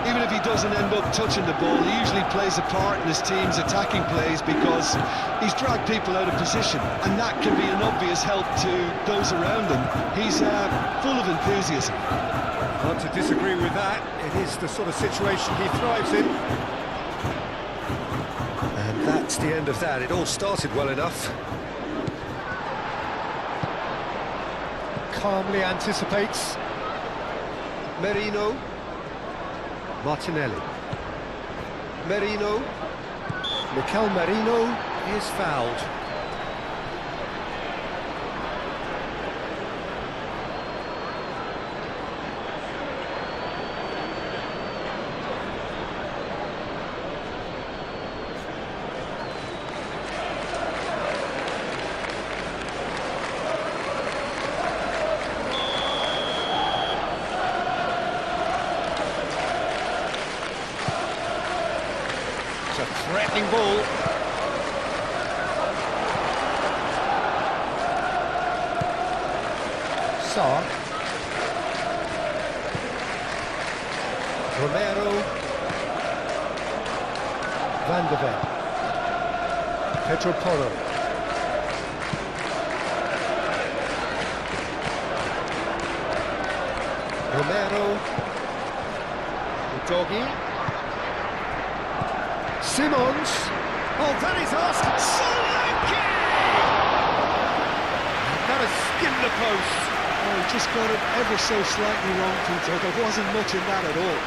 Even if he doesn't end up touching the ball, he usually plays a part in his team's attacking plays because he's dragged people out of position. And that can be an obvious help to those around him. He's full of enthusiasm. Hard to disagree with that. It is the sort of situation he thrives in. And that's the end of that. It all started well enough. Calmly anticipates. Merino. Martinelli. Merino. Mikel Merino is fouled. It's a threatening ball. Sarr. Romero. Van de Ven. Pedro Porro. Romero. Udogi. Simons. Oh, that is asked. Solanke! That has skinned the post. Oh, he just got it ever so slightly wrong, Peter. There wasn't much in that at all.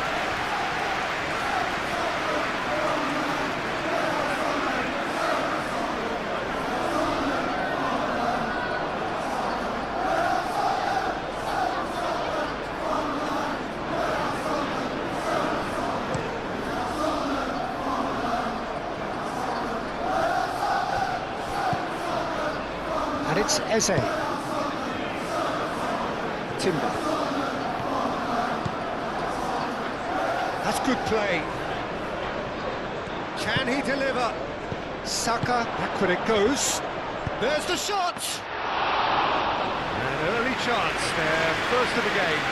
And it's Eze. Timber. That's good play. Can he deliver? Saka, back when it goes. There's the shot! An early chance there, first of the game.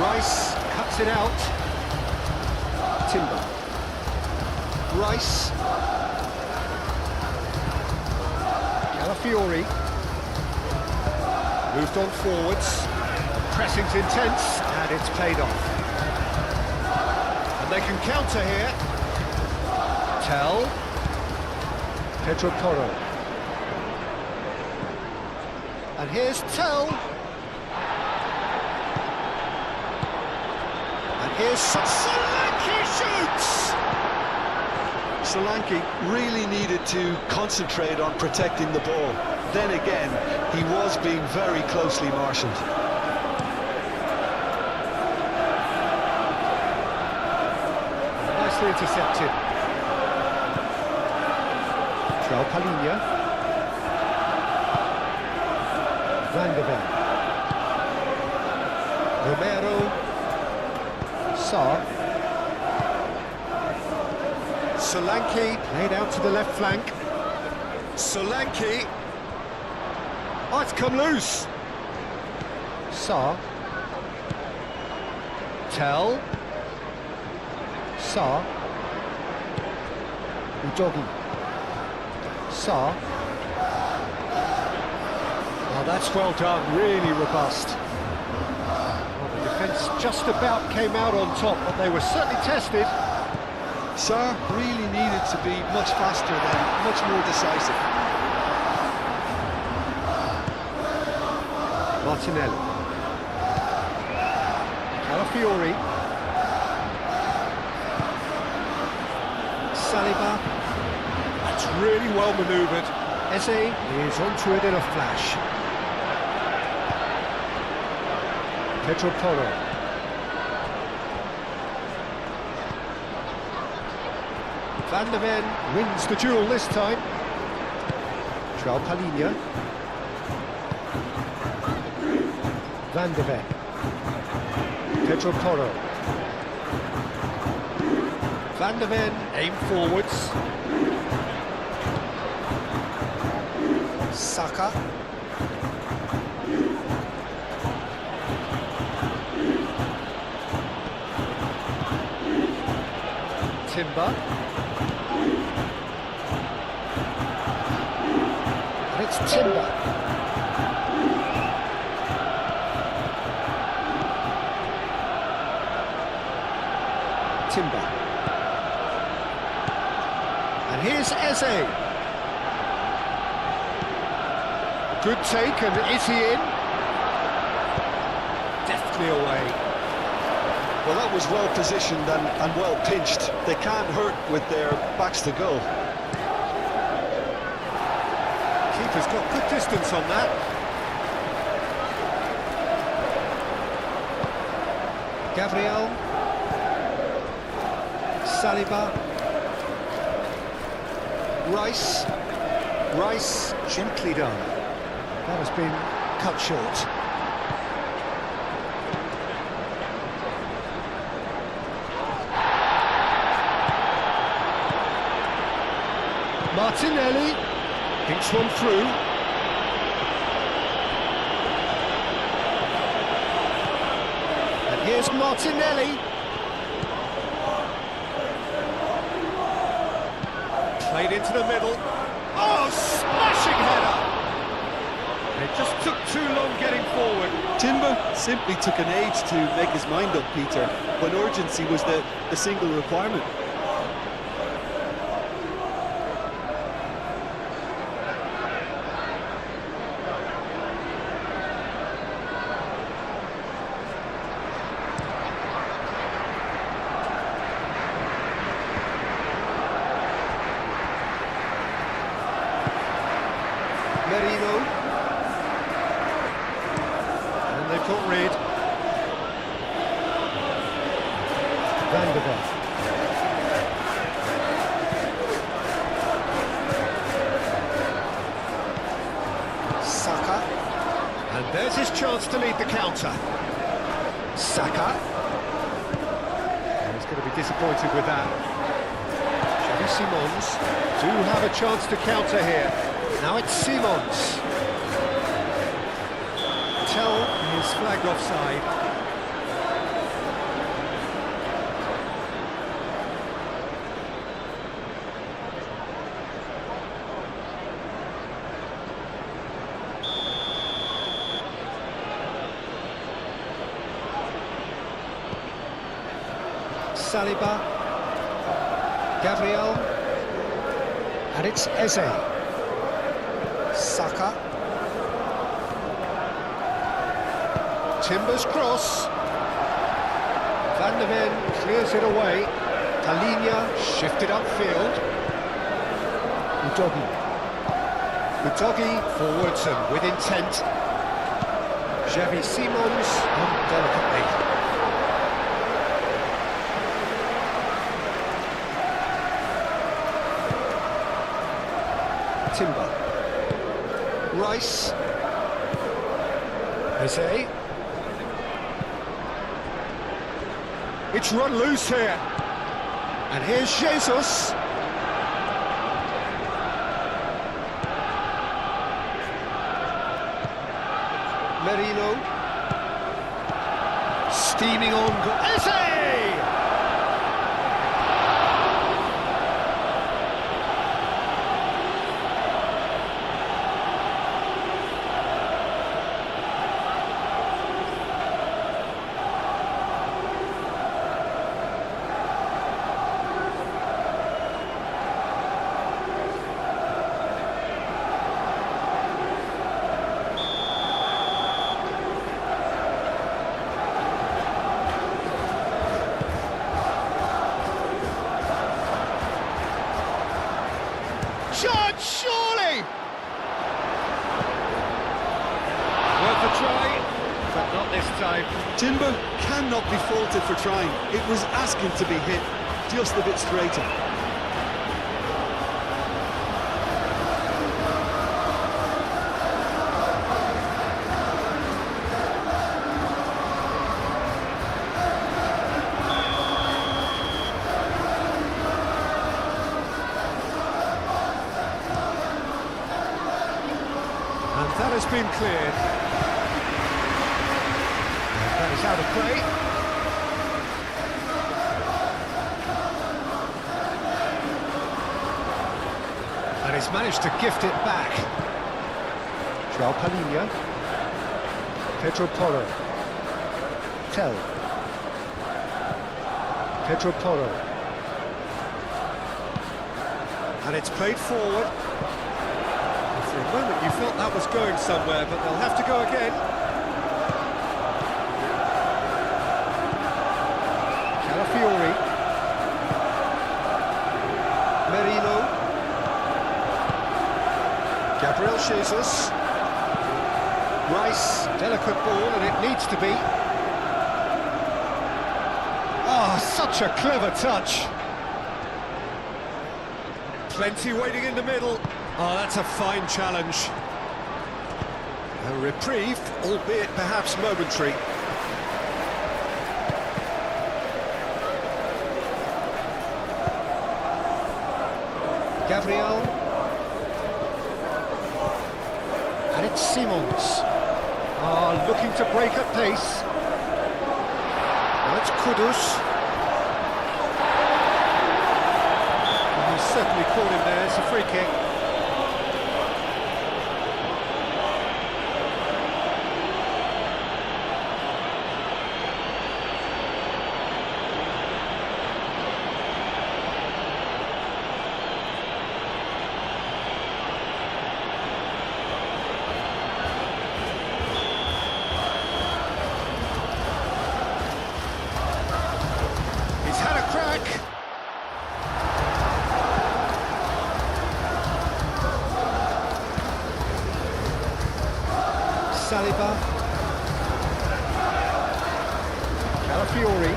Rice cuts it out. Timber. Rice. Calafiori. Moved on forwards. Pressing's intense, and it's paid off. And they can counter here. Tell. Pedro Porro. And here's Tell. And here's Solanke shoots! Solanke really needed to concentrate on protecting the ball. Then again, he was being very closely marshalled. Nicely intercepted. Palinha. Van de Ven. Romero. Sarr. Solanke played out to the left flank. Solanke. Oh, it's come loose. Sarr. Tell. Sarr. Udogi. Sarr. Oh, that's well done, really robust. Well, the defence just about came out on top, but they were certainly tested. Sarr really needed to be much faster then, much more decisive. Martinelli. Calafiori. Saliba. That's really well manoeuvred. Eze is onto it in a flash. Pedro Porro. Van de Ven wins the duel this time. Palinha. Van de Ven. Pedro Porro. Van de Ven aim forwards. Saka. Timber. And it's Timber. Timber. And here's Eze. Good take, and is he in? Deftly away. Well, that was well positioned and well pinched. They can't hurt with their backs to goal. Keeper's got good distance on that. Gabriel. Saliba. Rice. Rice, gently done. That has been cut short. Martinelli thinks one through. And here's Martinelli. Played into the middle. Oh, smashing header! It just took too long getting forward. Timber simply took an age to make his mind up, Peter, when urgency was the single requirement. Merino. And they've got rid. Van der Beek. Saka. And there's his chance to lead the counter. Saka. And he's going to be disappointed with that. Xavi Simons do have a chance to counter here. Now it's Simons. Tell is flagged offside. Saliba. Gabriel. And it's Eze. Saka. Timber's cross. Van der Ven clears it away. Talinia shifted upfield. Udogi. Udogi forwards and with intent. Xavi Simons delicately. Timber. Rice. Eze. It's run loose here. And here's Jesus. Merino. Steaming on. Eze! Shot, surely! Worth a try, but not this time. Timber cannot be faulted for trying. It was asking to be hit, just a bit straighter. And that has been cleared. And that is out of play. And he's managed to gift it back. Joao Palhinha. Pedro Porro. Tell. Pedro Porro. And it's played forward. For a moment you felt that was going somewhere, but they'll have to go again. Calafiori. Merino. Gabriel Jesus. Rice, delicate ball, and it needs to be. Oh, such a clever touch. Plenty waiting in the middle. Oh, that's a fine challenge. A reprieve, albeit perhaps momentary. Gabriel. it's Simons. Looking to break at pace. Now it's Kudus. And he's certainly caught him there, it's a free kick. Saliba. Calafiori.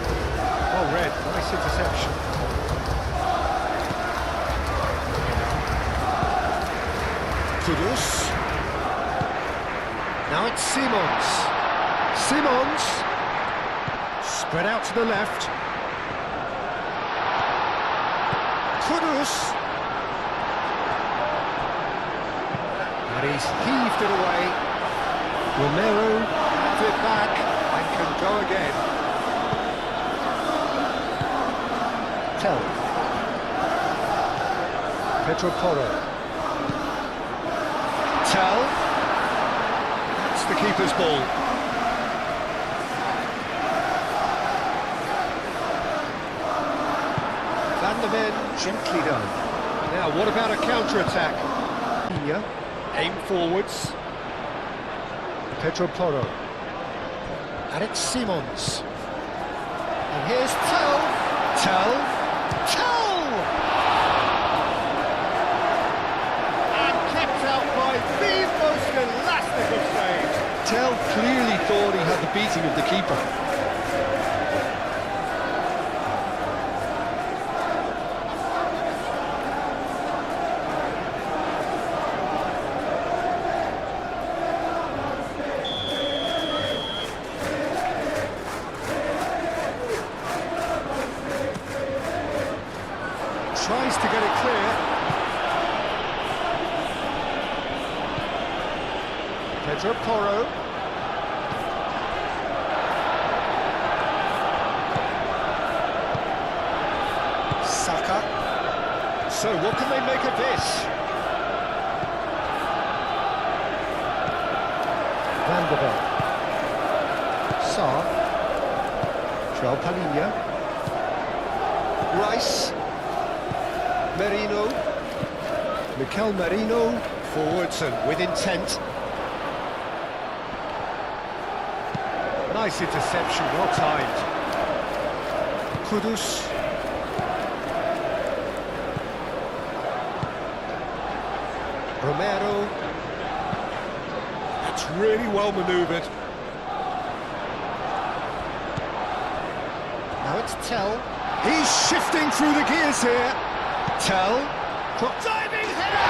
Well read, nice interception. Kudus. Now it's Simons. Simons. Spread out to the left. Kudus. And he's heaved it away. Romero has it back and can go again. Tell. Pedro Porro. Tell. That's the keeper's ball. Van der Ven gently done. Now, what about a counter-attack? Here, aim forwards. Pedro Porro. And it's Simons. And here's Tell. Tell. Tell! And kept out by the most elastic of saves. Tell clearly thought he had the beating of the keeper. Tries to get it clear. Pedro Porro. Saka. So what can they make of this? Van der Ven. Sarr. João Palhinha. Rice. Merino. Mikel Merino. Forwards and with intent. Nice interception, well timed. Kudus. Romero. That's really well manoeuvred. Now it's Tell. He's shifting through the gears here. Tell. Diving header!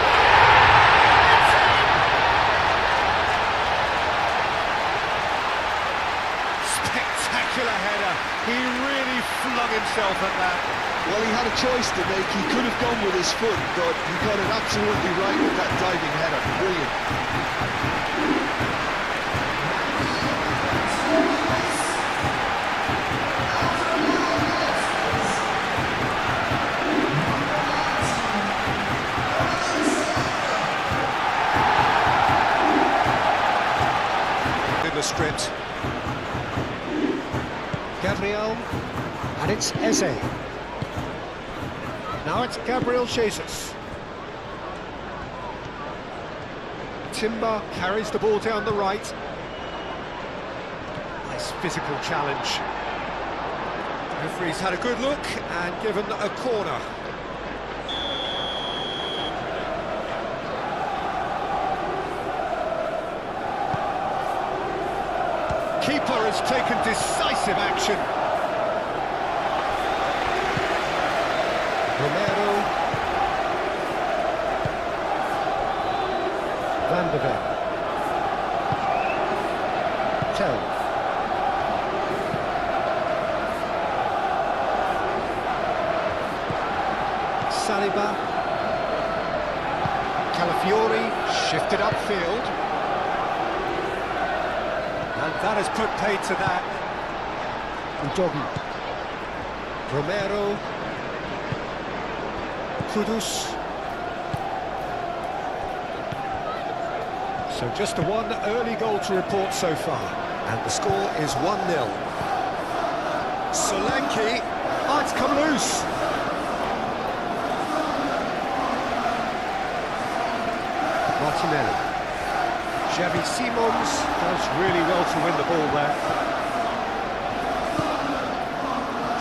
It's in! Spectacular header. He really flung himself at that. Well, he had a choice to make. He could have gone with his foot, but he got it absolutely right with that diving header. Brilliant. Stripped. Gabriel, and it's Eze. Now it's Gabriel Jesus. Timber carries the ball down the right. Nice physical challenge. The referee's had a good look and given a corner. Keeper has taken decisive action. Romero. Van der Ven. Tell. Saliba. Calafiori shifted upfield. And that has put paid to that. Udogi. Romero. Kudus. So just one early goal to report so far. And the score is 1-0. Solanke. Oh, it's come loose. Martinelli. Xavi Simons does really well to win the ball there.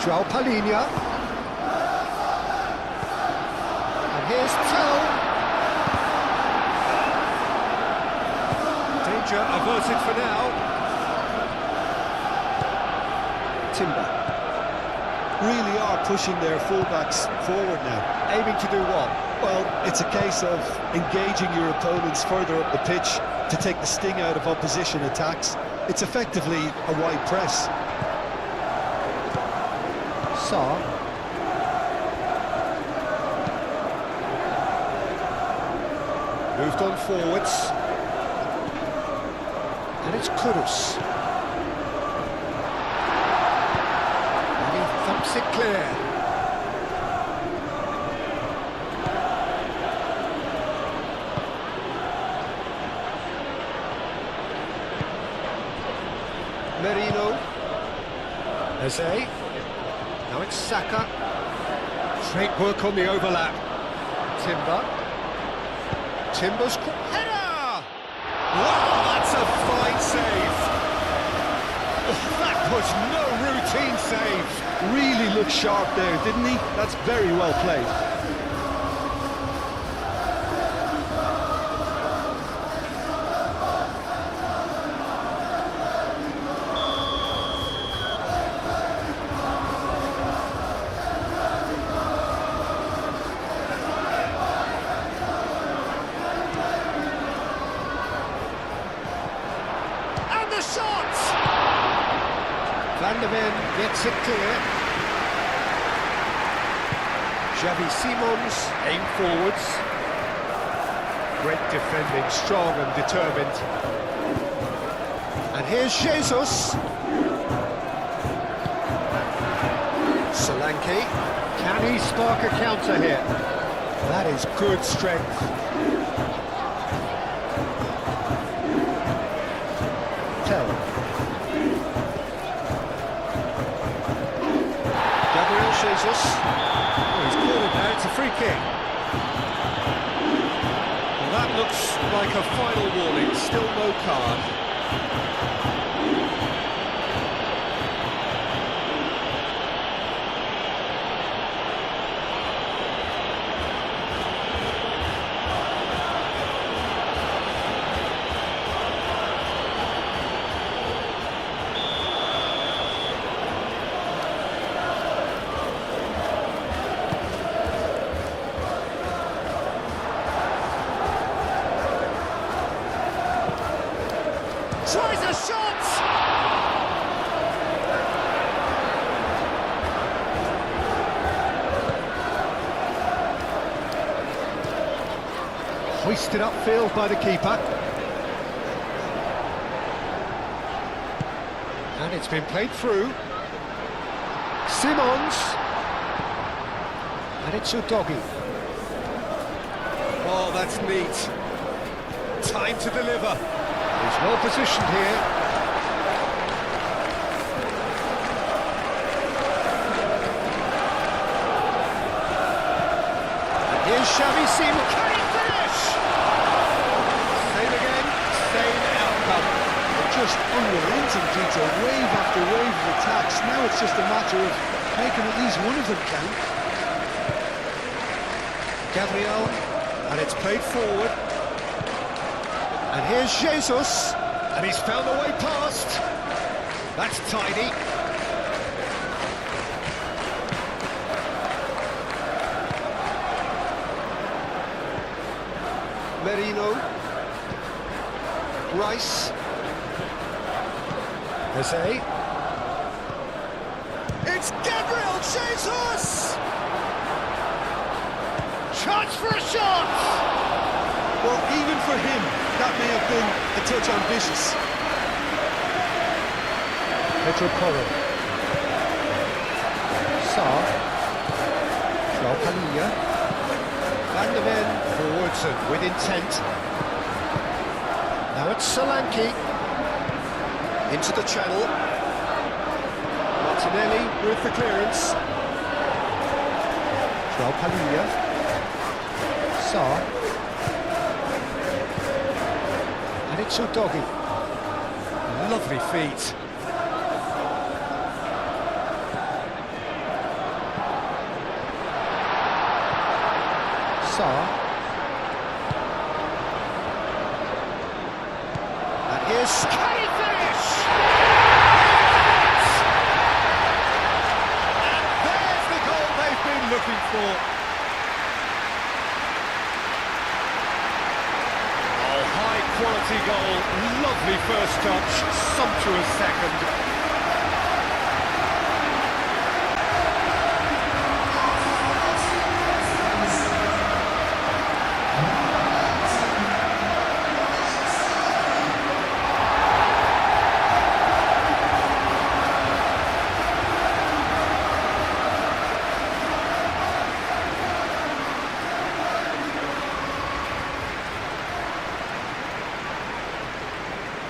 João Palhinha. And here's Tell. Danger averted for now. Timber. Really are pushing their fullbacks forward now. Aiming to do what? Well, it's a case of engaging your opponents further up the pitch to take the sting out of opposition attacks. It's effectively a wide press. Sarr. Moved on forwards. And it's Kudus. And he thumps it clear. Merino. Eze. Now it's Saka. Great work on the overlap. Timber. Timber's header! Wow, that's a fine save. Oh, that was no routine save. Really looked sharp there, didn't he? That's very well played. The shot! Van der Ven gets it clear. Xavi Simons aim forwards. Great defending, strong and determined. And here's Jesus. Solanke. Can he spark a counter here? That is good strength. Jesus. Oh, he's caught it now, it's a free kick. Well, that looks like a final warning, still no card. Tries a shot! Hoisted upfield by the keeper. And it's been played through. Simons. And it's Udogi. Oh, that's neat. Time to deliver. He's well positioned here. And here's Xavi Simons. Can he finish? Same again, same outcome. Just unrelenting, Peter. Wave after wave of attacks. Now it's just a matter of making at least one of them count. Gabriel, and it's played forward. And here's Jesus, and he's found a way past. That's tidy. Merino. Rice. Eze. It's Gabriel Jesus! Chance for a shot! Well, even for him, that may have been a touch ambitious. Pedro Porro. Sarr. João Palhinha. Van der Ven forwards and with intent. Now it's Solanke. Into the channel. Martinelli with the clearance. João Palhinha. Sarr. And it's Udogi. Lovely feet. Sarr. And here's... Can he finish? And there's the goal they've been looking for. Oh, high quality goal, lovely first touch, sumptuous second.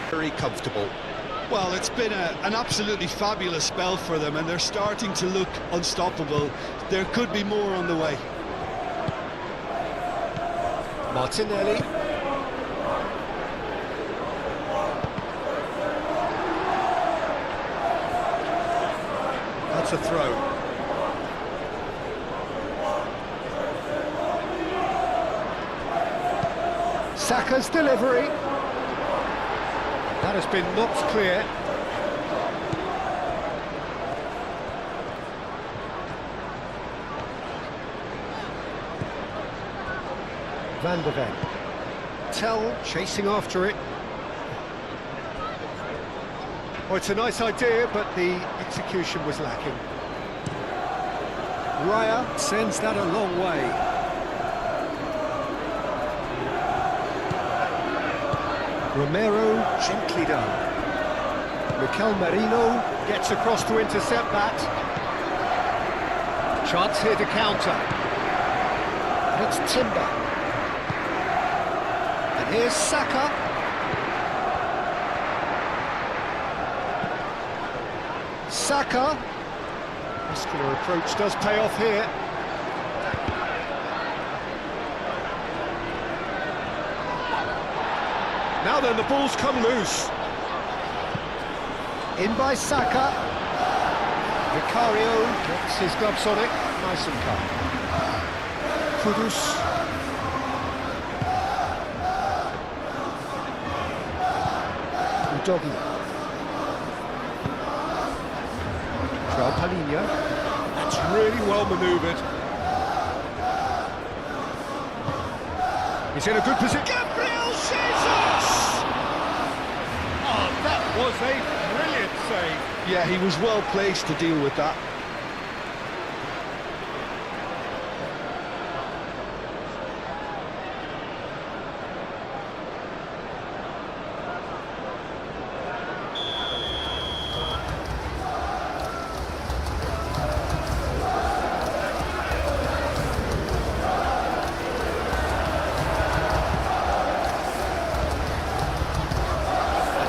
Very comfortable. Well, it's been an absolutely fabulous spell for them, and they're starting to look unstoppable. There could be more on the way. Martinelli. That's a throw. Saka's delivery. That has been knocked clear. Van der Ven. Tell chasing after it. Oh, it's a nice idea, but the execution was lacking. Raya sends that a long way. Romero, gently done. Mikel Merino gets across to intercept that. Chance here to counter. And it's Timber. And here's Saka. Saka. Muscular approach does pay off here. Now then, the ball's come loose. In by Saka. Vicario gets his gloves on it. Nice and calm. Kudus. Udogi. João Palhinha. That's really well manoeuvred. He's in a good position. Gabriel Jesus! Oh, that was a brilliant save. Yeah, he was well placed to deal with that.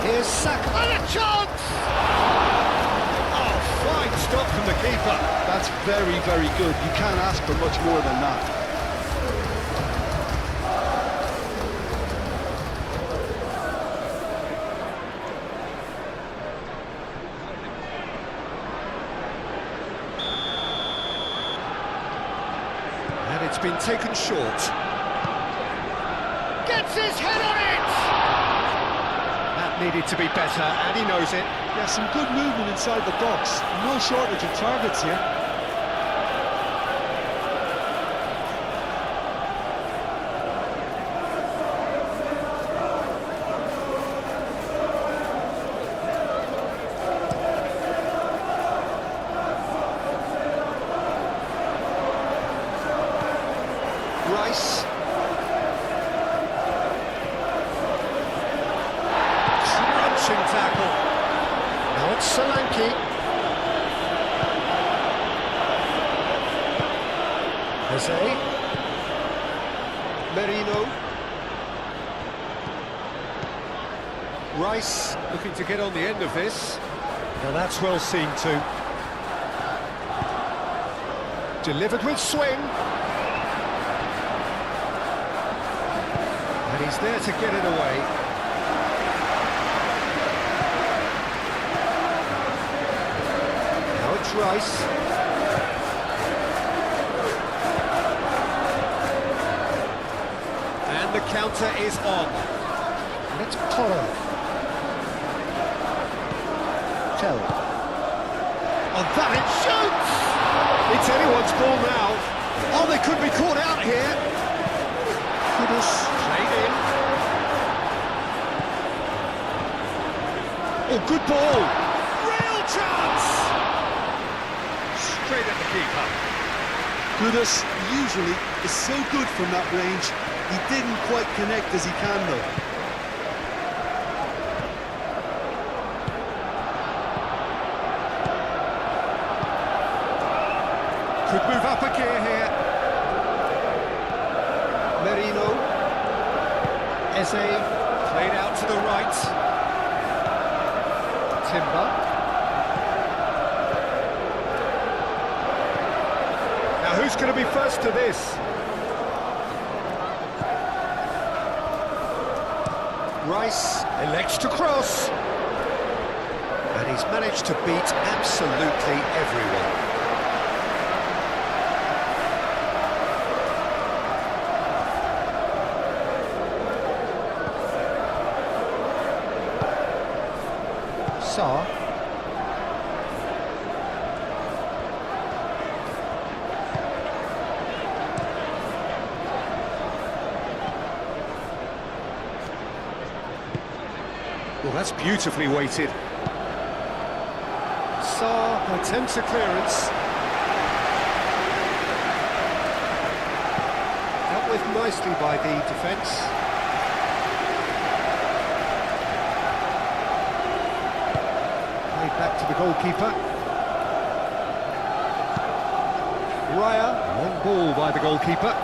Here's Saka, and a chance! Oh, fine stop from the keeper. That's very, very good. You can't ask for much more than that. And it's been taken short. Gets his head on it! That needed to be better, and he knows it. Yeah, some good movement inside the box. No shortage of targets here. Rice. Crunching tackle. Now it's Solanke. Eze. Merino. Rice looking to get on the end of this. Now that's well seen too. Delivered with swing. And he's there to get it away. Now it's Rice. And the counter is on. And it's Poro. Tell. On that it shoots! It's anyone's ball now. Oh, they could be caught out here. Kudus played in. Oh, good ball. Real chance! Straight at the keeper. Kudus usually is so good from that range. He didn't quite connect as he can though. Could move up a gear here. Merino. Eze played out to the right. Timber. Now who's going to be first to this? Rice elects to cross. And he's managed to beat absolutely everyone. Saar. Well, that's beautifully weighted. Saar attempts a clearance. Dealt with nicely by the defence. Back to the goalkeeper. Raya, long ball by the goalkeeper.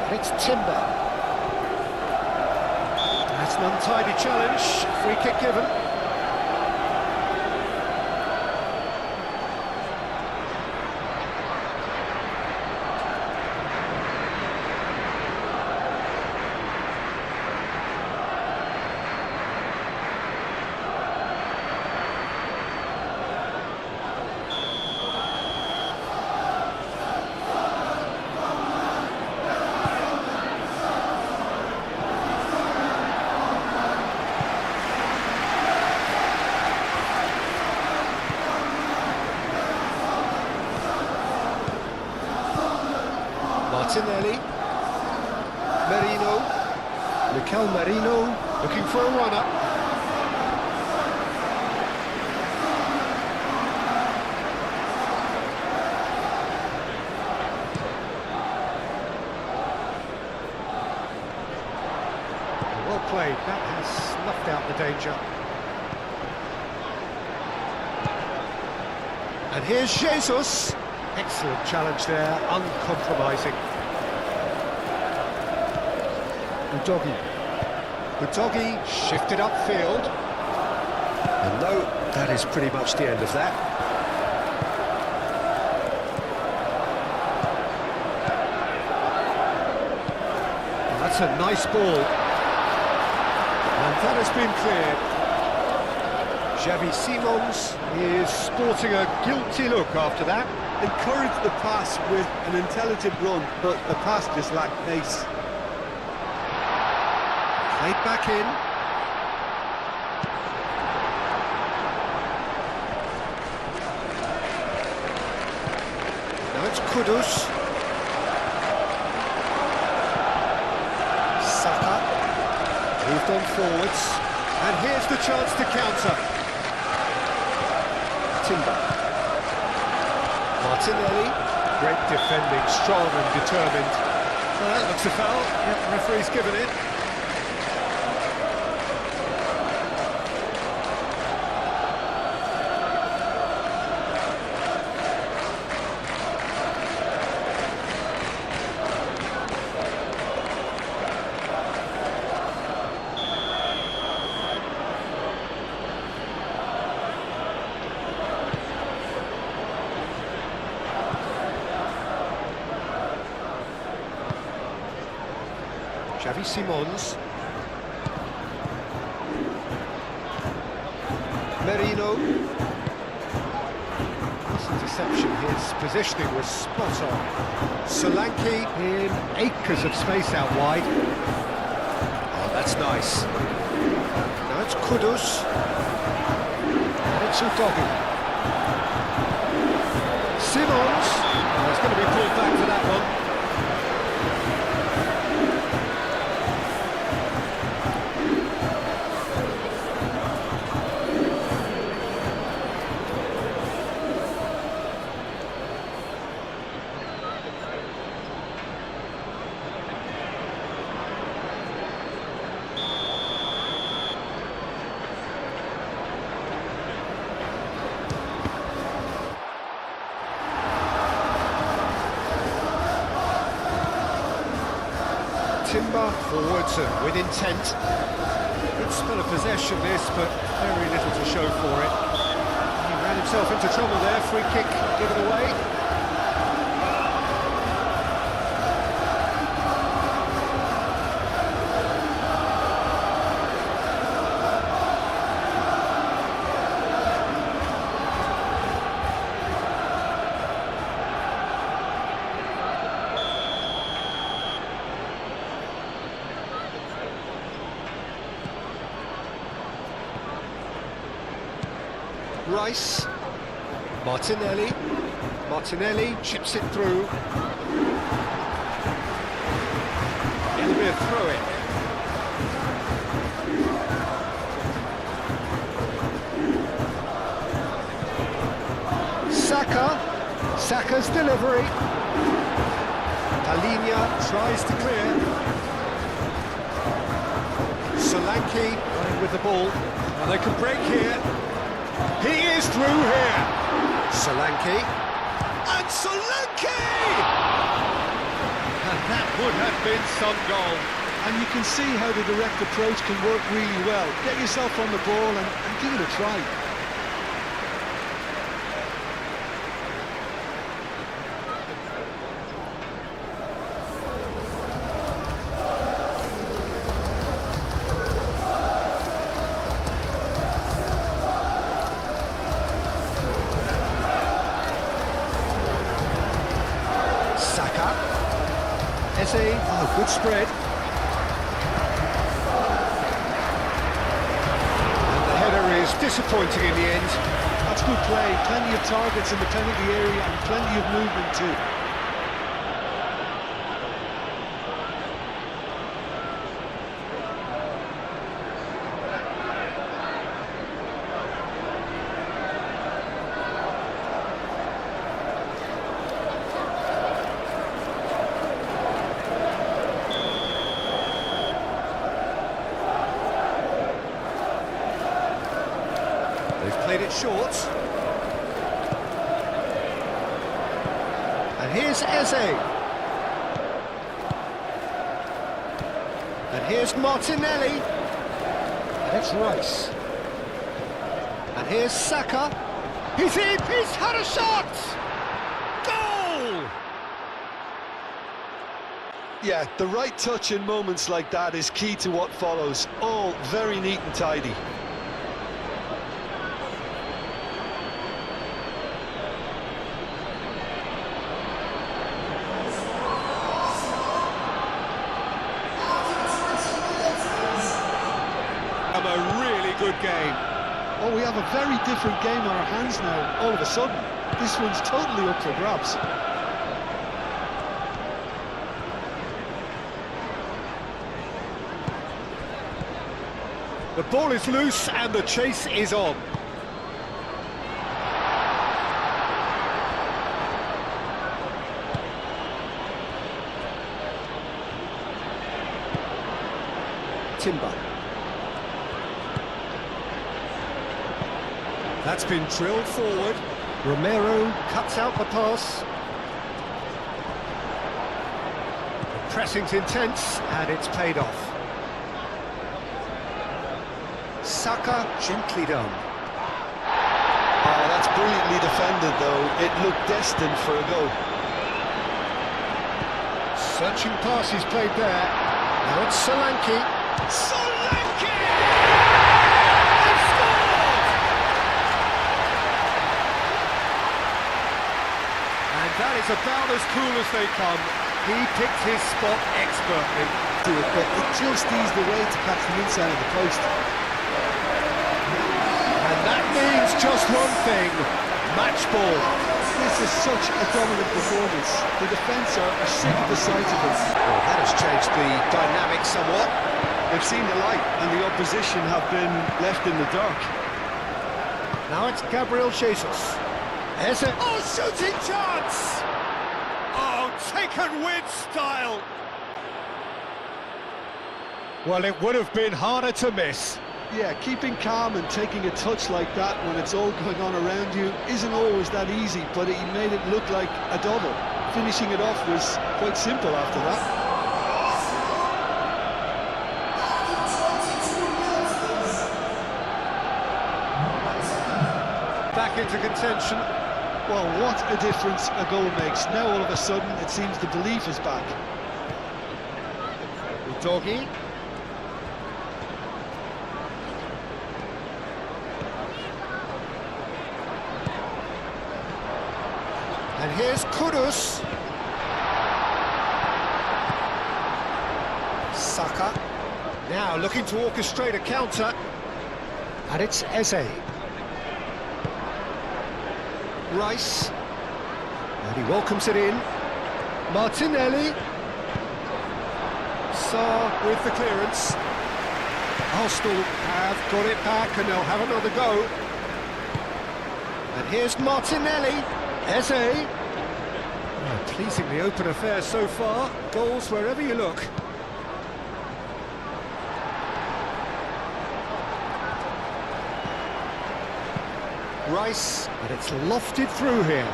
And it's Timber. That's an untidy challenge. Free kick given. Martinelli, Merino, Mikel Merino looking for a run-up. Well played, that has snuffed out the danger. And here's Jesus. Excellent challenge there, uncompromising. Udogi shifted upfield. And no, that is pretty much the end of that. And that's a nice ball. And that has been cleared. Xavi Simons is sporting a guilty look after that. Encouraged the pass with an intelligent run, but the pass just lacked pace. Played back in. Now it's Kudus. Saka. Moved on forwards. And here's the chance to counter. Timber. Martinelli. Great defending, strong and determined. Well, that looks a foul. Yep, referee's given it. Xavi Simons. Merino. This interception, his positioning was spot on. Solanke in acres of space out wide. Oh, that's nice. Now it's Kudus. And it's Udogi. Simons. Oh, it's going to be pulled back to that one. Timber forwards and with intent. Good spell of possession this, but very little to show for it. He ran himself into trouble there, free kick given away. Rice, Martinelli chips it through. It'll be a throw-in. Saka's delivery. Palinia tries to clear. Solanke running with the ball. Now they can break here. He is through here. Solanke. And Solanke! And that would have been some goal. And you can see how the direct approach can work really well. Get yourself on the ball and give it a try. Oh, good spread. And the header is disappointing in the end. That's good play. Plenty of targets in the penalty area and plenty of movement too. They've played it short. And here's Eze. And here's Martinelli. And it's Rice. And here's Saka. He's in! He's had a shot! Goal! Yeah, the right touch in moments like that is key to what follows. All very neat and tidy. A really good game. Oh, we have a very different game on our hands now, all of a sudden. This one's totally up for grabs. The ball is loose and the chase is on. Timber. That's been drilled forward. Romero cuts out the pass. The pressing's intense and it's paid off. Saka gently done. Oh, that's brilliantly defended though. It looked destined for a goal. Searching pass he's played there. Now it's Solanke. Solanke! They've scored! And that is about as cool as they come. He picked his spot expertly. Do it, but it just eased the way to catch the inside of the post. And that means just one thing, match ball. This is such a dominant performance. The defence are sick of the sight of it. Well, that has changed the dynamic somewhat. They've seen the light and the opposition have been left in the dark. Now it's Gabriel Jesus. Eze. Oh, shooting chance! Oh, taken with style. Well, it would have been harder to miss. Yeah, keeping calm and taking a touch like that when it's all going on around you isn't always that easy, but he made it look like a double. Finishing it off was quite simple after that. Back into contention. Well, what a difference a goal makes. Now all of a sudden it seems the belief is back. Doggy. And here's Kudus. Saka. Now looking to orchestrate a counter. And it's Eze. Rice. And he welcomes it in. Martinelli. Sarr with the clearance. Arsenal have got it back and they'll have another go. And here's Martinelli. Eze. Oh, pleasingly open affair so far. Goals wherever you look. Rice, but it's lofted through here.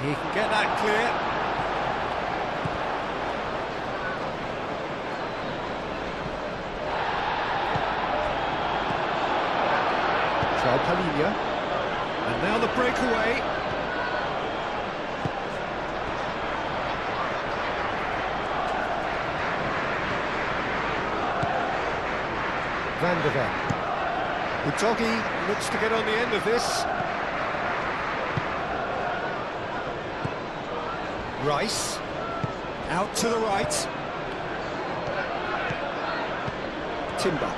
He can get that clear. Palhinha. And now the breakaway. Van der Ven. Udogi looks to get on the end of this. Rice. Out to the right. Timber.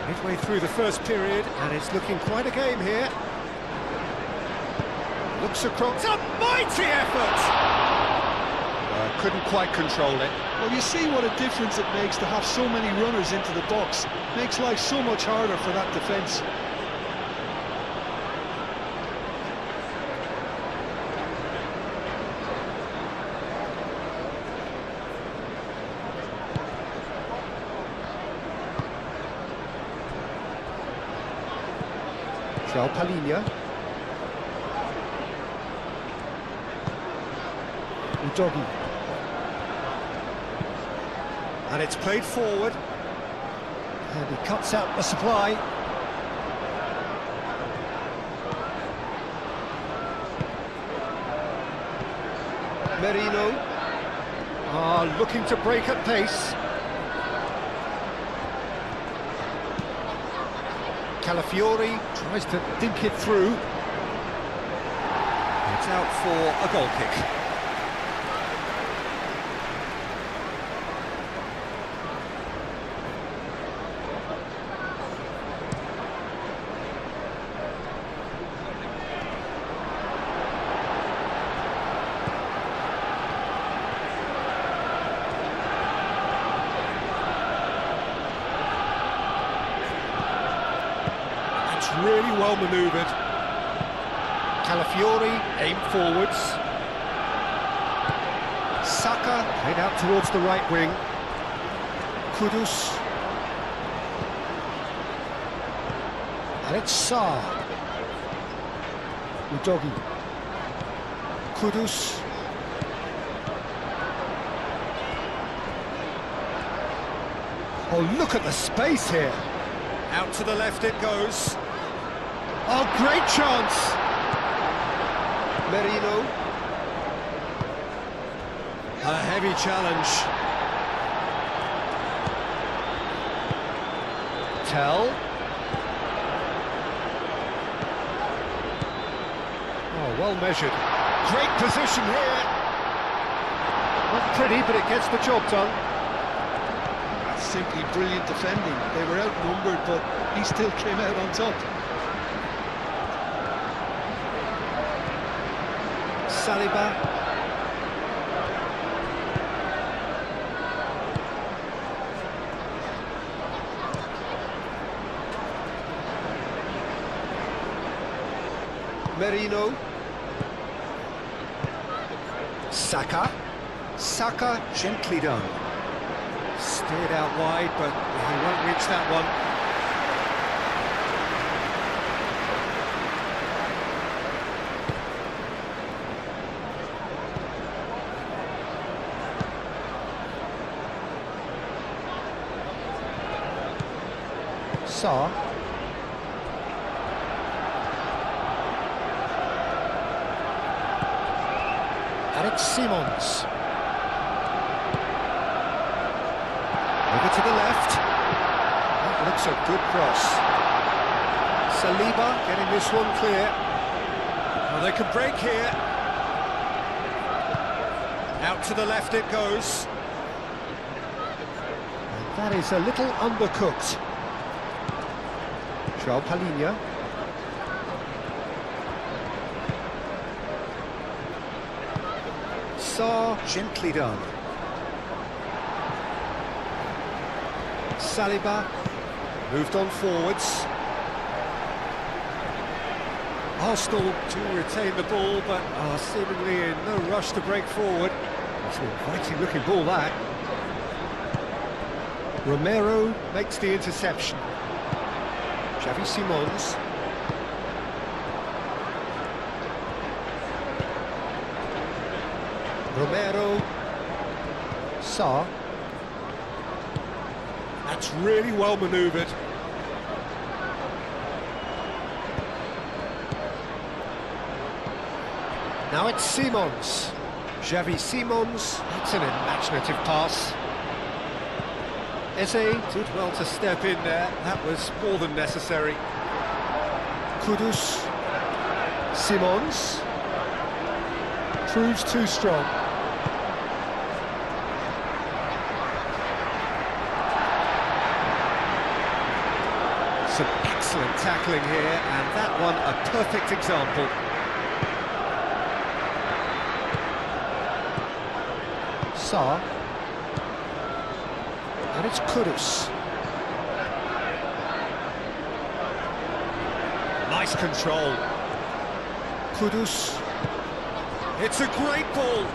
Midway through the first period, and it's looking quite a game here. Looks across. A mighty effort! Couldn't quite control it. Well, you see what a difference it makes to have so many runners into the box. Makes life so much harder for that defence. Palhinha. Udogi. And it's played forward. And he cuts out the supply. Merino. Looking to break at pace. Calafiori tries to dink it through. It's out for a goal kick. Really well manoeuvred. Calafiori aimed forwards. Saka played out towards the right wing. Kudus. And it's Sarr. Udogi. Kudus. Oh, look at the space here. Out to the left it goes. Oh, great chance! Merino. A heavy challenge. Tell. Oh, well measured. Great position here. Not pretty, but it gets the job done. That's simply brilliant defending. They were outnumbered, but he still came out on top. Saliba. Merino. Saka. Saka, gently done. Steered out wide, but he won't reach that one. Sarr. And it's Simons. Over to the left. That looks a good cross. Saliba getting this one clear. Well, they could break here. Out to the left it goes. And that is a little undercooked. João Palhinha. Sarr, gently done. Saliba moved on forwards. Arsenal do retain the ball, but are seemingly in no rush to break forward. It's an inviting looking ball, that. Romero makes the interception. Xavi Simons. Romero. Sarr. That's really well manoeuvred. Now it's Simons. Xavi Simons. That's an imaginative pass. Eze did well to step in there. That was more than necessary. Kudus. Simons. Proves too strong. Some excellent tackling here, and that one a perfect example. Sarr. And it's Kudus. Nice control. Kudus. It's a great ball.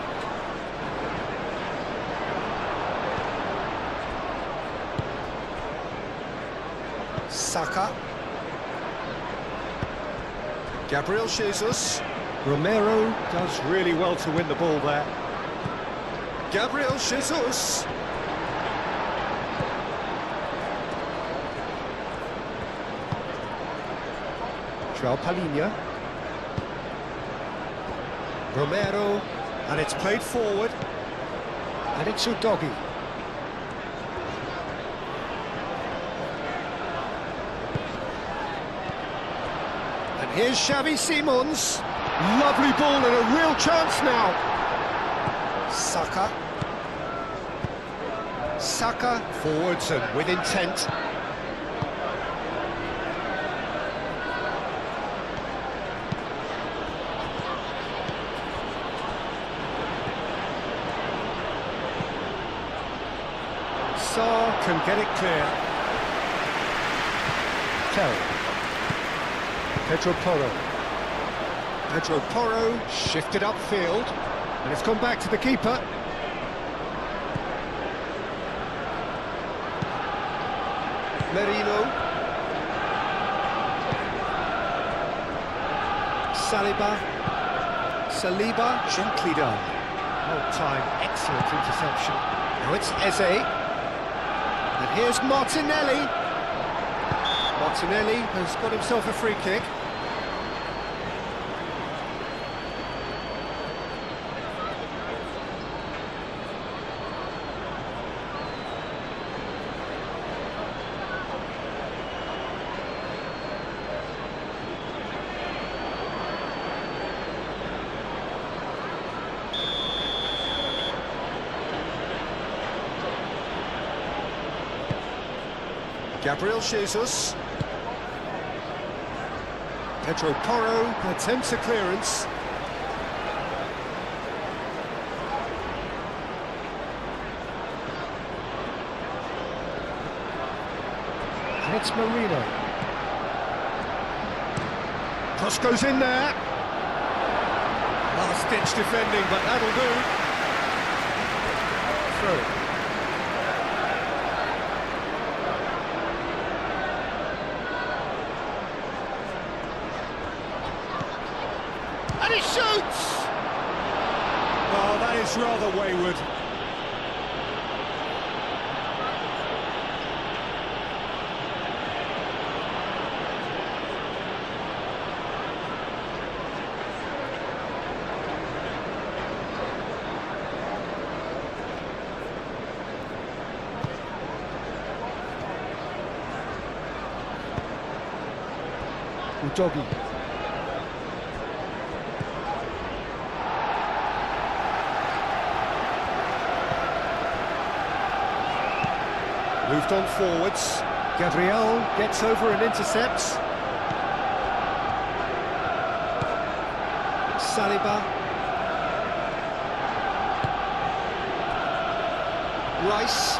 Saka. Gabriel Jesus. Romero does really well to win the ball there. Gabriel Jesus. João Palhinha. Romero, and it's played forward, and it's Udogi. And here's Xavi Simons. Lovely ball and a real chance now. Saka. Saka forwards and with intent. Sarr can get it clear. Terry. Pedro Porro. Pedro Porro shifted upfield, and it's gone back to the keeper. Merino. Saliba, gently done. Well timed, excellent interception. Now it's Eze. And here's Martinelli. Martinelli has got himself a free kick. Gabriel Jesus. Pedro Porro attempts a clearance. And it's Marino. Cross goes in there. Last-ditch defending, but that'll do. Through. And he shoots! Oh, that is rather wayward. Udogi. Moved on forwards. Gabriel gets over and intercepts. Saliba. Rice.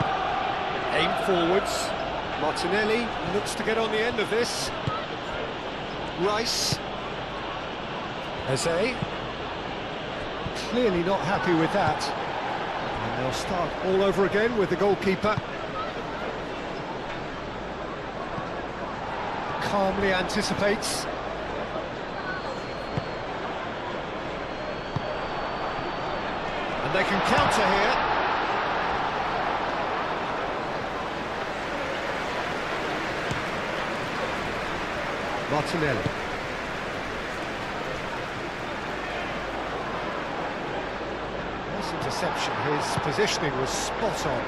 Aim forwards. Martinelli looks to get on the end of this. Rice. Eze. Clearly not happy with that. And they'll start all over again with the goalkeeper. Calmly anticipates. And they can counter here. Martinelli. Nice interception. His positioning was spot on.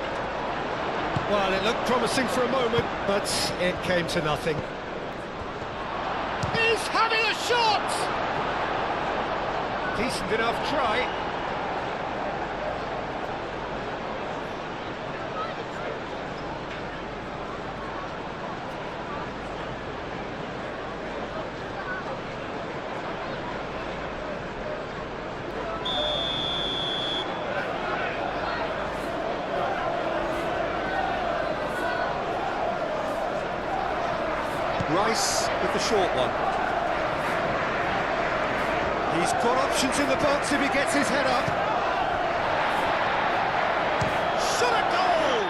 Well, it looked promising for a moment, but it came to nothing. He's having a shot! Decent enough try. Rice with the short one. He's got options in the box if he gets his head up. Shot a goal!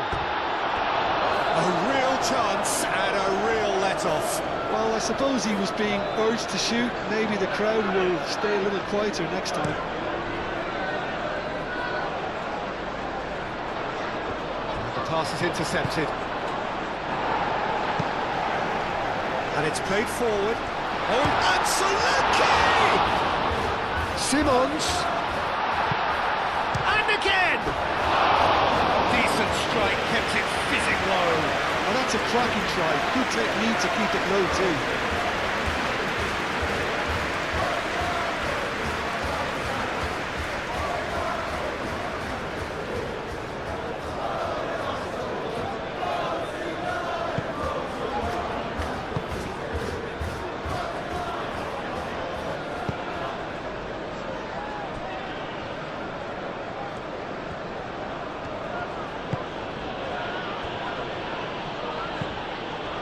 A real chance and a real let-off. Well, I suppose he was being urged to shoot. Maybe the crowd will stay a little quieter next time. The pass is intercepted. And it's played forward. Oh, Ancelotti! Simons. And again! Decent strike, kept it fizzing low. Well, that's a cracking try. Good technique to keep it low too.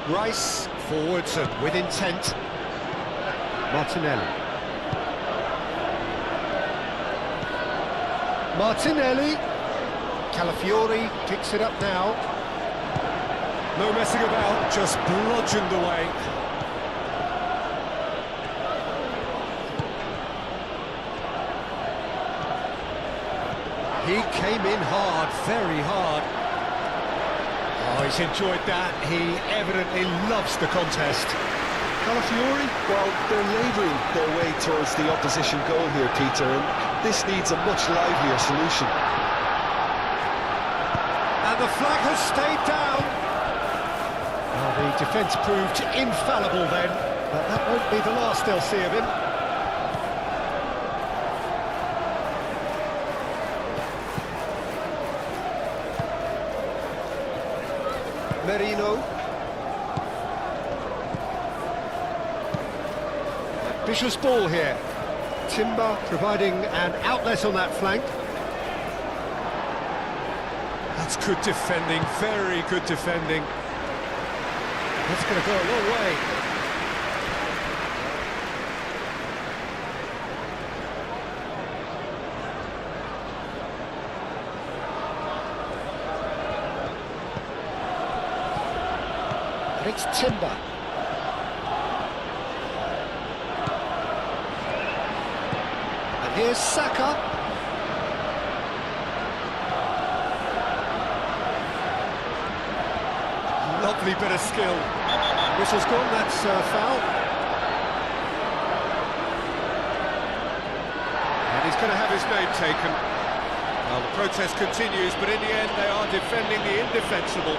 Rice forwards and with intent. Martinelli. Martinelli. Calafiori picks it up now. No messing about, just bludgeoned away. He came in hard, very hard. Oh, he's enjoyed that. He evidently loves the contest. Calafiori, well, they're labouring their way towards the opposition goal here, Peter, and this needs a much livelier solution. And the flag has stayed down. Well, the defence proved infallible then, but that won't be the last they'll see of him. Merino. Vicious ball here. Timber providing an outlet on that flank. That's good defending, very good defending. That's going to go a long way. And it's Timber. And here's Saka. Lovely bit of skill. Whistle's gone, that's foul. And he's going to have his name taken. Well, the protest continues, but in the end they are defending the indefensible.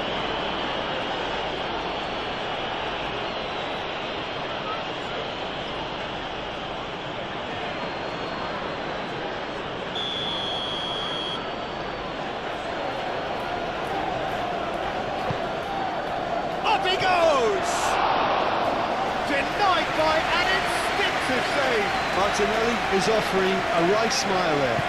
Up he goes! Denied by an instinctive save. Martinelli is offering a right smile there.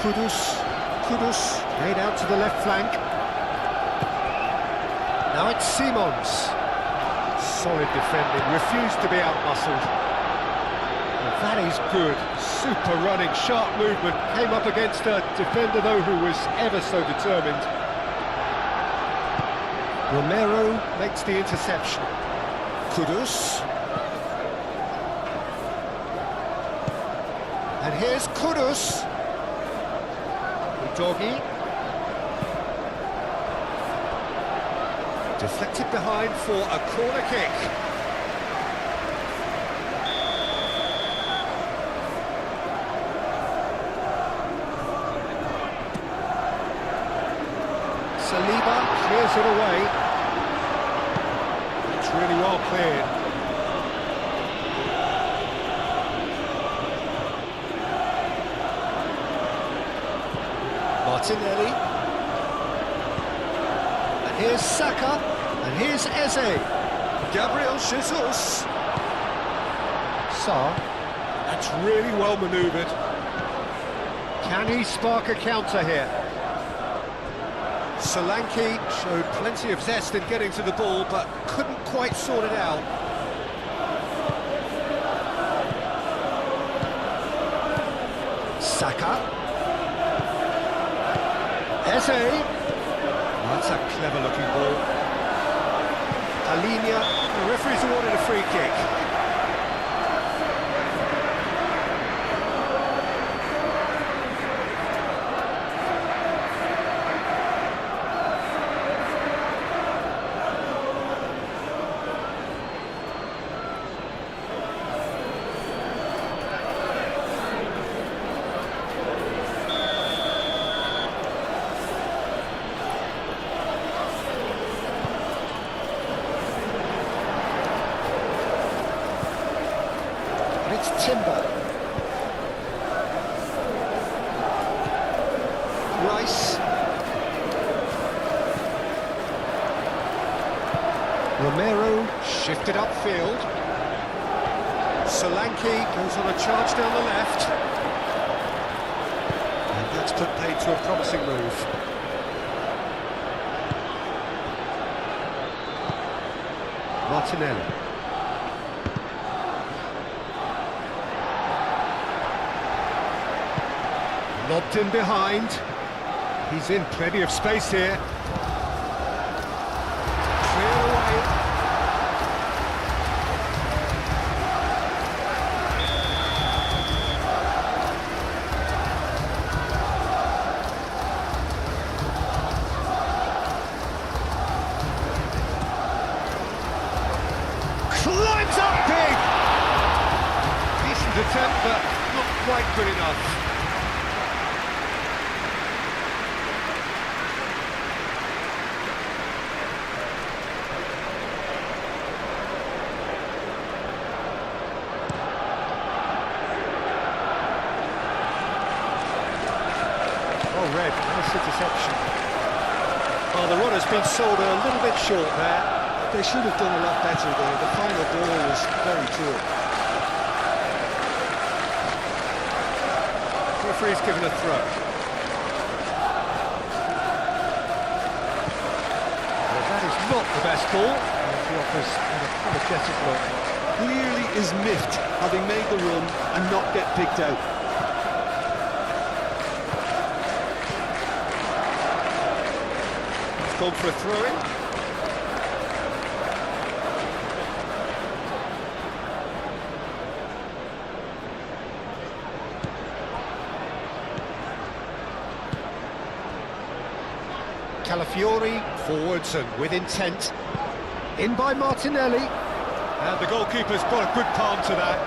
Kudus, laid out to the left flank. Now it's Simons. Solid defending, refused to be out-muscled. Well, that is good. Super running, sharp movement. Came up against a defender, though, who was ever so determined. Romero makes the interception. Kudus. And here's Kudus. Doggy. Deflected behind for a corner kick. Saliba clears it away. It's really well cleared. Martinelli. And here's Saka. And here's Eze. Gabriel Jesus. Sarr. That's really well manoeuvred. Can he spark a counter here? Solanke showed plenty of zest in getting to the ball, but couldn't quite sort it out. Saka. Eze. That's a clever-looking ball. Alinia. The referee's awarded a free kick. It's Timber. Rice. Romero shifted upfield. Solanke goes on a charge down the left. And that's put paid to a promising move. Martinelli. Lobbed in behind. He's in plenty of space here. Clear away. Climbs up big. Decent attempt, but not quite good enough. Red, nice interception. Well, the runner's been sold a little bit short there. They should have done a lot better there. The final ball was very poor. Referee's given a throw. Well, that is not the best ball. And he offers an apologetic look. Clearly is miffed, having made the run and not get picked out. He's gone for a throw-in. Calafiori, forwards and with intent. In by Martinelli. And the goalkeeper's got a good palm to that.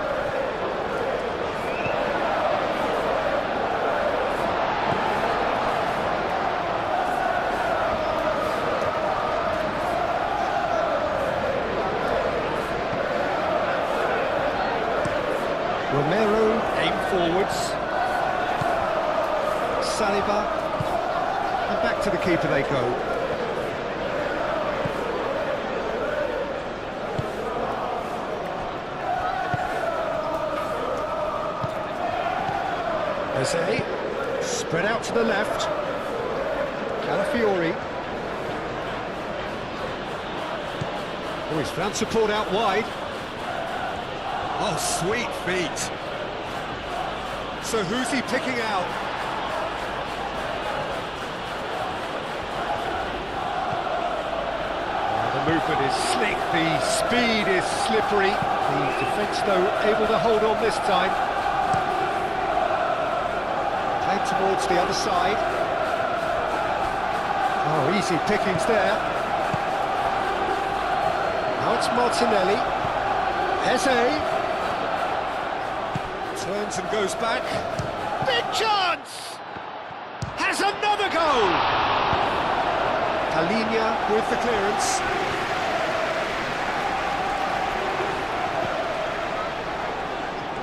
Romero, aim forwards. Saliba. And back to the keeper they go. Jose, spread out to the left. Calafiori. Oh, he's found support out wide. Oh, sweet feet. So who's he picking out? The movement is slick, the speed is slippery. The defence, though, able to hold on this time. Played towards the other side. Oh, easy pickings there. Now it's Martinelli. Eze. Turns and goes back. Big chance! Has another goal! Palinia with the clearance.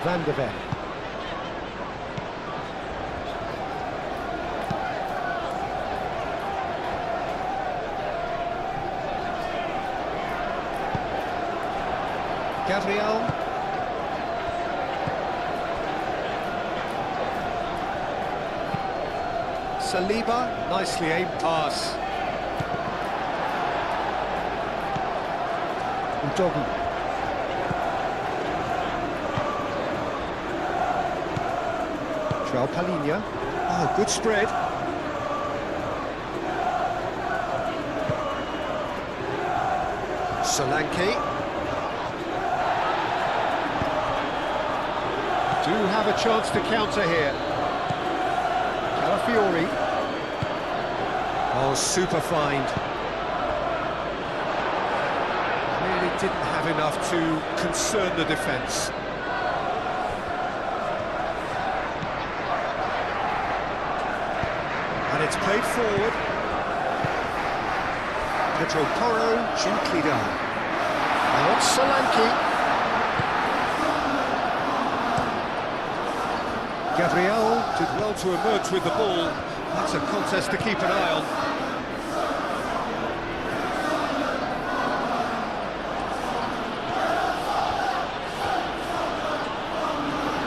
Van de Ven. Gabriel. Saliba, nicely aimed pass. Udogi. Joao Palinia. Oh, good spread. Solanke. Do have a chance to counter here. Calafiori. Oh, super find. Really didn't have enough to concern the defence. And it's played forward. Pedro Porro, gently down. Now it's Solanke. Gabriel did well to emerge with the ball. That's a contest to keep an eye on.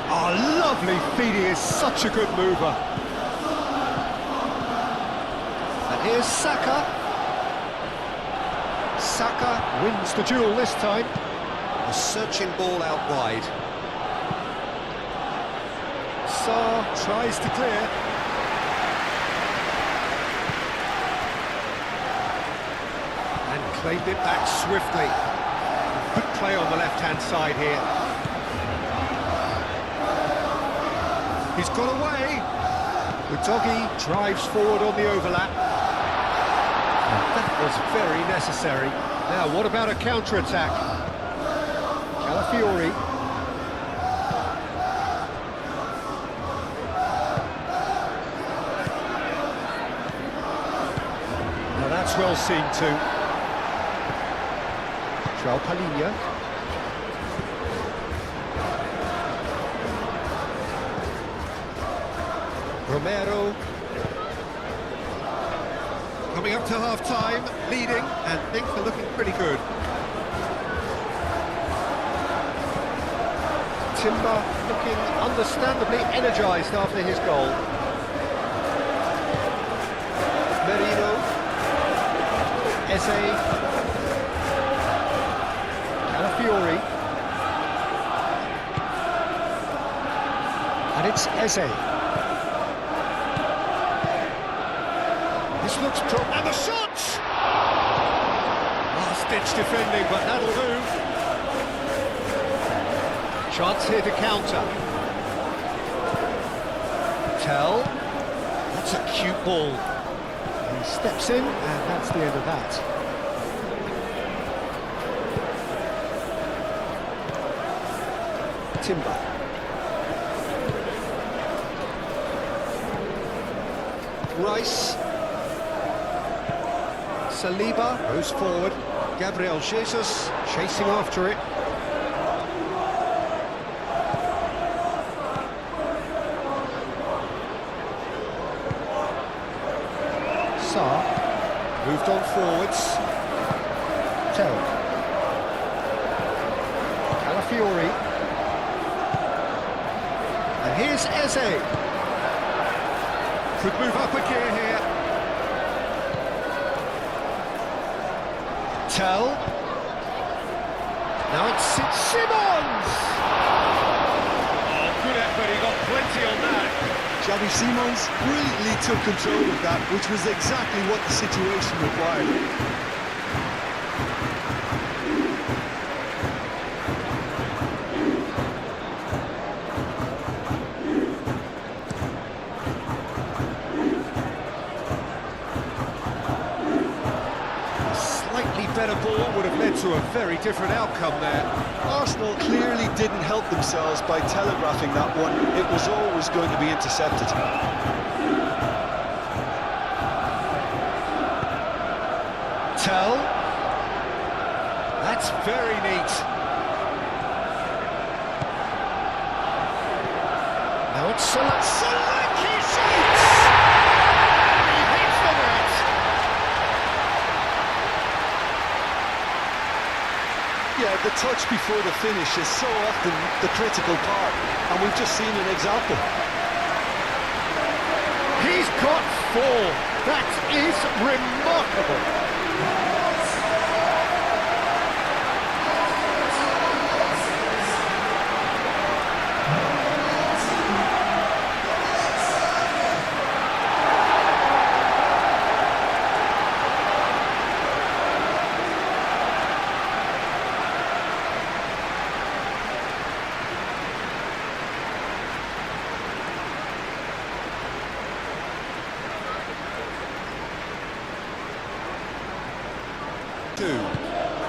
Oh, lovely feed, he is such a good mover. And here's Saka. Saka wins the duel this time. A searching ball out wide. Sarr tries to clear. And claimed it back swiftly. Good play on the left-hand side here. He's got away. Udogi drives forward on the overlap. And that was very necessary. Now, what about a counter-attack? Calafiori. Now that's well seen too. Joao Palinia. Romero. Coming up to half-time, leading, and things are looking pretty good. Timber looking understandably energised after his goal. Merino. Eze. Calafiori. And it's Eze. This looks and the shot! Last-ditch defending, but that'll do. Chance here to counter. Tell. That's a cute ball. He steps in, and that's the end of that. Timber. Rice. Saliba goes forward. Gabriel Jesus chasing after it. Sarr moved on forwards. Tell. Calafiori. And here's Eze. Could move up a gear here. Tell. Now it's Simmons! Oh, good effort, he got plenty on that. Xavi Simons brilliantly took control of that, which was exactly what the situation required. Better ball would have led to a very different outcome there. Arsenal clearly didn't help themselves by telegraphing that one. It was always going to be intercepted. Tell. That's very neat. Now it's Solanke shoots! He hits the net! Yeah, the touch before the finish is so often the critical part, and we've just seen an example. He's got 4. That is remarkable.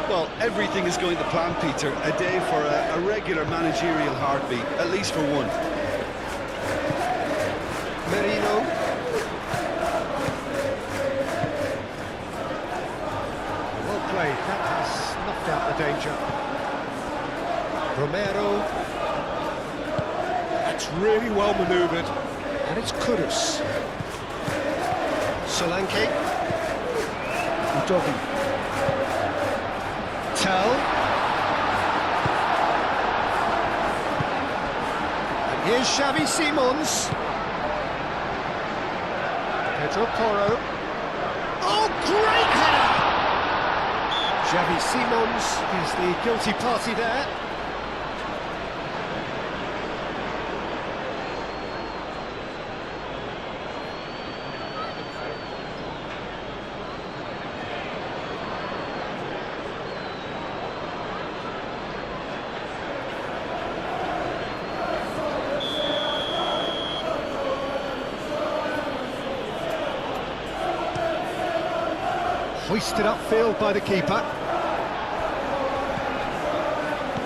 Well, everything is going to plan, Peter. A day for a regular managerial heartbeat, at least for one. Merino. Well played, that has snuffed out the danger. Romero. That's really well manoeuvred. And it's Kudus. Solanke. Udogi. Tell. And here's Xavi Simons. Pedro Porro. Oh, great header! Xavi Simons is the guilty party there. Hoisted upfield by the keeper.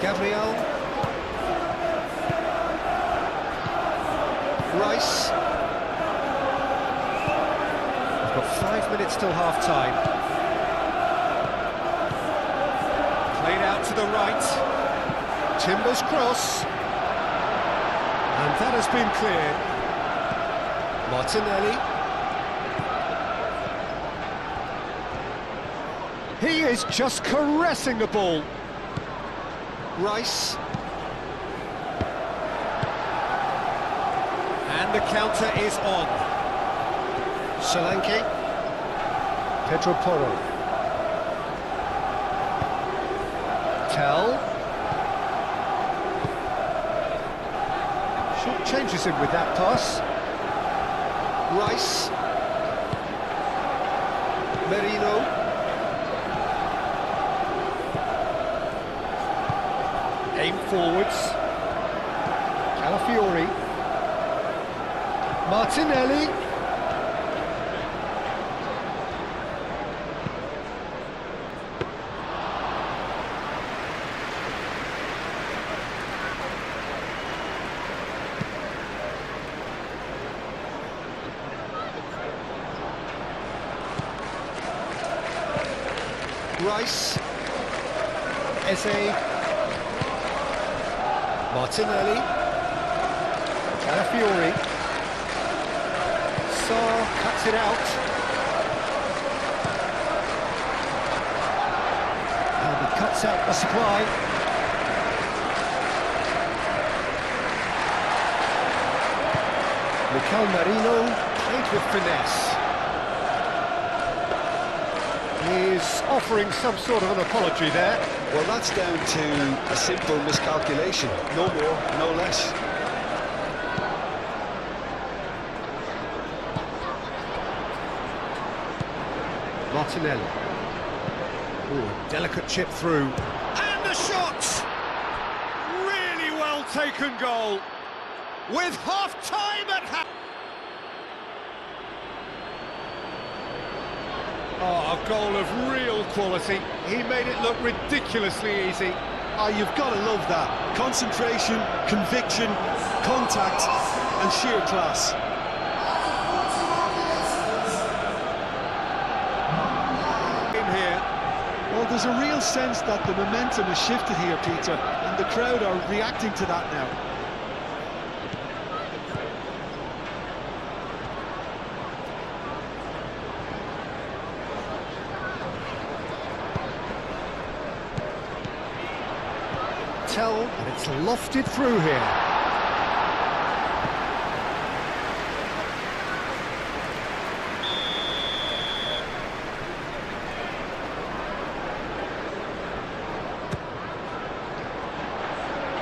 Gabriel. Rice. We've got 5 minutes till half-time. Played out to the right. Timber's cross. And that has been cleared. Martinelli. He is just caressing the ball. Rice. And the counter is on. Solanke. Pedro Porro. Tell. Short changes him with that pass. Rice. Merino. Aim forwards. Calafiori. Martinelli. Rice. Eze. Martinelli. Calafiori. Sarr cuts it out. And he cuts out the supply. Mikel Merino played with finesse. He's offering some sort of an apology there. Well, that's down to a simple miscalculation. No more, no less. Martinelli. Ooh, delicate chip through. And the shot! Really well taken goal. With half-time at hand. Oh, a goal of real quality. He made it look ridiculously easy. Ah, you've got to love that. Concentration, conviction, contact, and sheer class. In here. Well, there's a real sense that the momentum has shifted here, Peter, and the crowd are reacting to that now. Tell, and it's lofted through here.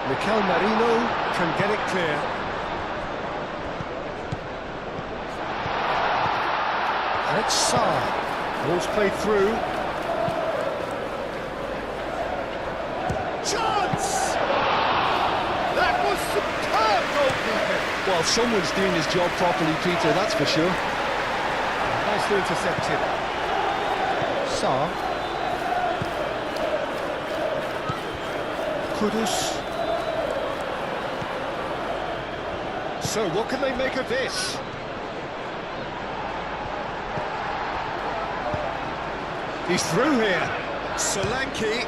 Mikel Merino can get it clear. And it's Sarr. Ball's played through. Chance! That was superb goalkeeping. Well, someone's doing his job properly, Peter, that's for sure. Nicely intercepted. Sarr. Kudus. So, what can they make of this? He's through here. Solanke.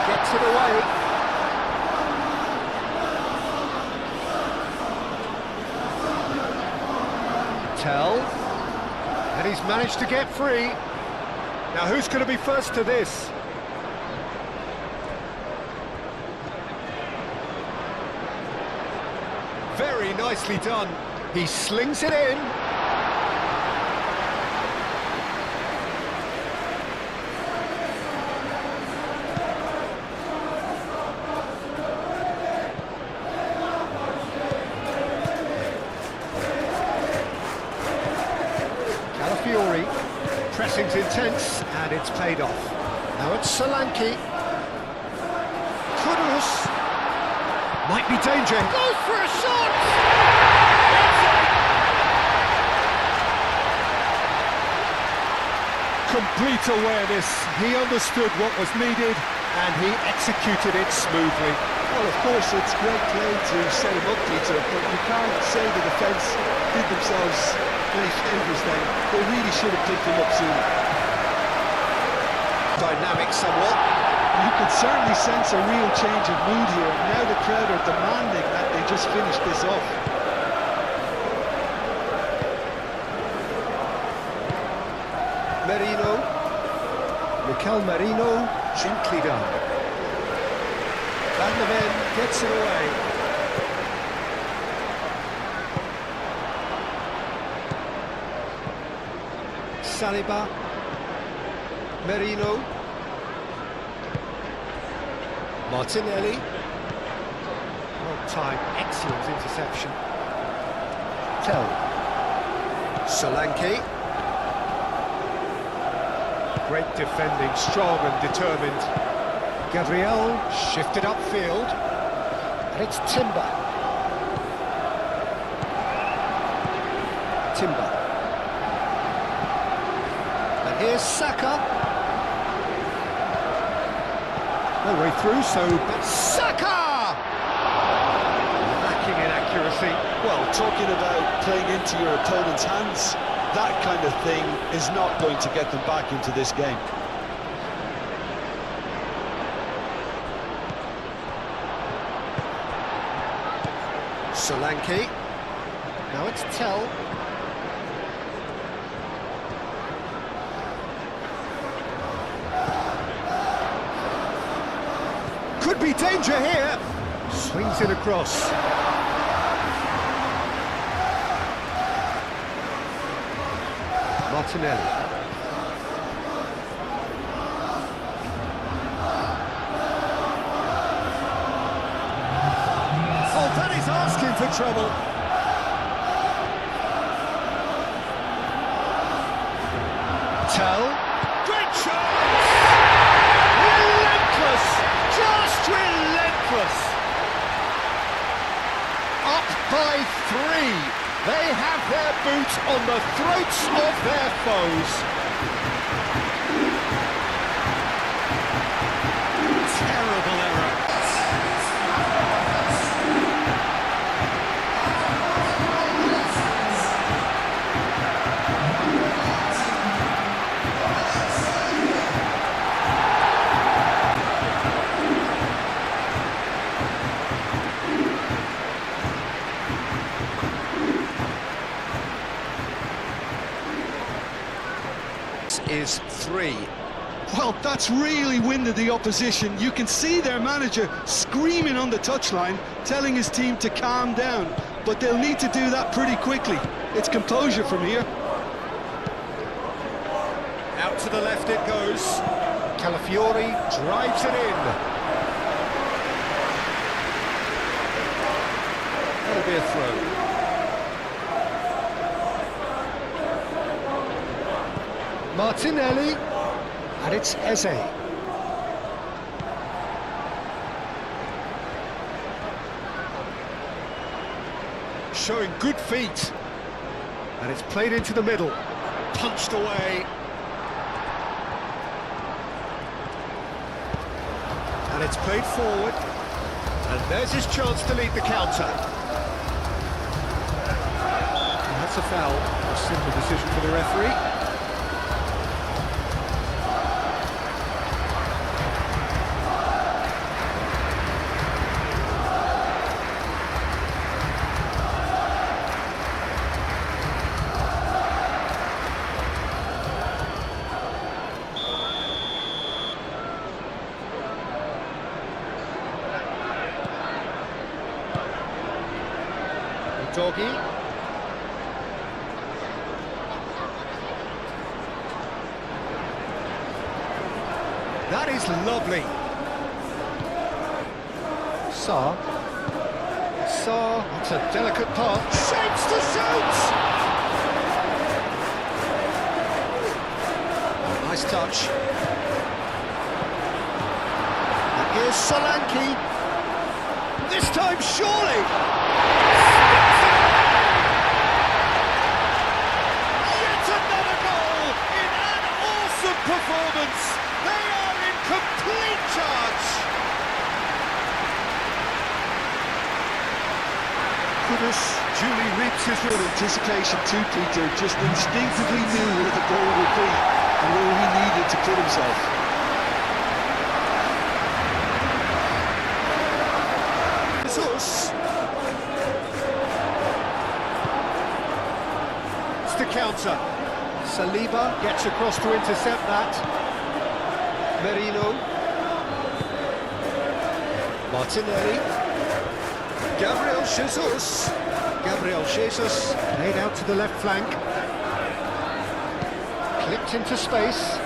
Gets it away. Tell. And he's managed to get free. Now who's going to be first to this? Very nicely done. He slings it in. Calafiori. Pressing's intense, and it's paid off. Now it's Solanke. Kudus. Might be danger. Goes for a shot! complete awareness. He understood what was needed and he executed it smoothly. Well, of course, it's great play to set him up, Peter, but you can't say the defence did themselves any favours then. They really should have picked him up sooner. Dynamic somewhat. You could certainly sense a real change of mood here. Now the crowd are demanding that they just finish this off. Merino. Mikel Merino, gently done. Van der Ven gets it away. Saliba. Merino. Martinelli. Well timed, excellent interception. Tell. Solanke. Great defending, strong and determined. Gabriel shifted upfield. And it's Timber. Timber. And here's Saka. No way through, so that's Saka! Lacking in accuracy. Well, talking about playing into your opponent's hands, that kind of thing is not going to get them back into this game. Solanke. Now it's Tell. Could be danger here. Swings it across. Martinelli. Oh, that is asking for trouble. Tell. Great chance! Relentless! Just relentless! Up by 3. They have their boot on the throats of their foes. Terrible error. Is 3. Well, that's really winded the opposition. You can see their manager screaming on the touchline, telling his team to calm down. But they'll need to do that pretty quickly. It's composure from here. Out to the left it goes. Calafiori drives it in. That'll be a throw. Martinelli, and it's Eze. Showing good feet, and it's played into the middle, punched away. And it's played forward, and there's his chance to lead the counter. And that's a foul, a simple decision for the referee. Doggy. That is lovely. Sarr. It's a delicate pass. Shapes to shoot! Nice touch. And here's Solanke. This time, surely! Kudus Julie reaps his good anticipation too, Peter. Just instinctively knew where the goal would be and where he needed to put himself. Jesus. It's the counter. Saliba gets across to intercept that. Merino. Martinelli. Gabriel Jesus. Gabriel Jesus laid out to the left flank. Clipped into space.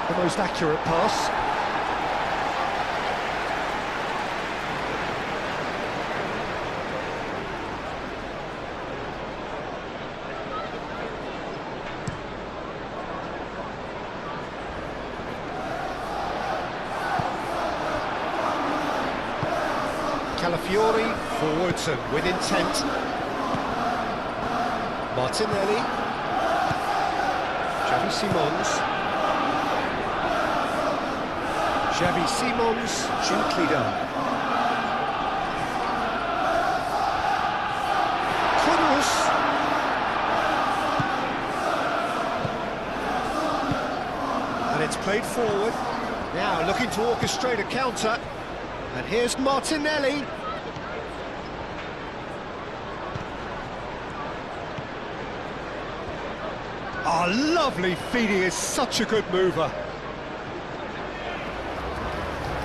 The most accurate pass. Calafiori forwards and with intent. Martinelli. Xavi Simons. Xavi Simons, gently done. Kudus. And it's played forward. Now looking to orchestrate a counter. And here's Martinelli. Oh, lovely feed, he is such a good mover.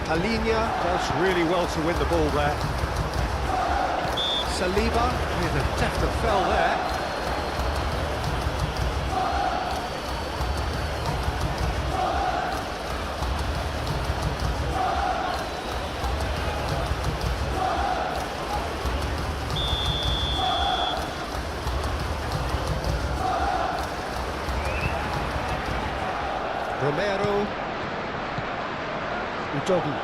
Alinia does really well to win the ball there. Saliba with a definite fell there. Romero, Udogi,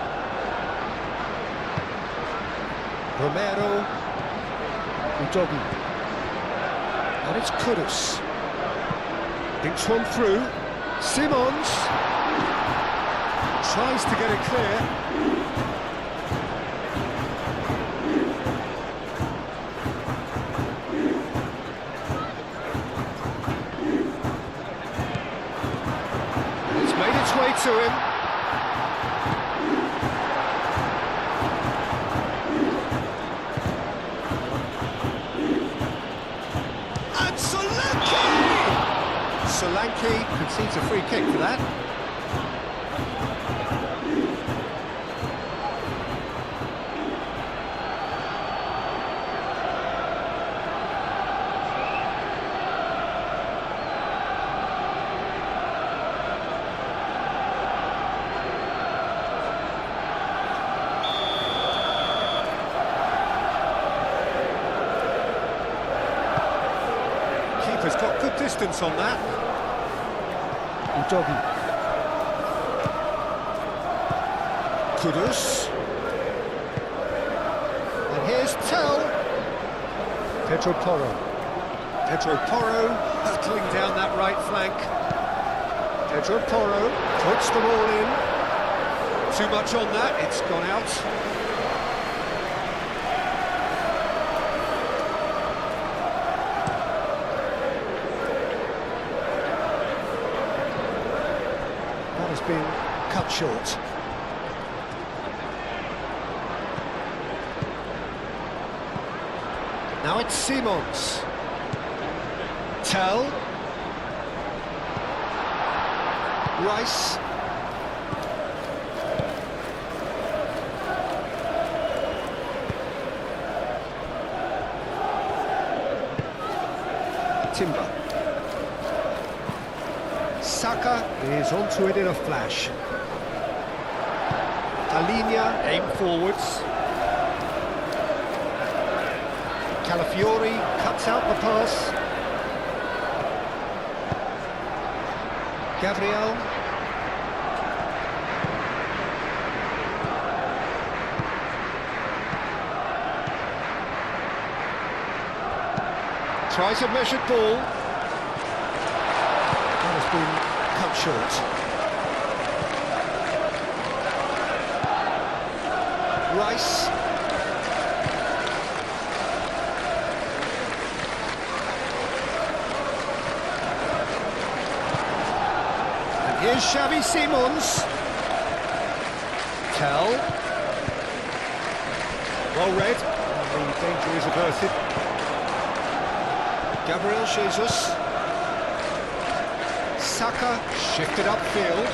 Romero, Udogi, and it's Kudus, dinks one through, Simons, tries to get it clear. Way to him. And Solanke concedes a free kick for that. Keeper's got good distance on that. Udogi. Kudus. And here's Tell. Pedro Porro. Pedro Porro hurtling down that right flank. Pedro Porro puts the ball in. Too much on that, it's gone out. Been cut short. Now it's Simons. Tell. Rice. Timber. Saka is onto it in a flash. Alinia aim forwards. Calafiori cuts out the pass. Gabriel. Tries a measured ball. That has been cut short. Rice. Here's Xavi Simons. Tell. Well read. The danger is averted. Gabriel Jesus. Saka shifted upfield.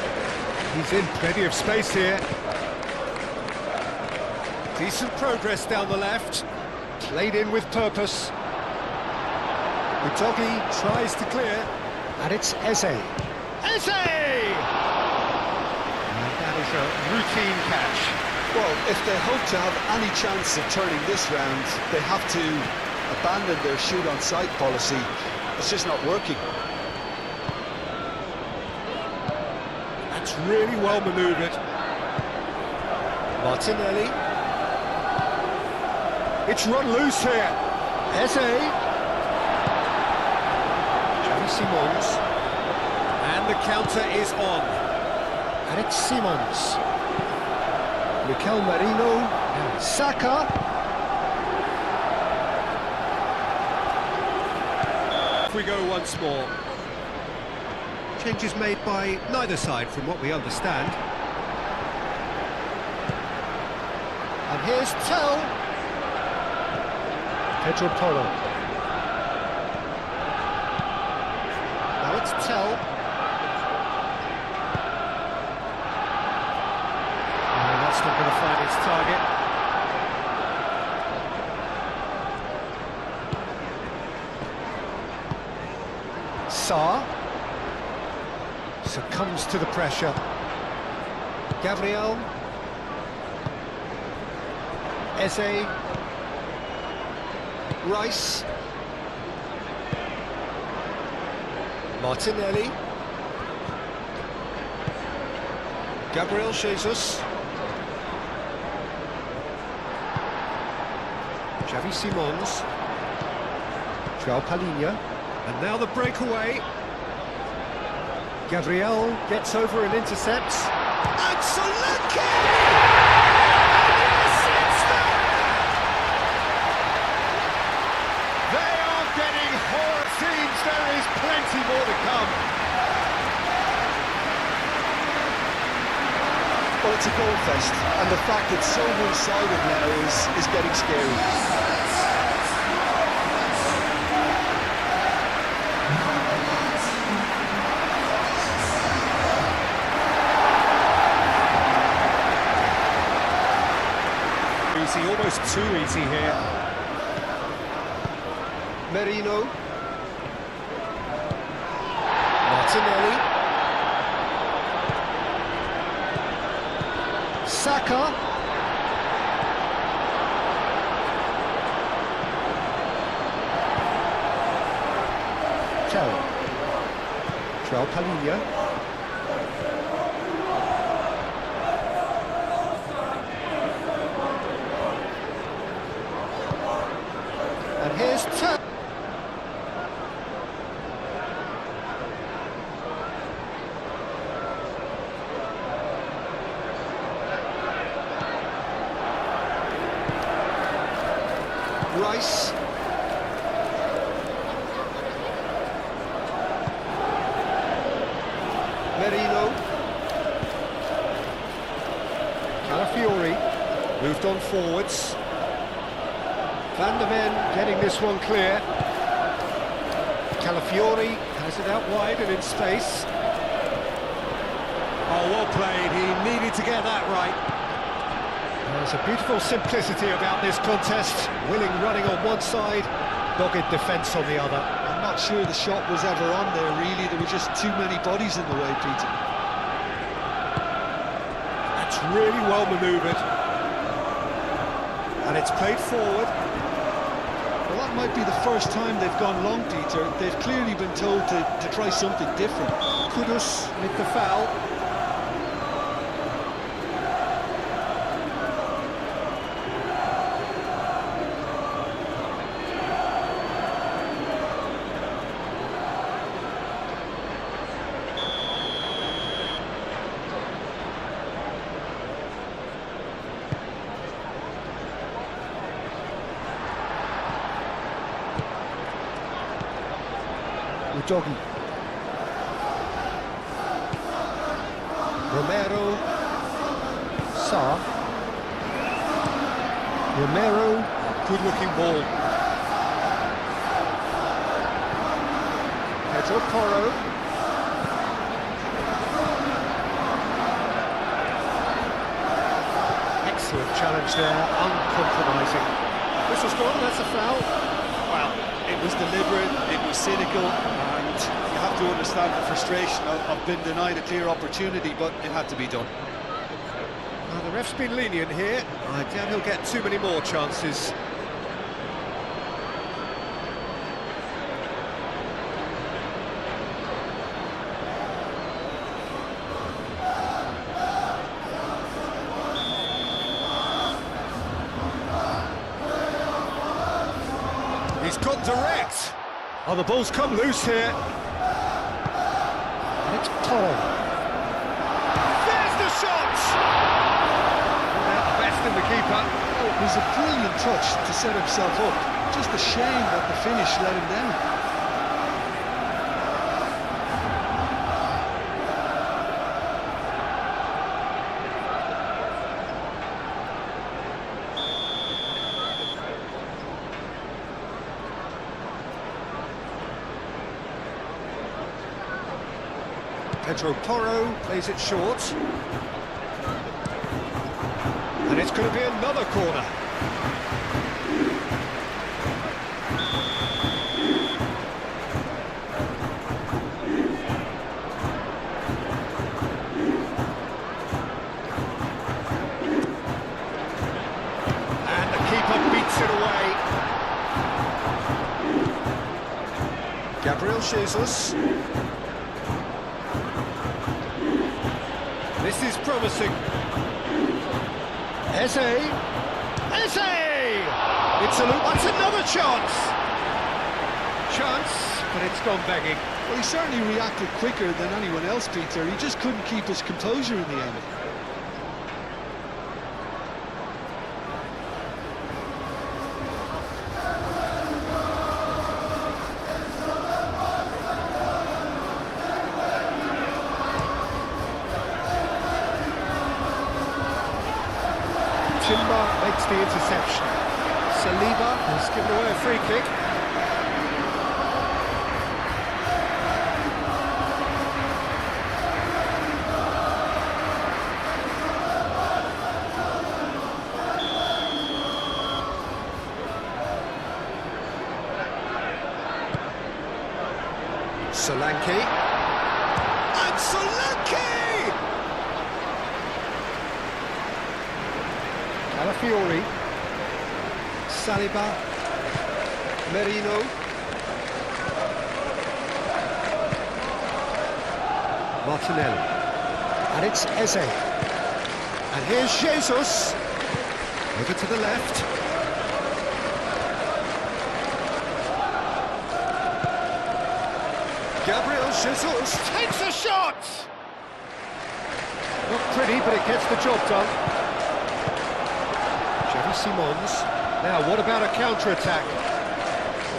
He's in plenty of space here. Decent progress down the left. Played in with purpose. Utogi tries to clear. And it's Eze. Eze! And that is a routine catch. Well, if they hope to have any chance of turning this round, they have to abandon their shoot-on-sight policy. It's just not working. That's really well manoeuvred. Martinelli. It's run loose here. Eze. Xavi Simons. And the counter is on. And it's Simons. Mikel Merino. And Saka. If we go once more. Changes made by neither side from what we understand. And here's Tell. Pedro Porro. Now it's Tell. And that's not going to find its target. Sarr succumbs to the pressure. Gabriel. Eze. Rice. Martinelli. Gabriel Jesus. Xavi Simons. João Palhinha. And now the breakaway. Gabriel gets over and intercepts. And Solanke! There is plenty more to come. Well, it's a goal fest, and the fact it's so one-sided now is getting scary. Easy, almost too easy here. Merino. Martinelli. Saka. Tell. João Palhinha. And here's Tell. Rice. Merino. Calafiori moved on forwards. Van der Ven getting this one clear. Calafiori has it out wide and in space. Oh, well played. He needed to get that right. There's a beautiful simplicity about this contest. Willing running on one side, dogged defence on the other. I'm not sure the shot was ever on there, really. There were just too many bodies in the way, Peter. That's really well manoeuvred. And it's played forward. Well, that might be the first time they've gone long, Peter. They've clearly been told to try something different. Kudus with the foul. Udogi. Romero. Sarr. Romero. Good-looking ball. Pedro Porro. Excellent challenge there, uncompromising. Whistle's gone, that's a foul. Well, it was deliberate, it was cynical, and you have to understand the frustration of being denied a clear opportunity, but it had to be done. Well, the ref's been lenient here. I doubt he'll get too many more chances. He's gone direct. Oh, the ball's come loose here. And it's Tottenham. There's the shot! Best in the keeper. Oh, it was a brilliant touch to set himself up. Just a shame that the finish let him down. Pedro Porro plays it short. And it's going to be another corner. And the keeper beats it away. Gabriel Jesus. This is promising. Eze! Eze! It's a loop. That's another chance! Chance, but it's gone begging. Well, he certainly reacted quicker than anyone else, Peter. He just couldn't keep his composure in the end. Timber makes the interception. Saliba has given away a free kick. Solanke. And Solanke! Calafiori, Saliba, Merino, Martinelli, and it's Eze. And here's Jesus, over to the left. Gabriel Jesus takes a shot! Not pretty, but it gets the job done. Simons. Now, what about a counter-attack?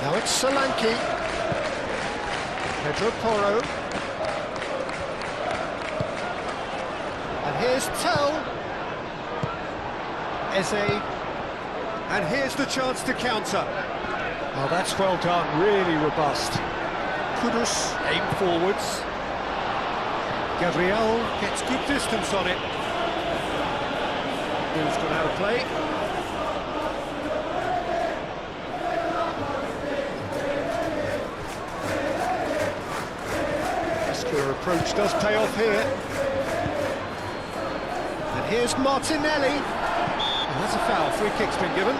Now it's Solanke. Pedro Porro. And here's Tell. Eze. And here's the chance to counter. Oh, that's well done, really robust. Kudus, aim forwards. Gabriel gets good distance on it. Ball's gone out of play. Their approach does pay off here. And here's Martinelli. And that's a foul. Free kick's been given.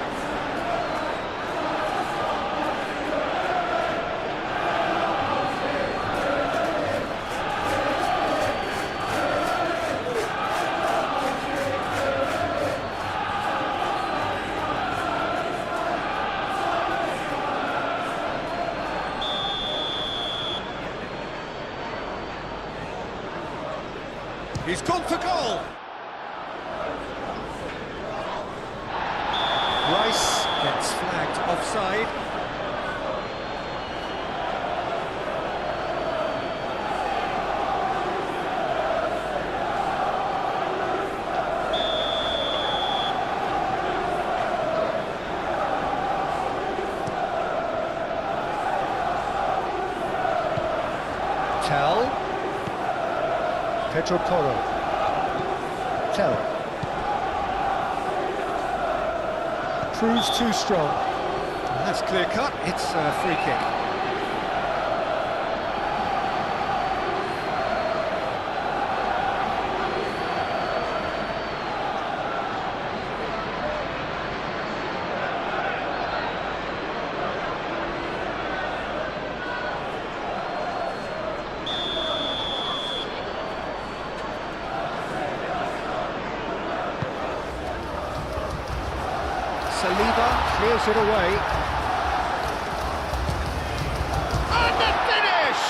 He's gone for goal. Rice gets flagged offside. Pedro Porro. Tell. Proves too strong. That's clear cut. It's a free kick. Saliba clears it away. And the finish!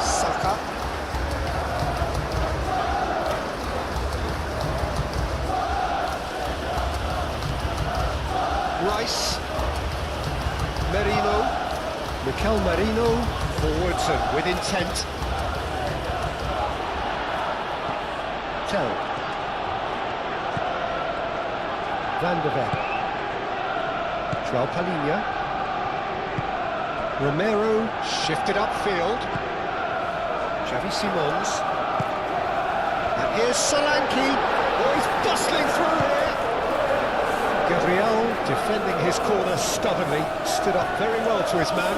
Saka. Rice. Merino. Mikel Merino forwards and with intent. Tell. Van de Ven. João Palhinha. Romero shifted upfield. Xavi Simons. And here's Solanke. Oh, he's bustling through here. Gabriel, defending his corner stubbornly, stood up very well to his man.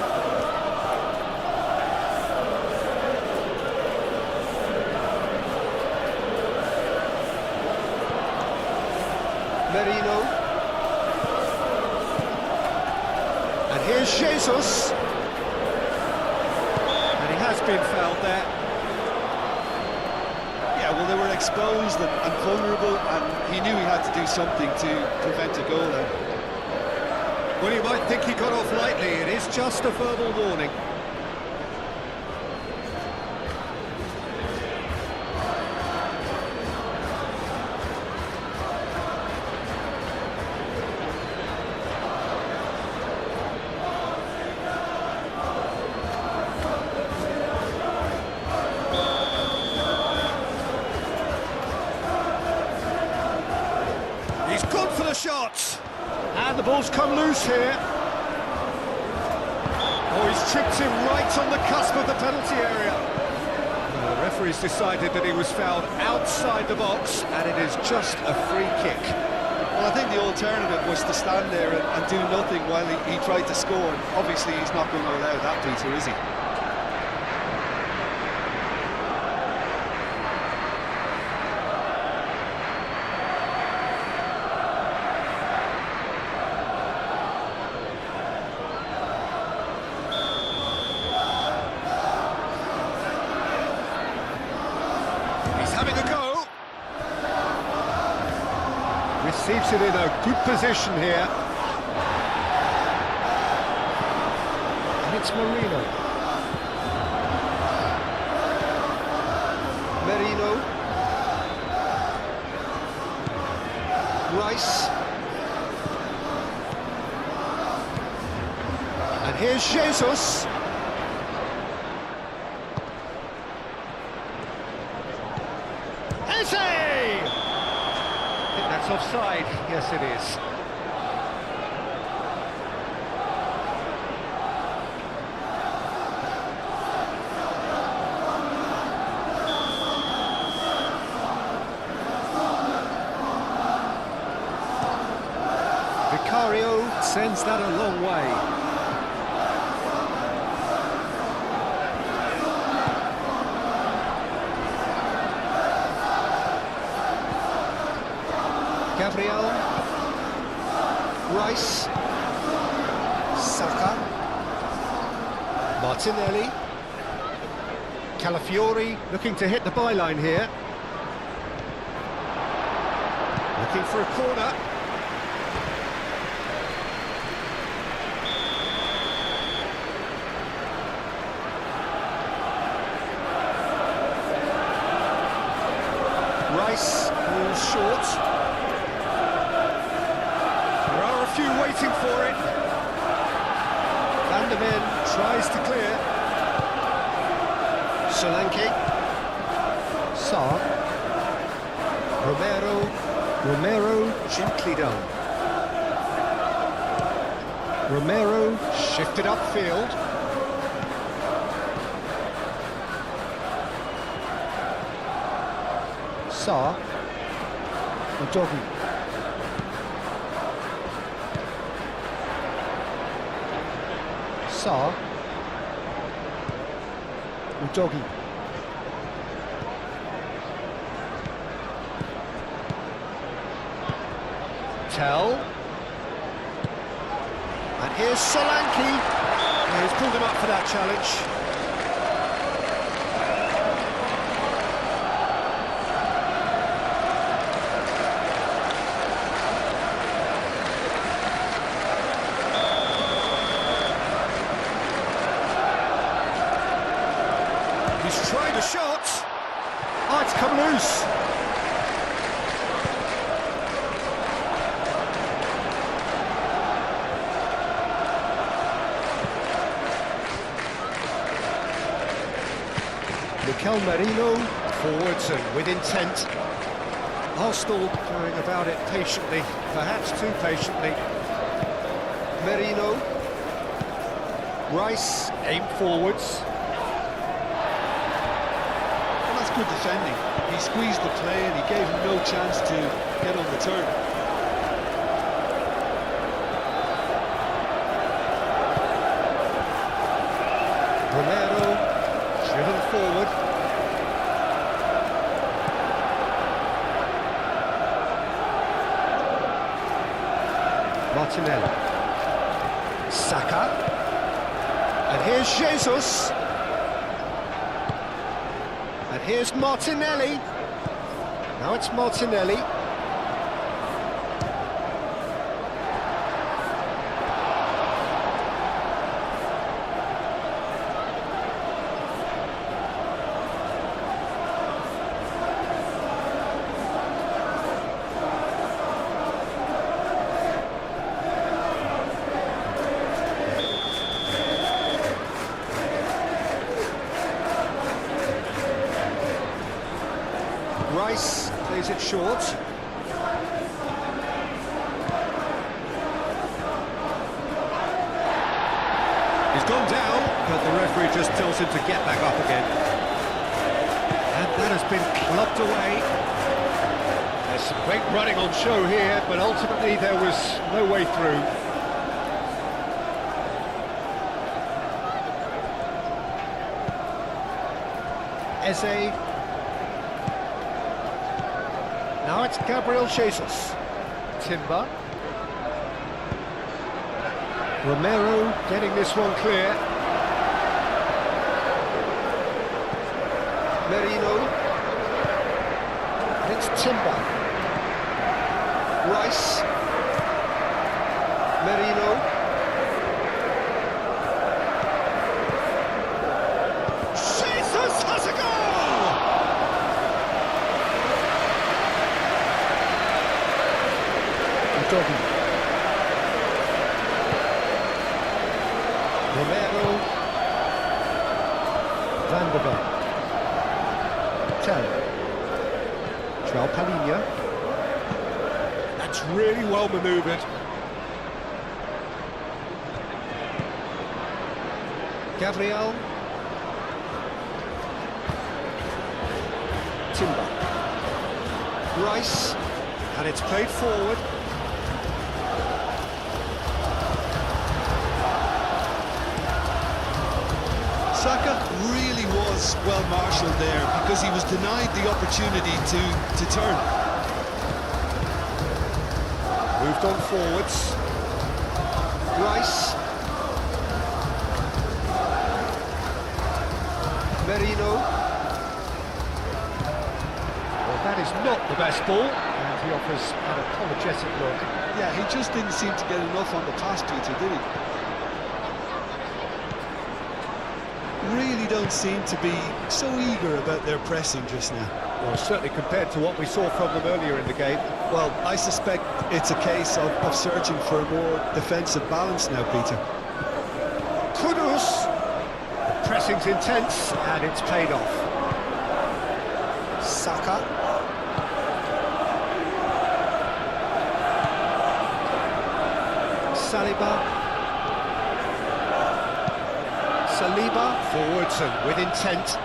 Merino. And here's Jesus. And he has been fouled there. Yeah, well, they were exposed and vulnerable, and he knew he had to do something to prevent a goal then. Well, you might think he got off lightly. It is just a verbal warning. He's gone for the shot. And the ball's come loose here. Oh, he's tripped him right on the cusp of the penalty area. The referee's decided that he was fouled outside the box, and it is just a free kick. Well, I think the alternative was to stand there and do nothing while he tried to score. Obviously, he's not going to allow that, Peter, is he? Having a go. Receives it in a good position here. And it's Merino. Merino. Rice. And here's Jesus. I think that's offside. Yes, it is. Vicario sends that a long way. Gabriel, Rice, Saka, Martinelli, Calafiori looking to hit the byline here. Looking for a corner. Rice falls short. Few waiting for it. Van de Ven tries to clear. Solanke. Sarr. Romero gently done. Romero shifted upfield. Sa. Udogi. Sa. Udogi. Tell. And here's Solanke. He's pulled him up for that challenge. He's tried a shot. Oh, it's come loose. Mikel Merino, forwards and with intent. Arsenal going about it patiently, perhaps too patiently. Merino. Rice, aim forwards. And that's good defending. He squeezed the play and he gave him no chance to get on the turn. Romero, driven forward. Martinelli. Saka. And here's Jesus. And here's Martinelli. Now it's Martinelli. Rice plays it short. He's gone down, but the referee just tells him to get back up again. And that has been clubbed away. There's some great running on show here, but ultimately there was no way through. Eze. Now it's Gabriel Jesus. Timber. Romero getting this one clear. Merino. And it's Timber. Rice. Merino. Jesus has a goal! Udogi. Romero. Van der Beek. Tell. João Palhinha. That's really well manoeuvred. Gabriel. Timber. Rice. And it's played forward. Saka really was well marshalled there because he was denied the opportunity to turn. Moved on forwards. Rice. Merino. Well, that is not the best ball, and he offers an apologetic look. Yeah, he just didn't seem to get enough on the pass, Peter, did he? Really don't seem to be so eager about their pressing just now. Well, certainly compared to what we saw from them earlier in the game. Well, I suspect it's a case of searching for a more defensive balance now, Peter. Kudus. The pressing's intense, and it's paid off. Saka. Saliba. Forwards and with intent.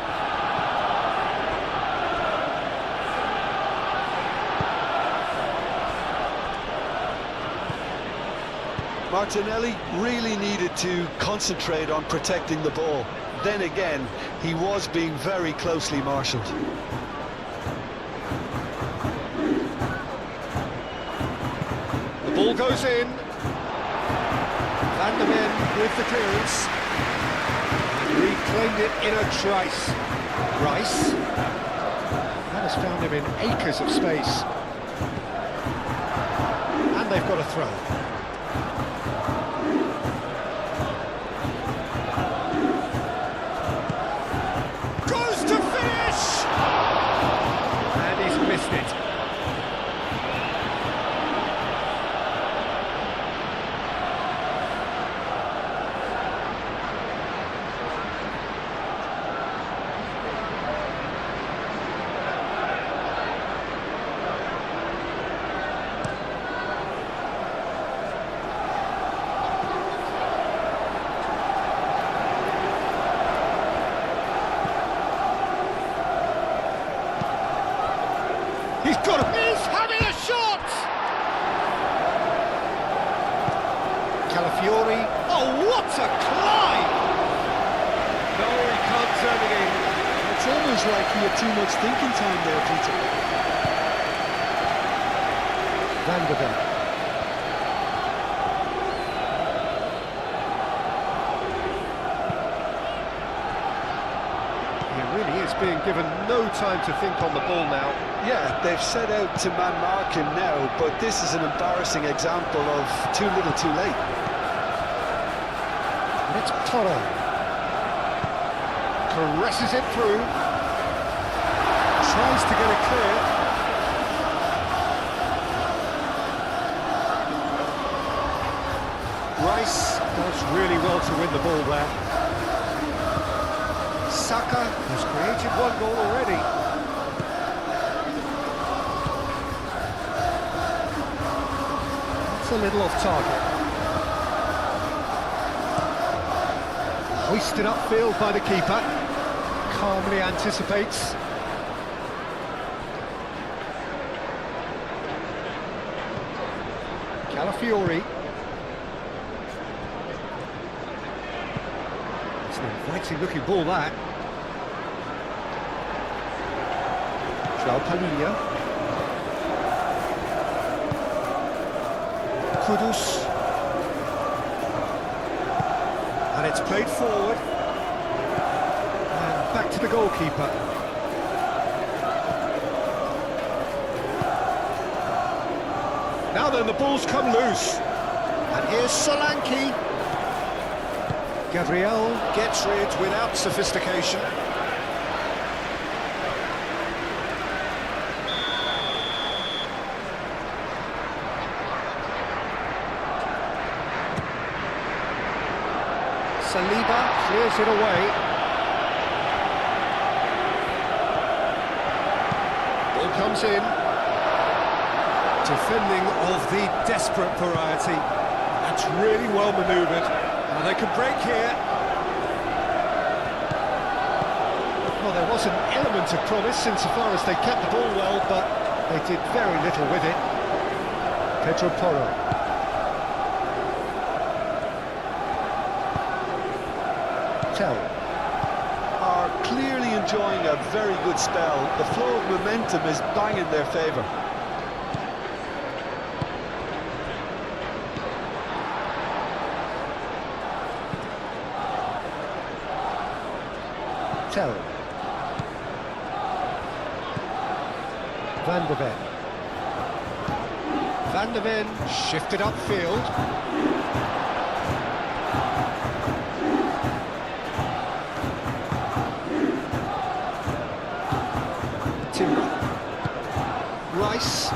Martinelli really needed to concentrate on protecting the ball. Then again, he was being very closely marshalled. The ball goes in. Van der Ven with the clearance. And reclaimed it in a trice. Rice. That has found him in acres of space. And they've got a throw. Goes to finish! And he's missed it. He's got it! He's having a shot! Calafiori. Oh, what a climb! No, he can't turn it in. It's almost like he had too much thinking time there, Peter. Van der Ven. He really is being given no time to think on the ball now. Yeah, they've set out to man-mark him now, but this is an embarrassing example of too little too late. And it's Tottenham. Caresses it through. Tries to get it clear. Rice does really well to win the ball there. Saka has created one goal already. It's a little off target. Hoisted upfield by the keeper. Calmly anticipates. Calafiori. It's an inviting looking ball, that. Palhinha. Kudus. And it's played forward. And back to the goalkeeper. Now then, the ball's come loose. And here's Solanke. Gabriel gets rid without sophistication. Saliba clears it away. Ball comes in. Defending of the desperate variety. That's really well manoeuvred. And they can break here. Well, there was an element of promise insofar as they kept the ball well, but they did very little with it. Pedro Porro. Are clearly enjoying a very good spell. The flow of momentum is bang in their favour. Van der Ven. Van der Ven shifted upfield. Rice.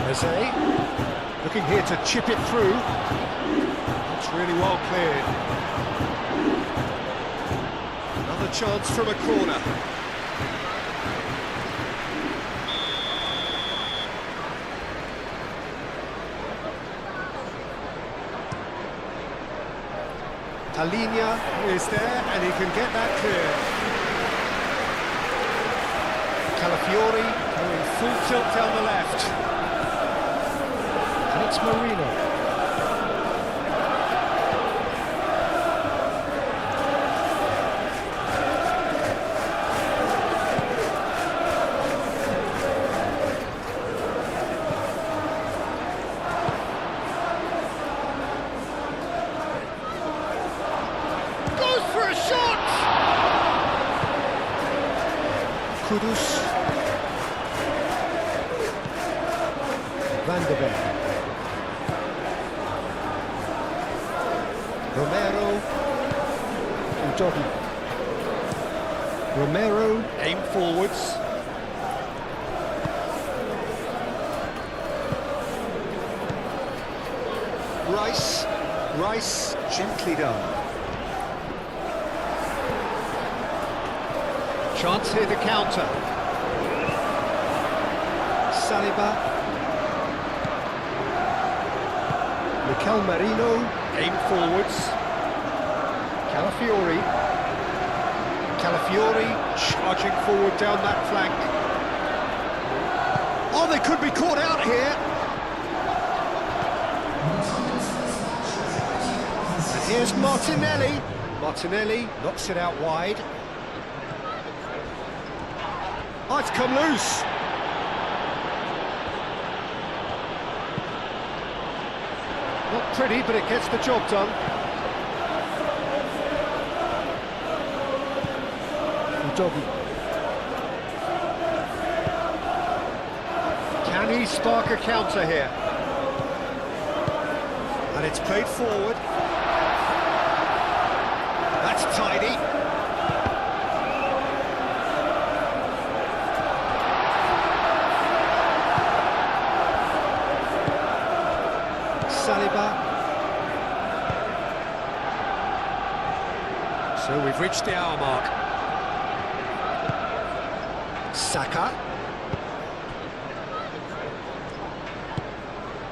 Jose looking here to chip it through. It's really well cleared. Another chance from a corner. Palhinha is there, and he can get that clear. Calafiori going full tilt down the left. And it's Marino. Goes for a shot! Kudus. Van de Beek. Romero. Udogi. Romero. Aim forwards. Rice, gently done. Chance here to counter. Saliba. Mikel Marino. Aim forwards. Calafiori. Calafiori charging forward down that flank. Oh, they could be caught out here. And here's Martinelli. Martinelli knocks it out wide. Oh, it's come loose. Not pretty, but it gets the job done. Udogi. Can he spark a counter here? And it's played forward. That's tidy. Saliba. So we've reached the hour mark. Saka.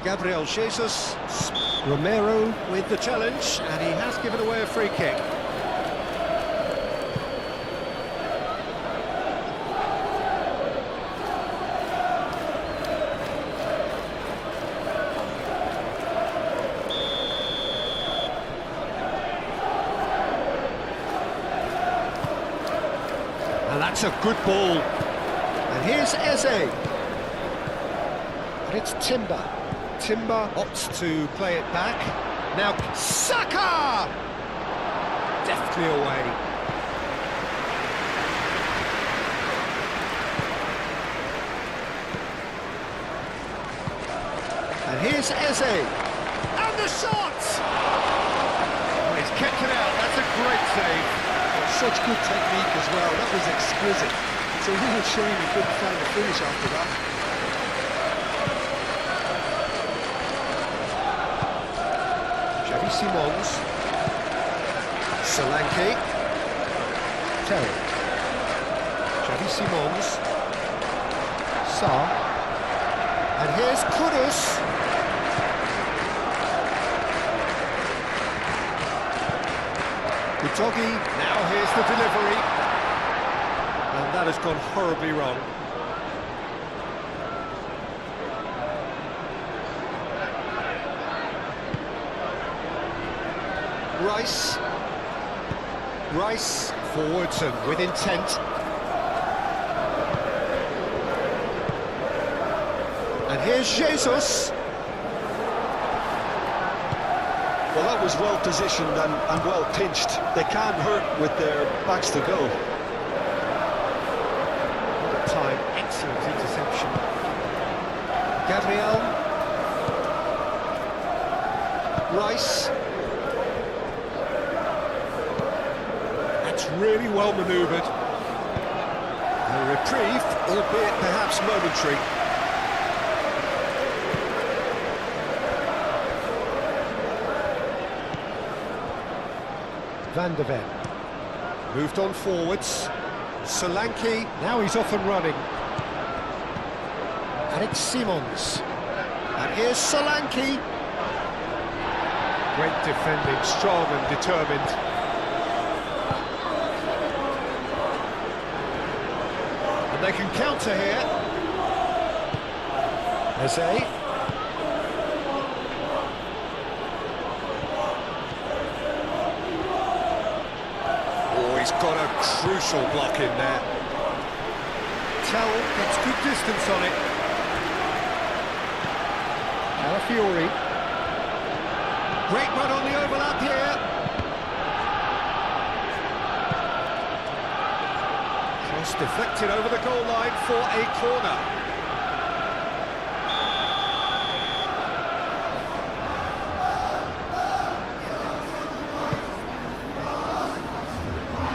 Gabriel Jesus. Romero. With the challenge, and he has given away a free kick. And that's a good ball. And here's Eze. And it's Timber. Timber opts to play it back. Now Saka! Deftly away. And here's Eze. And the shot! Oh, he's kept it out. That's a great save. Such good technique as well, that was exquisite. It's a real shame he couldn't find a finish after that. Xavi Simons. Solanke. Terry. Xavi Simons. Sarr. And here's Kudus. Udogi, now here's the delivery. And that has gone horribly wrong. Rice, forwards and with intent. And here's Jesus. Well, that was well positioned and well pinched. They can't hurt with their backs to goal. What a time, excellent interception. Gabriel. Rice. That's really well manoeuvred. A reprieve, albeit perhaps momentary. Van de Ven. Moved on forwards. Solanke, now he's off and running. And it's Simons. And here's Solanke. Great defending, strong and determined. And They can counter here. Eze. Oh, he's got a crucial block in there. Tell gets good distance on it. Calafiori. Great run on the overlap here. Cross deflected over the goal line for a corner.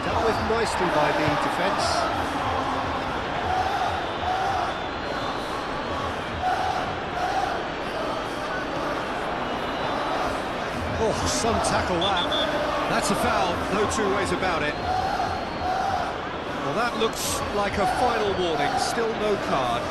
Dealt with nicely by the defence. Oh, some tackle that. That's a foul, no two ways about it. Well, that looks like a final warning, still no card.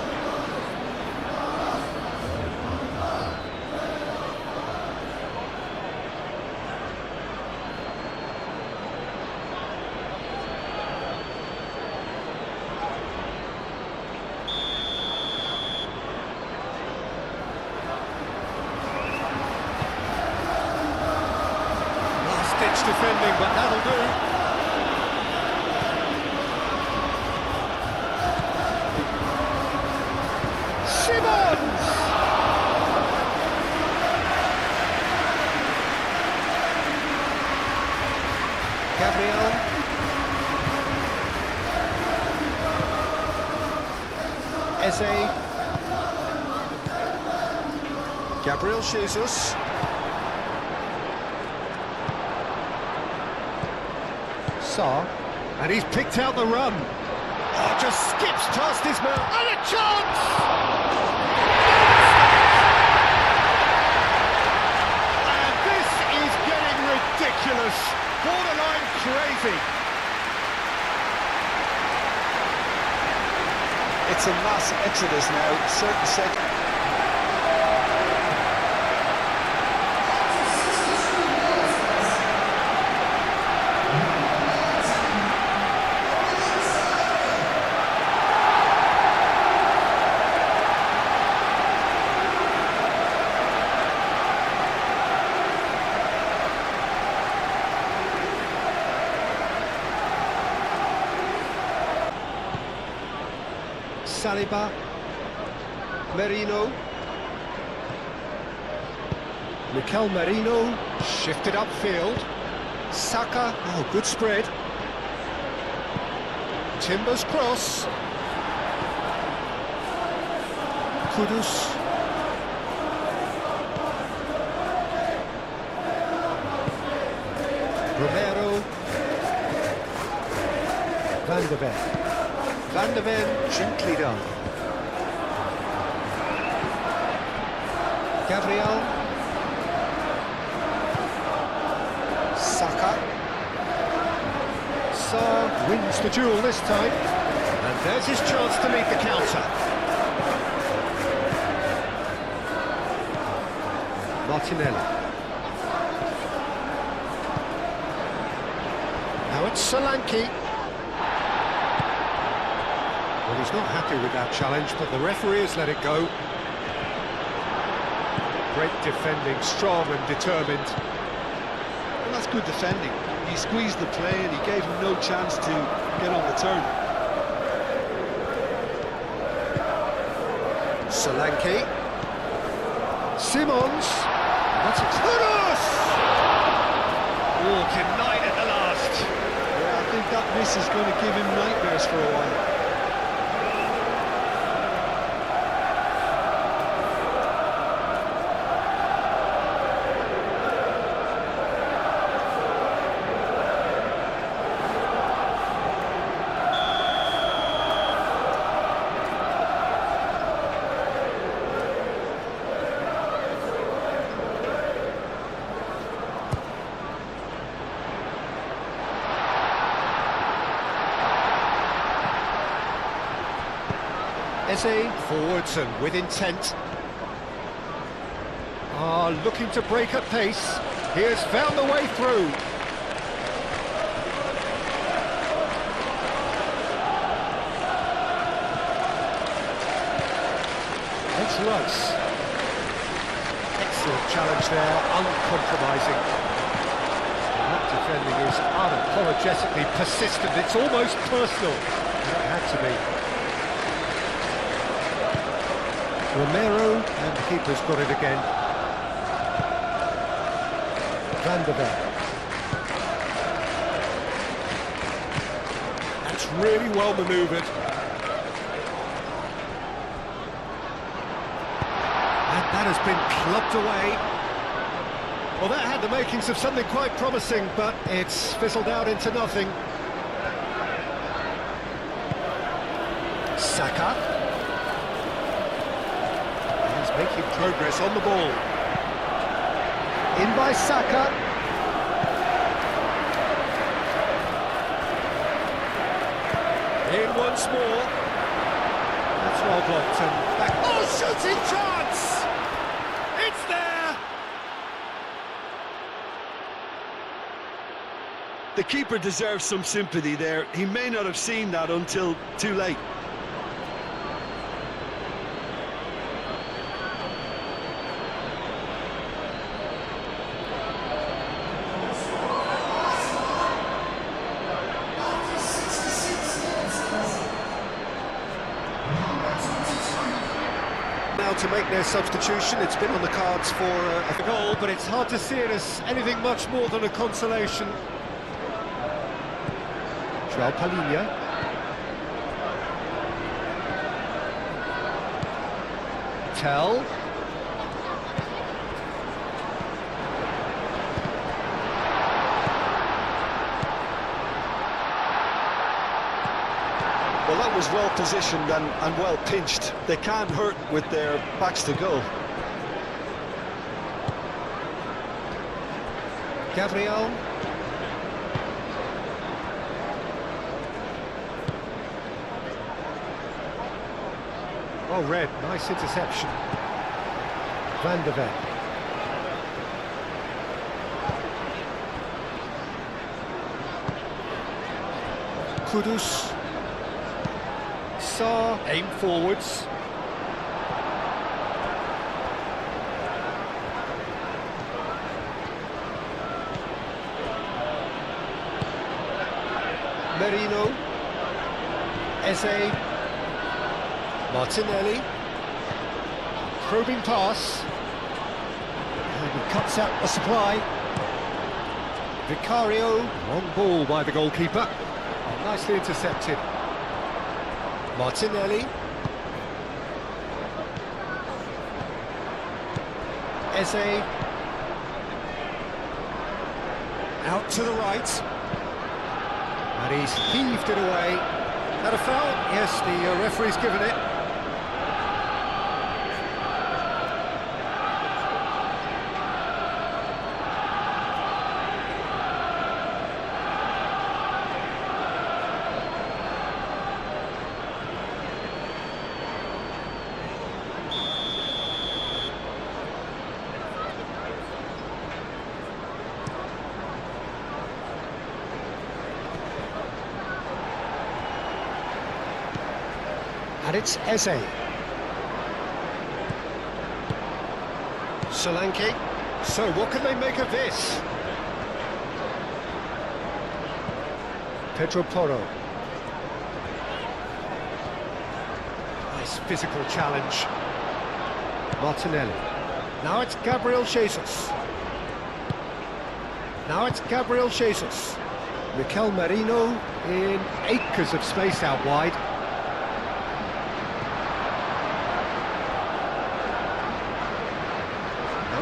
Last-ditch defending, but that'll do. Simmons! Gabriel. Eze. Gabriel Jesus. Sarr. And he's picked out the run. Oh, just skips past his man. And a chance! And this is getting ridiculous. Borderline crazy. It's a mass exodus now, certain seconds. Saliba, Merino, Mikel Merino, shifted upfield, Saka, oh, good spread, Timber's cross, Kudus, Romero, Van de Ven. Van de Ven, gently done. Gabriel. Saka. Sarr wins the duel this time. And there's his chance to lead the counter. Martinelli. Now it's Solanke. Well, he's not happy with that challenge, but the referee has let it go. Great defending, strong and determined. Well, that's good defending. He squeezed the play and he gave him no chance to get on the turn. Solanke. Simmons. That's a Kudus! Oh, denied at the last. Yeah, I think that miss is going to give him nightmares for a while. Eze forwards and with intent. Looking to break at pace. He has found the way through. close. Excellent challenge there, uncompromising. That defending is unapologetically persistent, it's almost personal. That had to be. Romero, and the keeper's got it again. Van der Beek. That's really well manoeuvred. And that has been clubbed away. Well, that had the makings of something quite promising, but it's fizzled out into nothing. Saka. He's making progress on the ball. In by Saka. In once more. That's well blocked and back. Oh, shooting chance! It's there! The keeper deserves some sympathy there. He may not have seen that until too late. Now to make their substitution, it's been on the cards for a goal, but it's hard to see it as anything much more than a consolation. João Palhinha. Tell. Well, that was well positioned and well pinched. They can't hurt with their backs to goal. Gabriel. Well read, nice interception. Van der Beek. Kudus. Saar, aim forwards. Merino. Eze. Martinelli. Probing pass. And he cuts out the supply. Vicario. Wrong ball by the goalkeeper. Oh, nicely intercepted. Martinelli. Eze. Out to the right. And he's heaved it away. Is that a foul? Yes, the referee's given it. And it's Eze. Solanke. So what can they make of this? Pedro Porro. Nice physical challenge. Martinelli. Now it's Gabriel Jesus. Now it's Gabriel Jesus. Mikel Merino in acres of space out wide.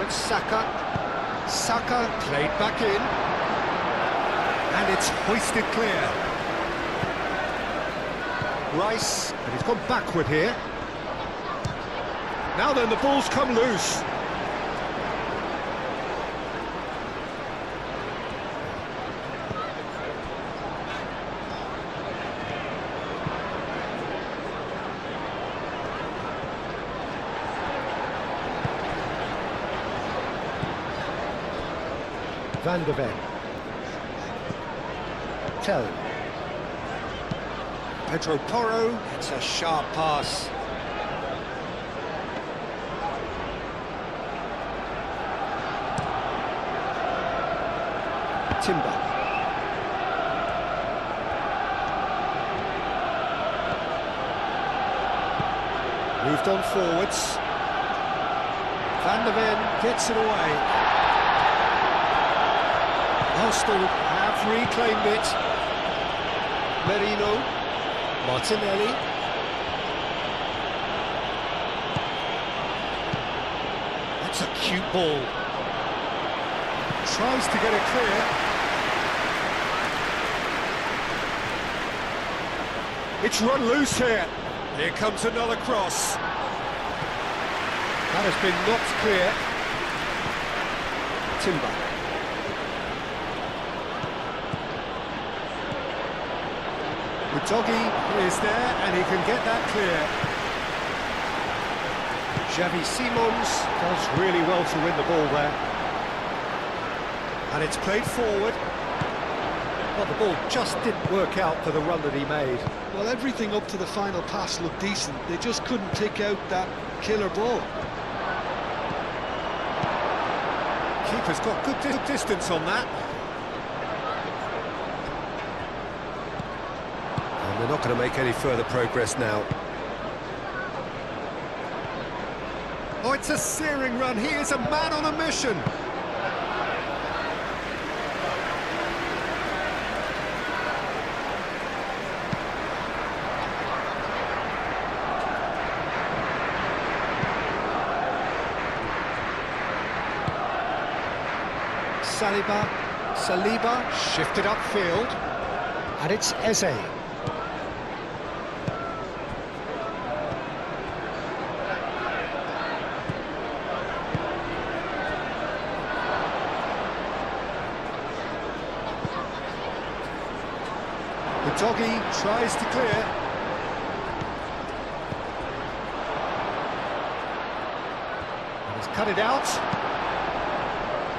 Saka. Saka played back in. And it's hoisted clear. Rice, and he's gone backward here. Now then, the ball's come loose. Van der Beek. Tell. Pedro Porro. It's a sharp pass. Timber. Moved on forwards. Van der Ven gets it away. Arsenal have reclaimed it. Merino, Martinelli. That's a cute ball. Tries to get it clear. It's run loose here. Here comes another cross. That has been knocked clear. Timber. Udogi is there and he can get that clear. Xavi Simons does really well to win the ball there. And it's played forward. Well, the ball just didn't work out for the run that he made. Well, everything up to the final pass looked decent. They just couldn't pick out that killer ball. Keeper's got good distance on that. And they're not going to make any further progress now. Oh, it's a searing run. He is a man on a mission. Saliba shifted upfield, And it's Eze. Udogi tries to clear. And he's cut it out.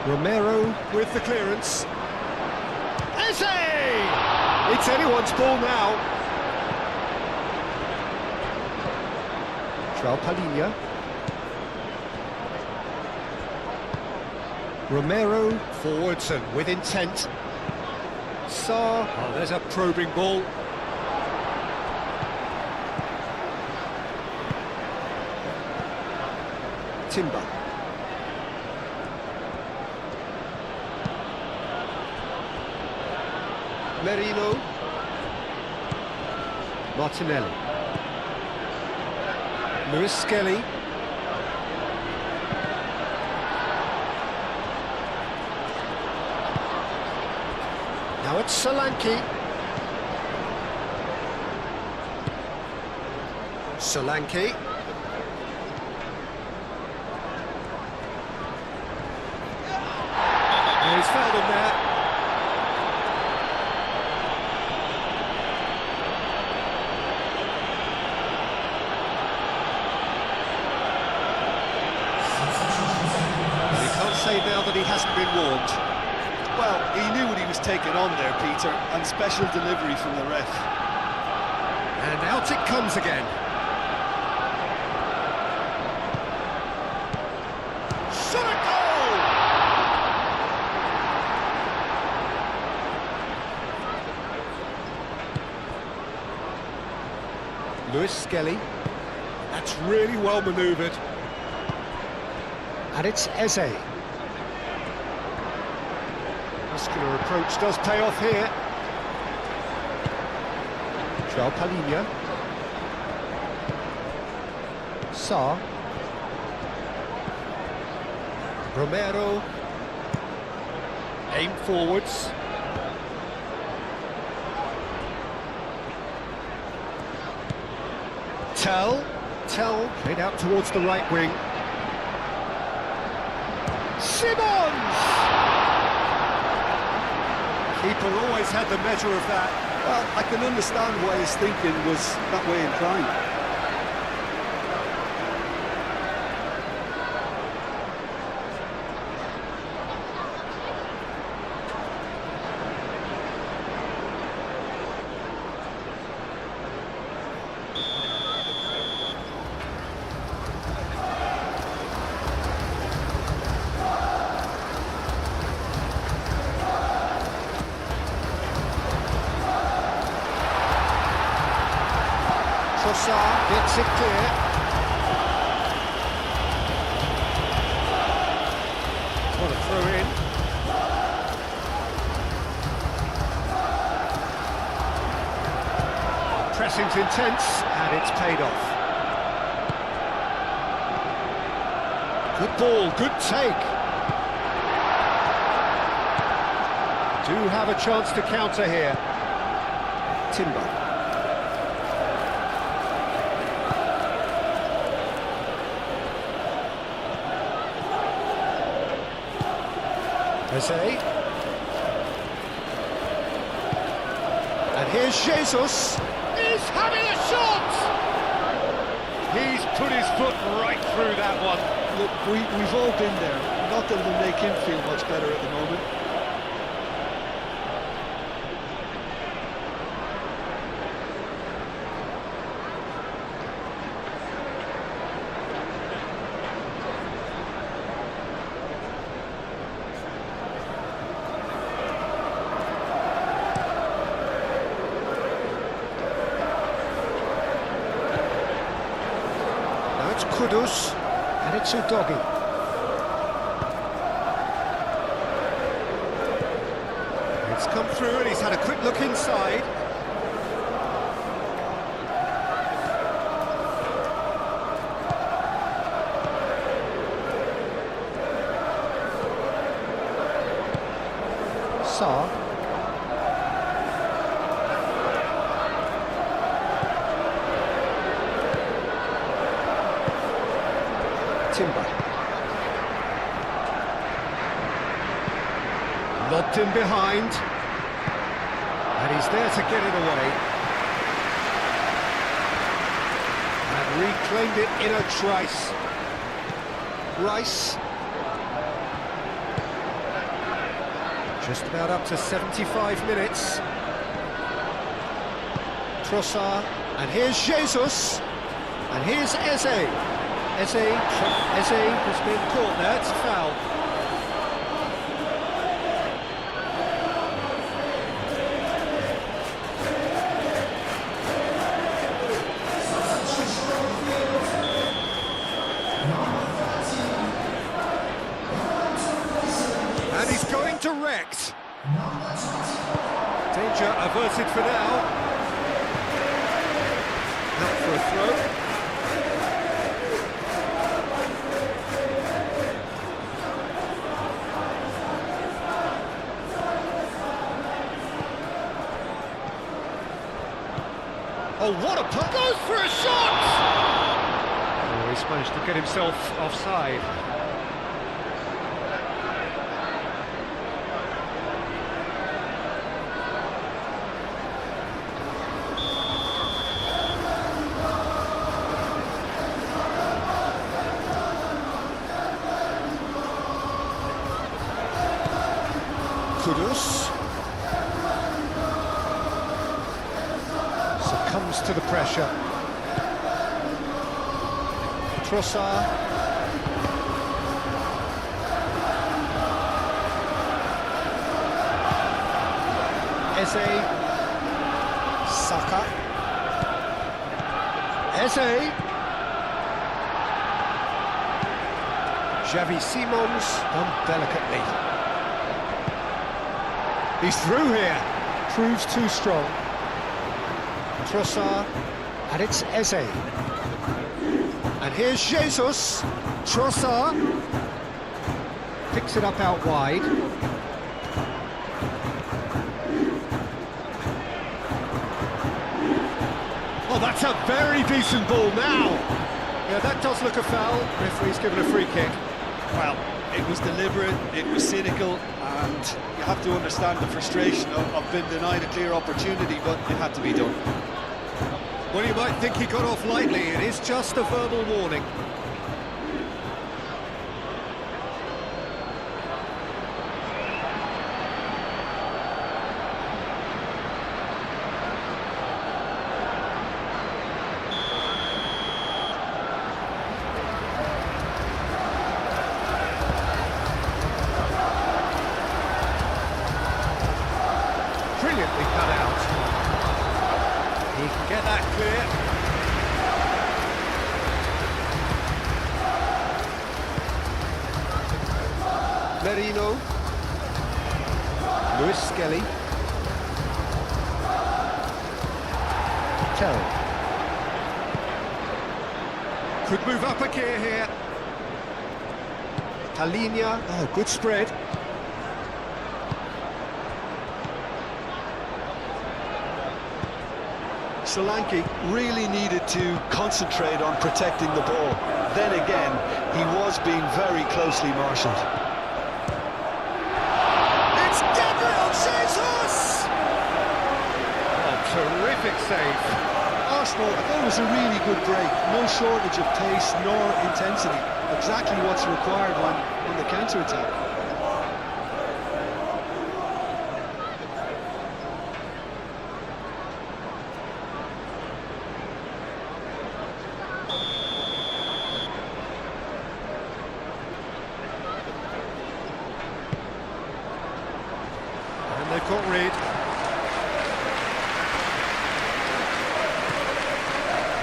Romero. With the clearance. Eze! It's anyone's ball now. Palhinha. Romero. Forwards and with intent. Sarr. Oh, there's a probing ball. Timber. Merino. Martinelli. Lewis Skelly. Now it's Solanke. Solanke. And he's fouled him there. We can't say now that he hasn't been warned. Well, he knew what he was taking on there, Peter, and special delivery from the ref. And out it comes again. Shot a goal! Lewis Skelly. That's really well manoeuvred. And it's Eze. Muscular approach does pay off here. Palhinha. Sarr. Romero. Aim forwards. Tell played out towards the right wing. Simons! Keeper always had the measure of that. Well, I can understand why his thinking was that way inclined. Trossard gets it clear. What a throw in. Pressing's intense, and it's paid off. Good ball, good take. Do have a chance to counter here. Timber. Jose. And here's Jesus. He's having a shot! He's put his foot right through that one. Look, we've all been there. Not that it'll make him feel much better at the moment. Kudus, and it's Udogi. It's come through and he's had a quick look inside. Sarr. Timber. Lobbed in behind. And he's there to get it away. And reclaimed it in a trice. Rice. Just about up to 75 minutes. Trossard. And here's Jesus. And here's Eze. Eze has been caught there, it's a foul. And he's going direct. Danger averted for now. Not for a throw. Oh, what a puck! Goes for a shot! Oh, he's managed to get himself offside. Kudus. Comes to the pressure. Trossard. Eze. Saka. Eze. Xavi Simons done delicately. He's through here. Proves too strong. Trossard, and it's Eze. And here's Jesus. Trossard picks it up out wide. Oh, that's a very decent ball now. Yeah, that does look a foul. Referee's given a free kick. Well, it was deliberate, it was cynical, and you have to understand the frustration of being denied a clear opportunity, but it had to be done. Well, you might think he got off lightly. It is just a verbal warning. Brilliantly cut out. He can get that clear. Merino. Lewis Skelly. Tell. Could move up a gear here. Palinia. Oh, good spread. Solanke really needed to concentrate on protecting the ball. Then again, he was being very closely marshalled. It's Gabriel Jesus! Oh, terrific save. Arsenal, that was a really good break. No shortage of pace nor intensity. Exactly what's required on the counter-attack. And they've got rid.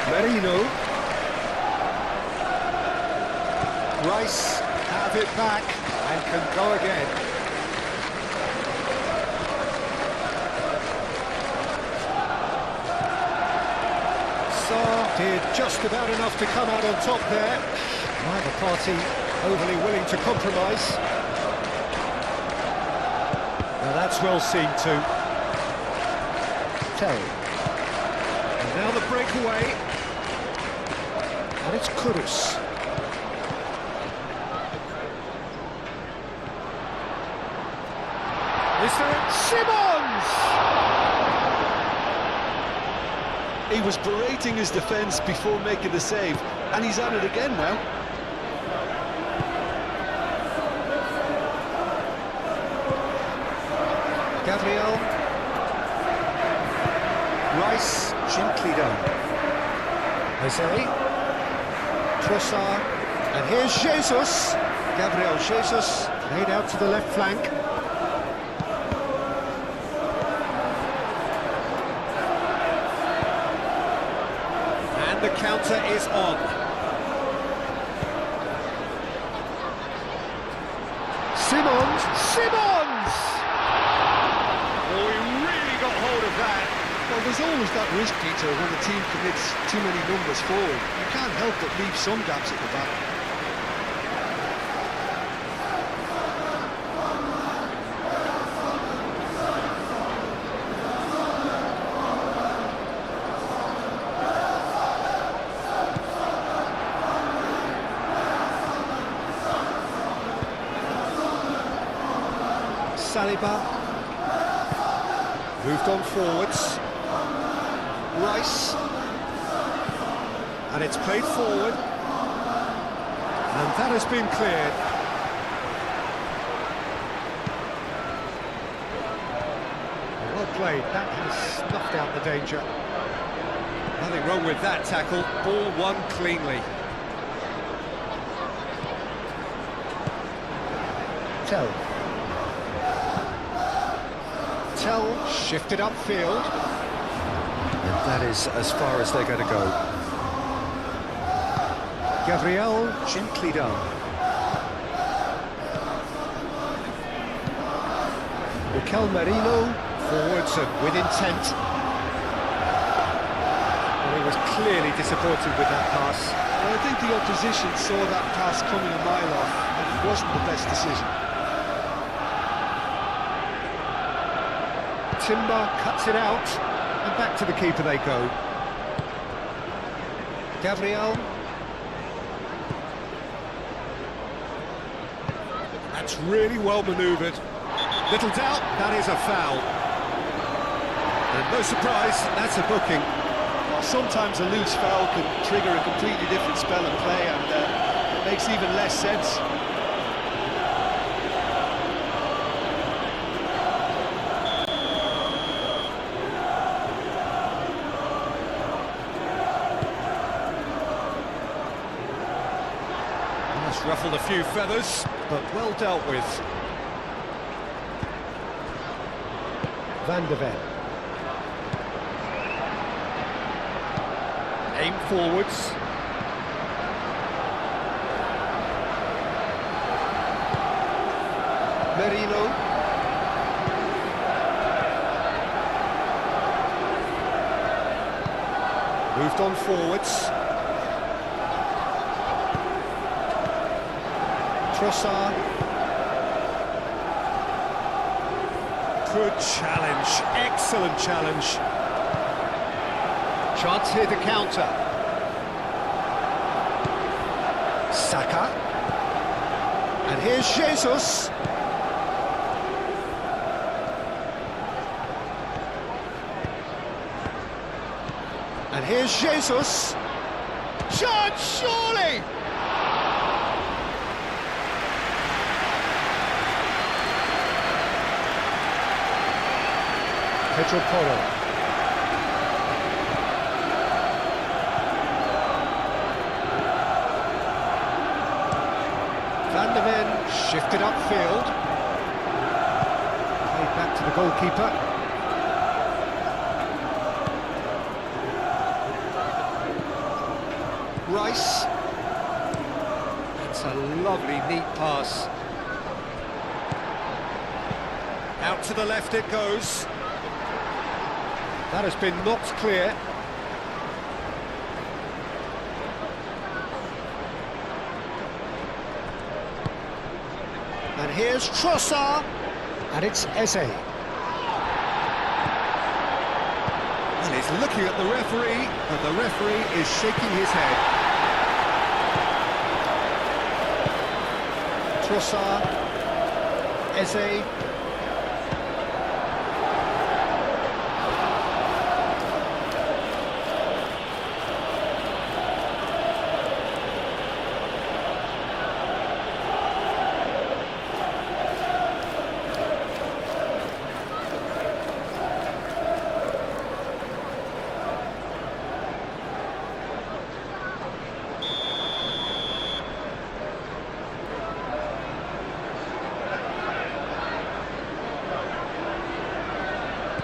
Merino. Rice have it back and can go again. Sarr did just about enough to come out on top there. Neither party Overly willing to compromise. Now that's well seen too. Tell. And now the breakaway. And it's Kudus. Is there a... Simmons! He was berating his defence before making the save, and he's at it again now. Gabriel. Rice, gently done. Jose. Trossard. And here's Jesus. Gabriel Jesus laid out to the left flank. And the counter is on. Simmons! Oh, he really got hold of that. Well, there's always that risk, Peter, when the team commits too many numbers forward. You can't help but leave some gaps at the back. Saliba moved on forwards. Rice, and it's played forward, and that has been cleared. Well played, that has snuffed out the danger. Nothing wrong with that tackle, ball won cleanly. Tell. Tell shifted upfield. And that is as far as they're going to go. Gabriel, Gently done. Mikel Merino, forwards and with intent. Well, he was clearly disappointed with that pass. Well, I think the opposition saw that pass coming a mile off, and it wasn't the best decision. Timber cuts it out, and back to the keeper they go. Gabriel. That's really well manoeuvred. Little doubt, that is a foul. And no surprise, that's a booking. Well, sometimes a loose foul can trigger a completely different spell of play, and it makes even less sense. Ruffled a few feathers, but well dealt with. Van de Ven. Aim forwards. Merino. Moved on forwards. Trossard. Good challenge, excellent challenge. Chance here to counter. Saka. And here's Jesus. And here's Jesus. Chance, surely! Pedro Porro. Van der Ven shifted upfield. Played back to the goalkeeper. Rice. It's a lovely, neat pass. Out to the left it goes. That has been knocked clear. And here's Trossard. And it's Eze. And he's looking at the referee, and the referee is shaking his head. Trossard. Eze.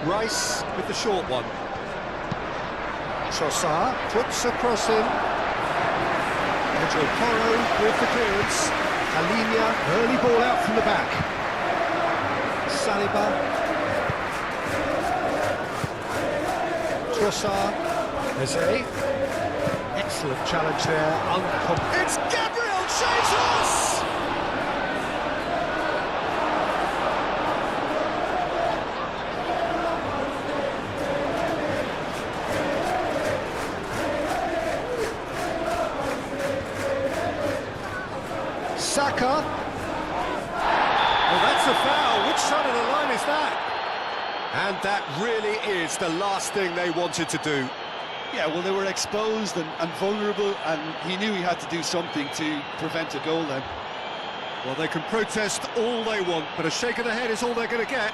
Rice with the short one. Trossard puts a cross in. Pedro Porro with the clearance. Alinia, early ball out from the back. Saliba. Trossard. Eze. Excellent challenge there. It's Gabriel Jesus! Saka. Well, that's a foul. Which side of the line is that? And that really is the last thing they wanted to do. Yeah, well, they were exposed and vulnerable, and he knew he had to do something to prevent a goal then. Well, they can protest all they want, but a shake of the head is all they're going to get.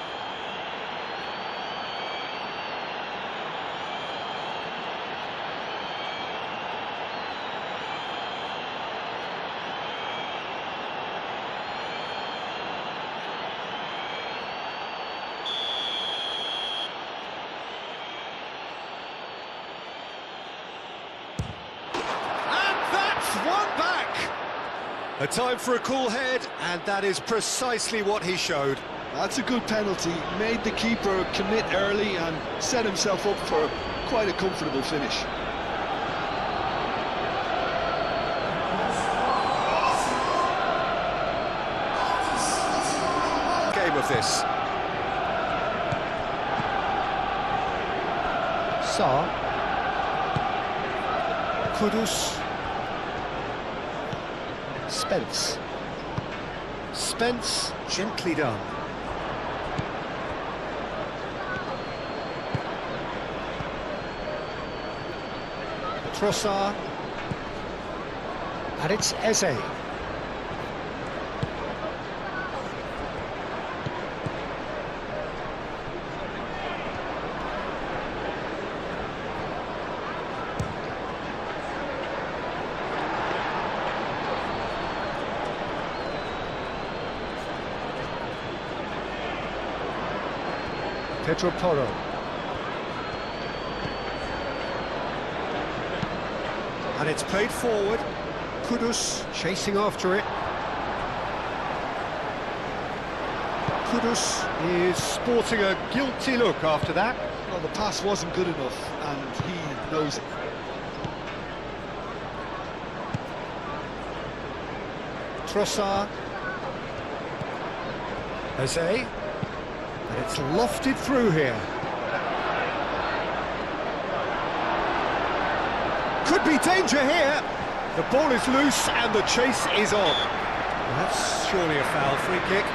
One back! A time for a cool head, and that is precisely what he showed. That's a good penalty. Made the keeper commit early and set himself up for quite a comfortable finish. Game of this. Sarr. Kudus. Spence, gently done. Trossard. And it's Eze. Pedro Porro. And it's played forward. Kudus chasing after it. Kudus is sporting a guilty look after that. Well, the pass wasn't good enough, and he knows it. Trossard. Jose. And it's lofted through here. Could be danger here. The ball is loose and the chase is on. That's surely a foul, free kick.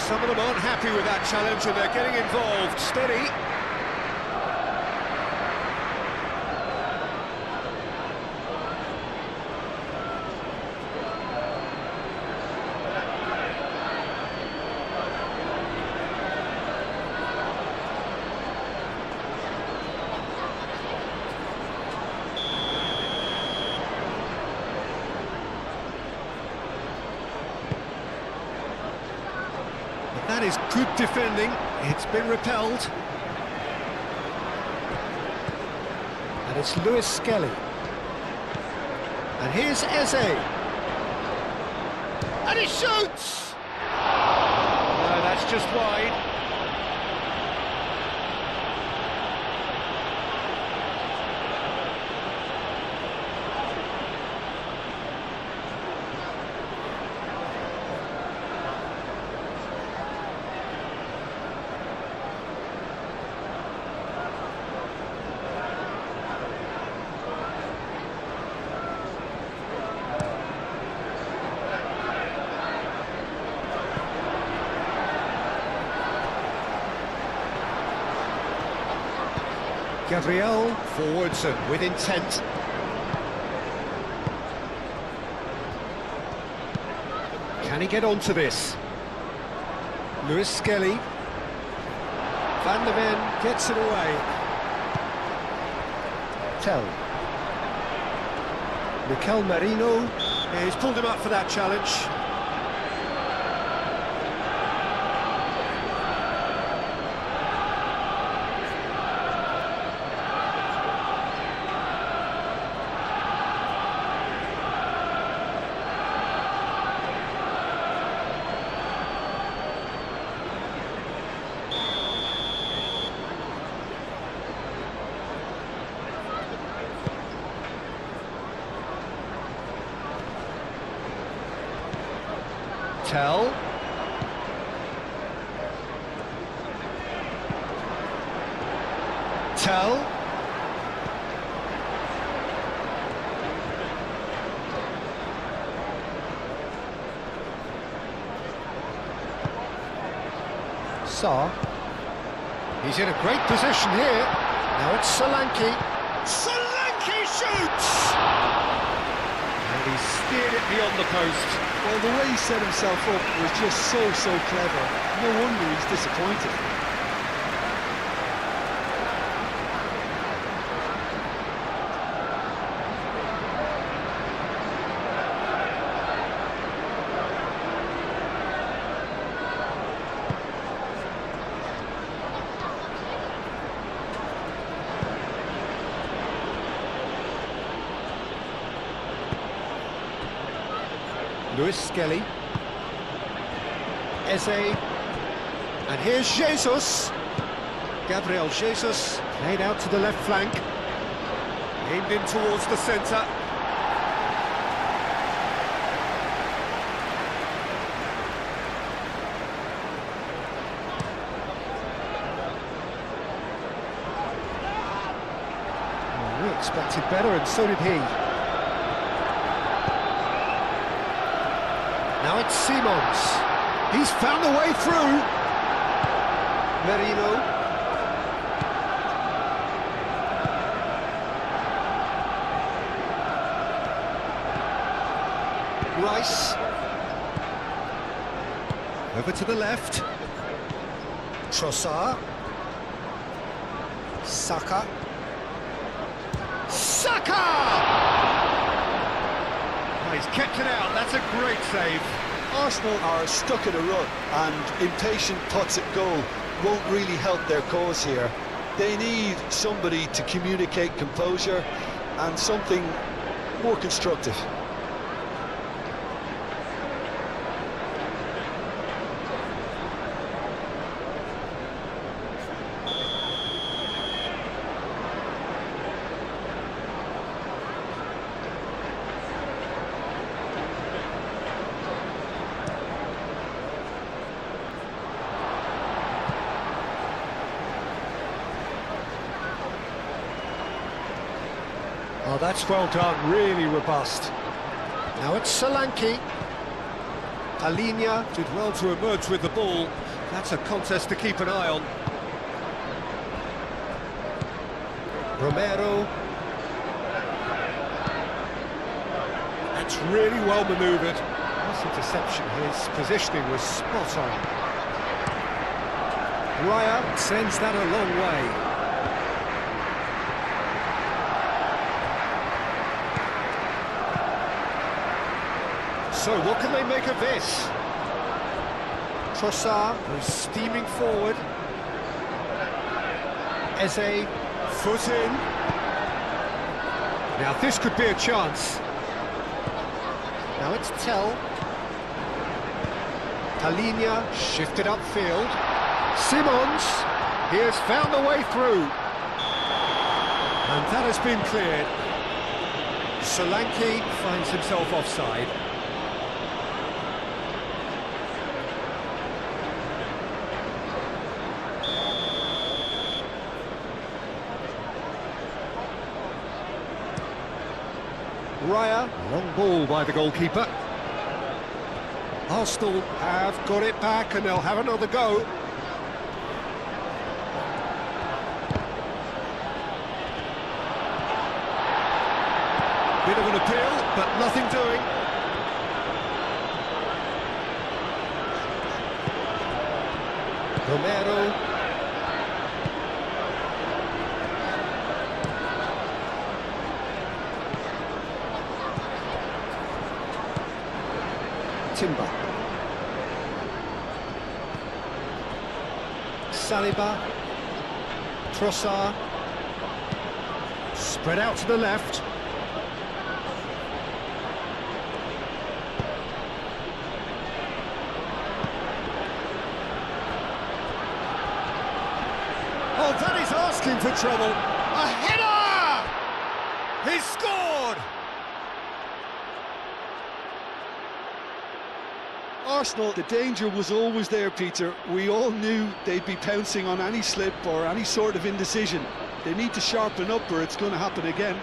Some of them aren't happy with that challenge and they're getting involved. Steady. That is good defending. It's been repelled. And it's Lewis Skelly. And here's Eze. And he shoots! No, that's just wide. Gabriel forwards and with intent. Can he get onto this? Lewis Skelly. Van der Ven gets it away. Tell. Mikel Merino. Yeah, he's pulled him up for that challenge. Tell. Tell. Saar. He's in a great position here. Now it's Solanke. Solanke shoots! And he steered it beyond the post. Well, the way he set himself up was just so clever. No wonder he's disappointed. Lewis Skelly. Eze. And here's Jesus. Gabriel Jesus played out to the left flank. Aimed in towards the centre. Oh, we expected better and so did he. Now it's Simons. He's found a way through. Merino. Rice. Over to the left. Trossard. Saka. Saka! He's kept it out, that's a great save. Arsenal are stuck in a rut, and impatient putts at goal won't really help their cause here. They need somebody to communicate composure and something more constructive. Oh, that's well done, really robust. Now it's Solanke. Alinia did well to emerge with the ball. That's a contest to keep an eye on. Romero. That's really well manoeuvred. Nice interception. His positioning was spot on. Raya sends that a long way. So what can they make of this? Trossard goes steaming forward. Eze, foot in. Now this could be a chance. Now it's Tell. Alinia shifted upfield. Simons, he has found a way through. And that has been cleared. Solanke finds himself offside. Raya, long ball by the goalkeeper. Arsenal have got it back and they'll have another go. Bit of an appeal, but nothing doing. Romero. Timber. Saliba. Trossard. Spread out to the left. Oh, that is asking for trouble. A header! He's scored! Arsenal, the danger was always there, Peter. We all knew they'd be pouncing on any slip or any sort of indecision. They need to sharpen up or it's going to happen again.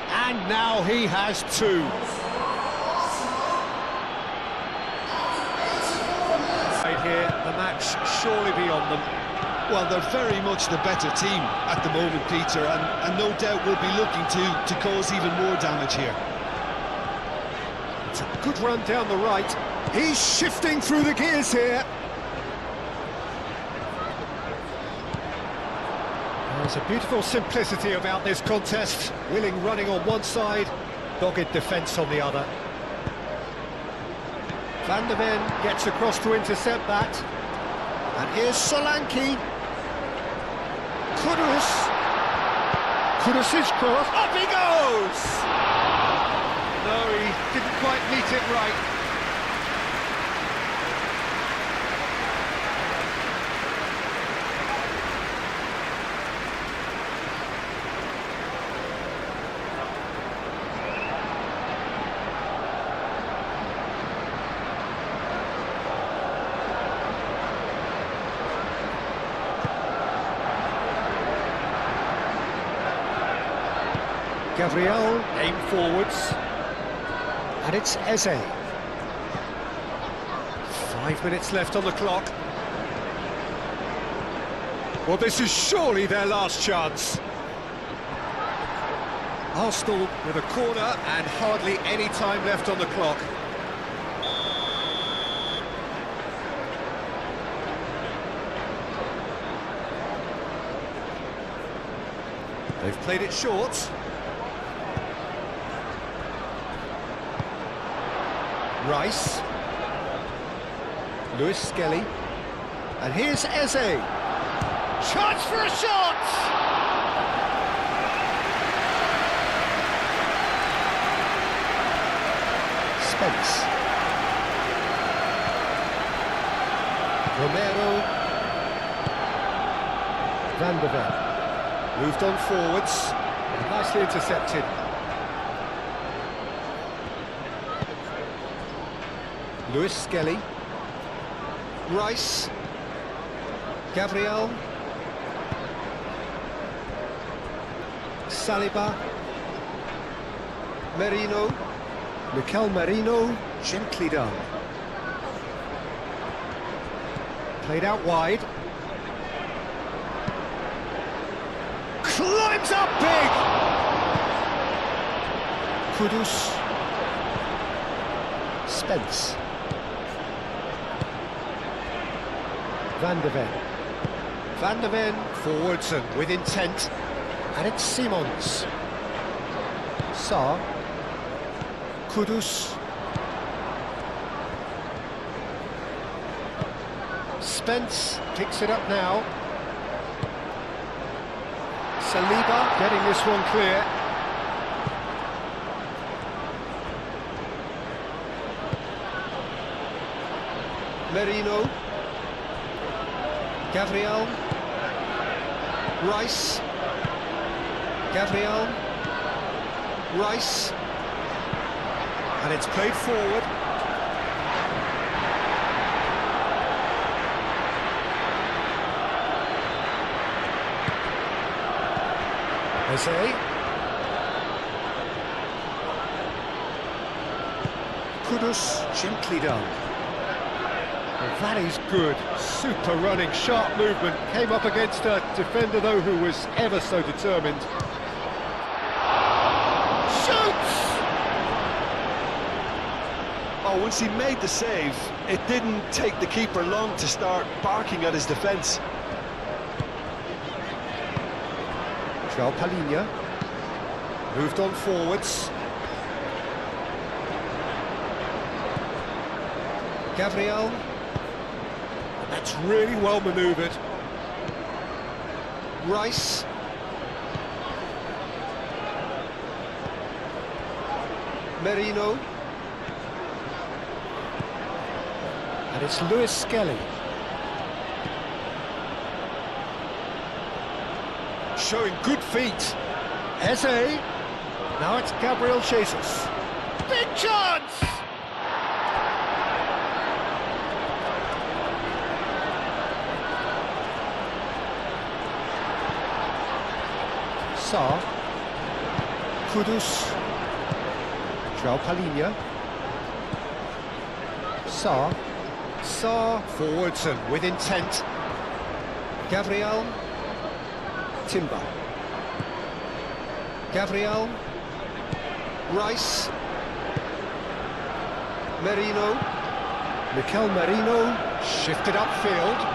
And now he has two. Right here, the match surely beyond them. Well, they're very much the better team at the moment, Peter, and no doubt will be looking to cause even more damage here. It's a good run down the right. He's shifting through the gears here. There's a beautiful simplicity about this contest. Willing running on one side, dogged defence on the other. Van der Ven gets across to intercept that. And here's Solanke. Kudus' cross. Up he goes! No, he didn't quite meet it right. Gabriel aim forwards. And it's Eze. 5 minutes left on the clock. Well, this is surely their last chance. Arsenal with a corner and hardly any time left on the clock. They've played it short. Rice, Lewis Skelly, and here's Eze. Chance for a shot! Spence. Romero. Van der Ven. Moved on forwards, and nicely intercepted. Lewis Skelly, Rice, Gabriel, Saliba. Merino. Mikel Merino. Gently done. Played out wide. Climbs up big! Kudus. Spence. Van de Ven. Van de Ven forwards and with intent. And it's Simons. Sarr. Kudus. Spence picks it up now. Saliba getting this one clear. Merino. Gabriel. Rice. Gabriel. Rice. And it's played forward. Eze. Kudus, gently done. Well, that is good. Super running, sharp movement. Came up against a defender, though, who was ever so determined. Shoots! Oh, once he made the save, it didn't take the keeper long to start barking at his defence. João Palhinha moved on forwards. Gabriel. That's really well manoeuvred. Rice. Merino. And it's Lewis Skelly. Showing good feet. Eze. Now it's Gabriel Jesus. Big chance! Sarr. Kudus. João Palhinha. Sarr. Sarr forwards and with intent. Gabriel. Timber. Gabriel. Rice. Merino. Mikel Merino. Shifted upfield.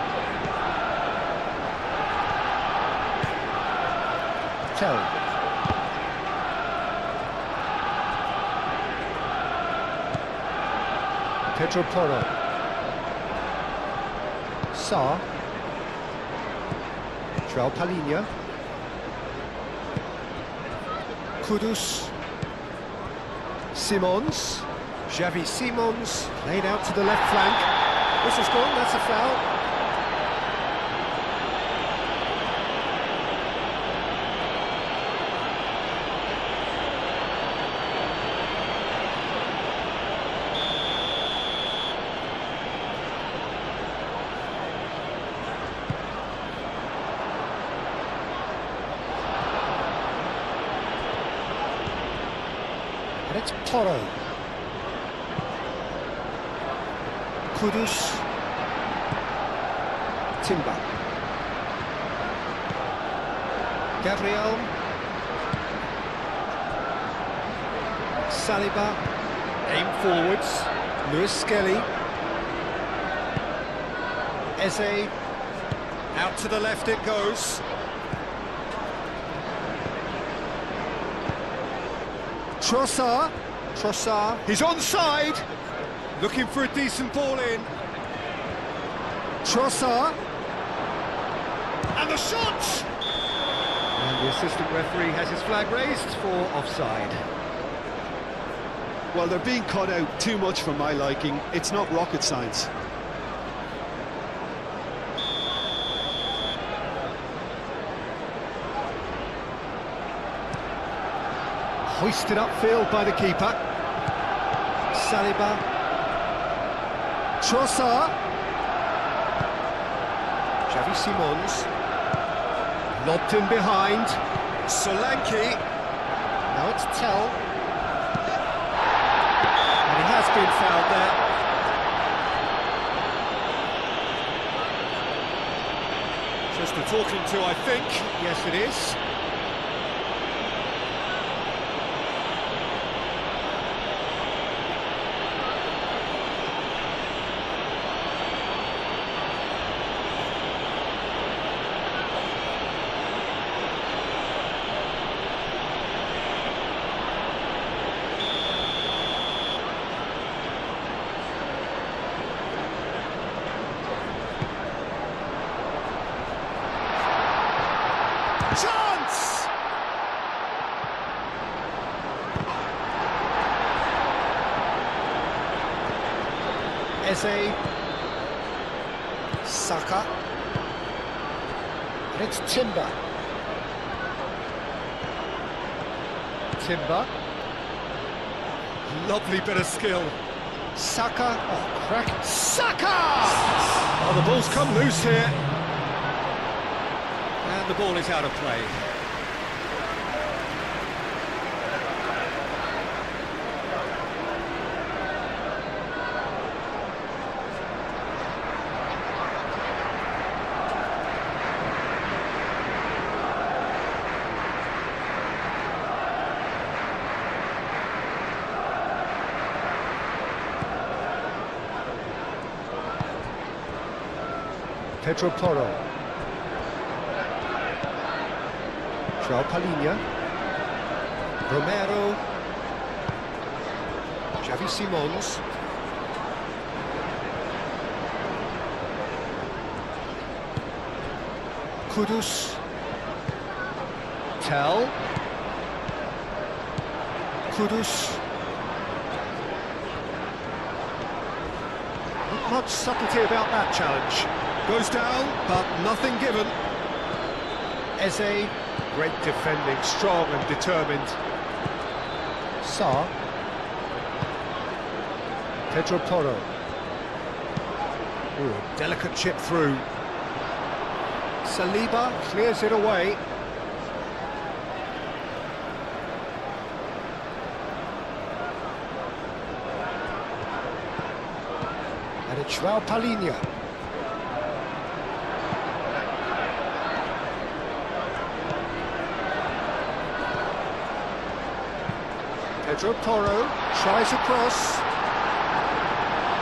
Tell. Pedro Porro. Sarr. João Palhinha. Kudus. Simons. Xavi Simons laid out to the left flank. This is gone, that's a foul. And it's Porro. Kudus. Timber. Gabriel. Saliba. Aim forwards. Lewis Skelly. Eze. Out to the left it goes. Trossard, he's onside, looking for a decent ball in. Trossard, and the shot! And the assistant referee has his flag raised for offside. Well, they're being cut out too much for my liking. It's not rocket science. Hoisted upfield by the keeper. Saliba. Trossard. Xavi Simons. Lobbed in behind. Solanke. Now it's Tell. And he has been fouled there. Just a talking to, I think. Yes, it is. Chance! Eze. Saka. And it's Timber. Timber. Lovely bit of skill. Saka. Oh, crack. Saka! Oh, the ball's come loose here. And the ball is out of play. Pedro Porro. João Palhinha. Romero. Xavi Simons. Kudus. Tell. Kudus. Not much subtlety about that challenge. Goes down, but nothing given. Eze. Great defending, strong and determined. Sarr. Pedro Porro. Ooh, delicate chip through. Saliba clears it away. And it's João Palhinha. Pedro Porro tries across.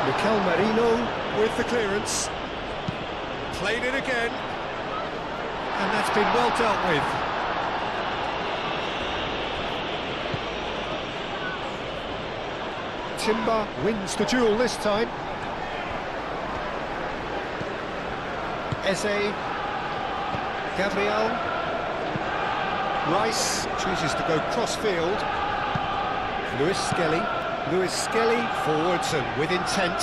Mikel Merino with the clearance. Played it again. And that's been well dealt with. Timber wins the duel this time. Eze. Gabriel. Rice chooses to go cross-field. Lewis Skelly forwards and with intent.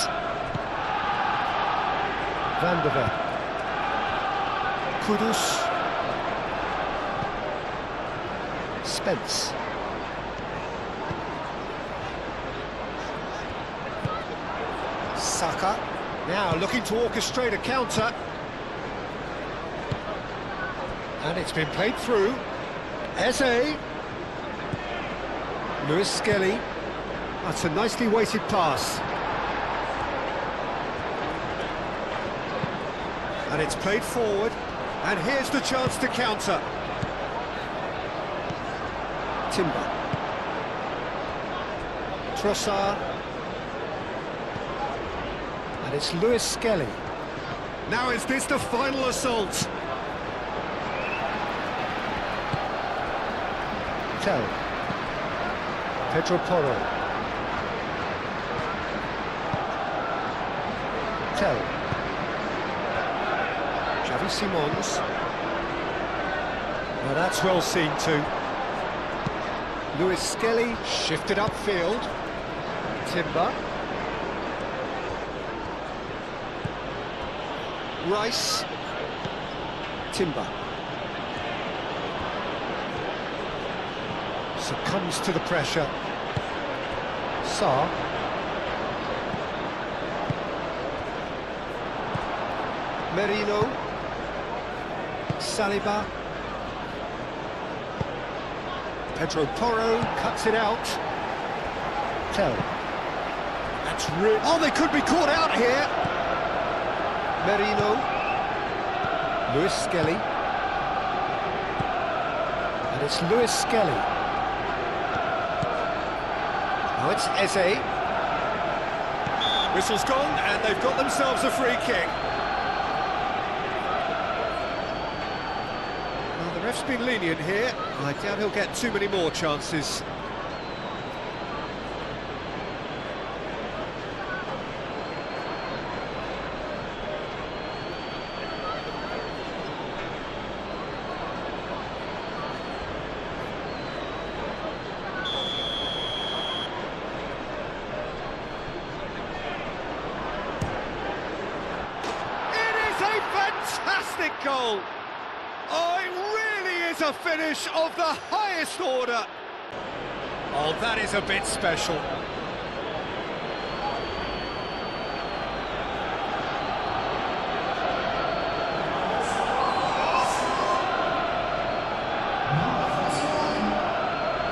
Van der Ven. Kudus. Spence. Saka. Now looking to orchestrate a counter. And it's been played through. Eze. Lewis Skelly. That's a nicely weighted pass. And it's played forward. And here's the chance to counter. Timber. Trossard. And it's Lewis Skelly. Now is this the final assault? Tell. Pedro Porro. Tell. Xavi Simons. Now that's well seen too. Lewis Skelly shifted upfield. Timber. Rice. Timber. Succumbs to the pressure. Sarr. Merino. Saliba. Pedro Porro cuts it out. Tell. That's really... Oh, they could be caught out here. Merino. Lewis Skelly. And it's Lewis Skelly. Now it's Eze. Whistle's gone, and they've got themselves a free kick. Well, the ref's been lenient here. I doubt he'll get too many more chances. Fantastic goal! Oh, it really is a finish of the highest order. Oh, that is a bit special.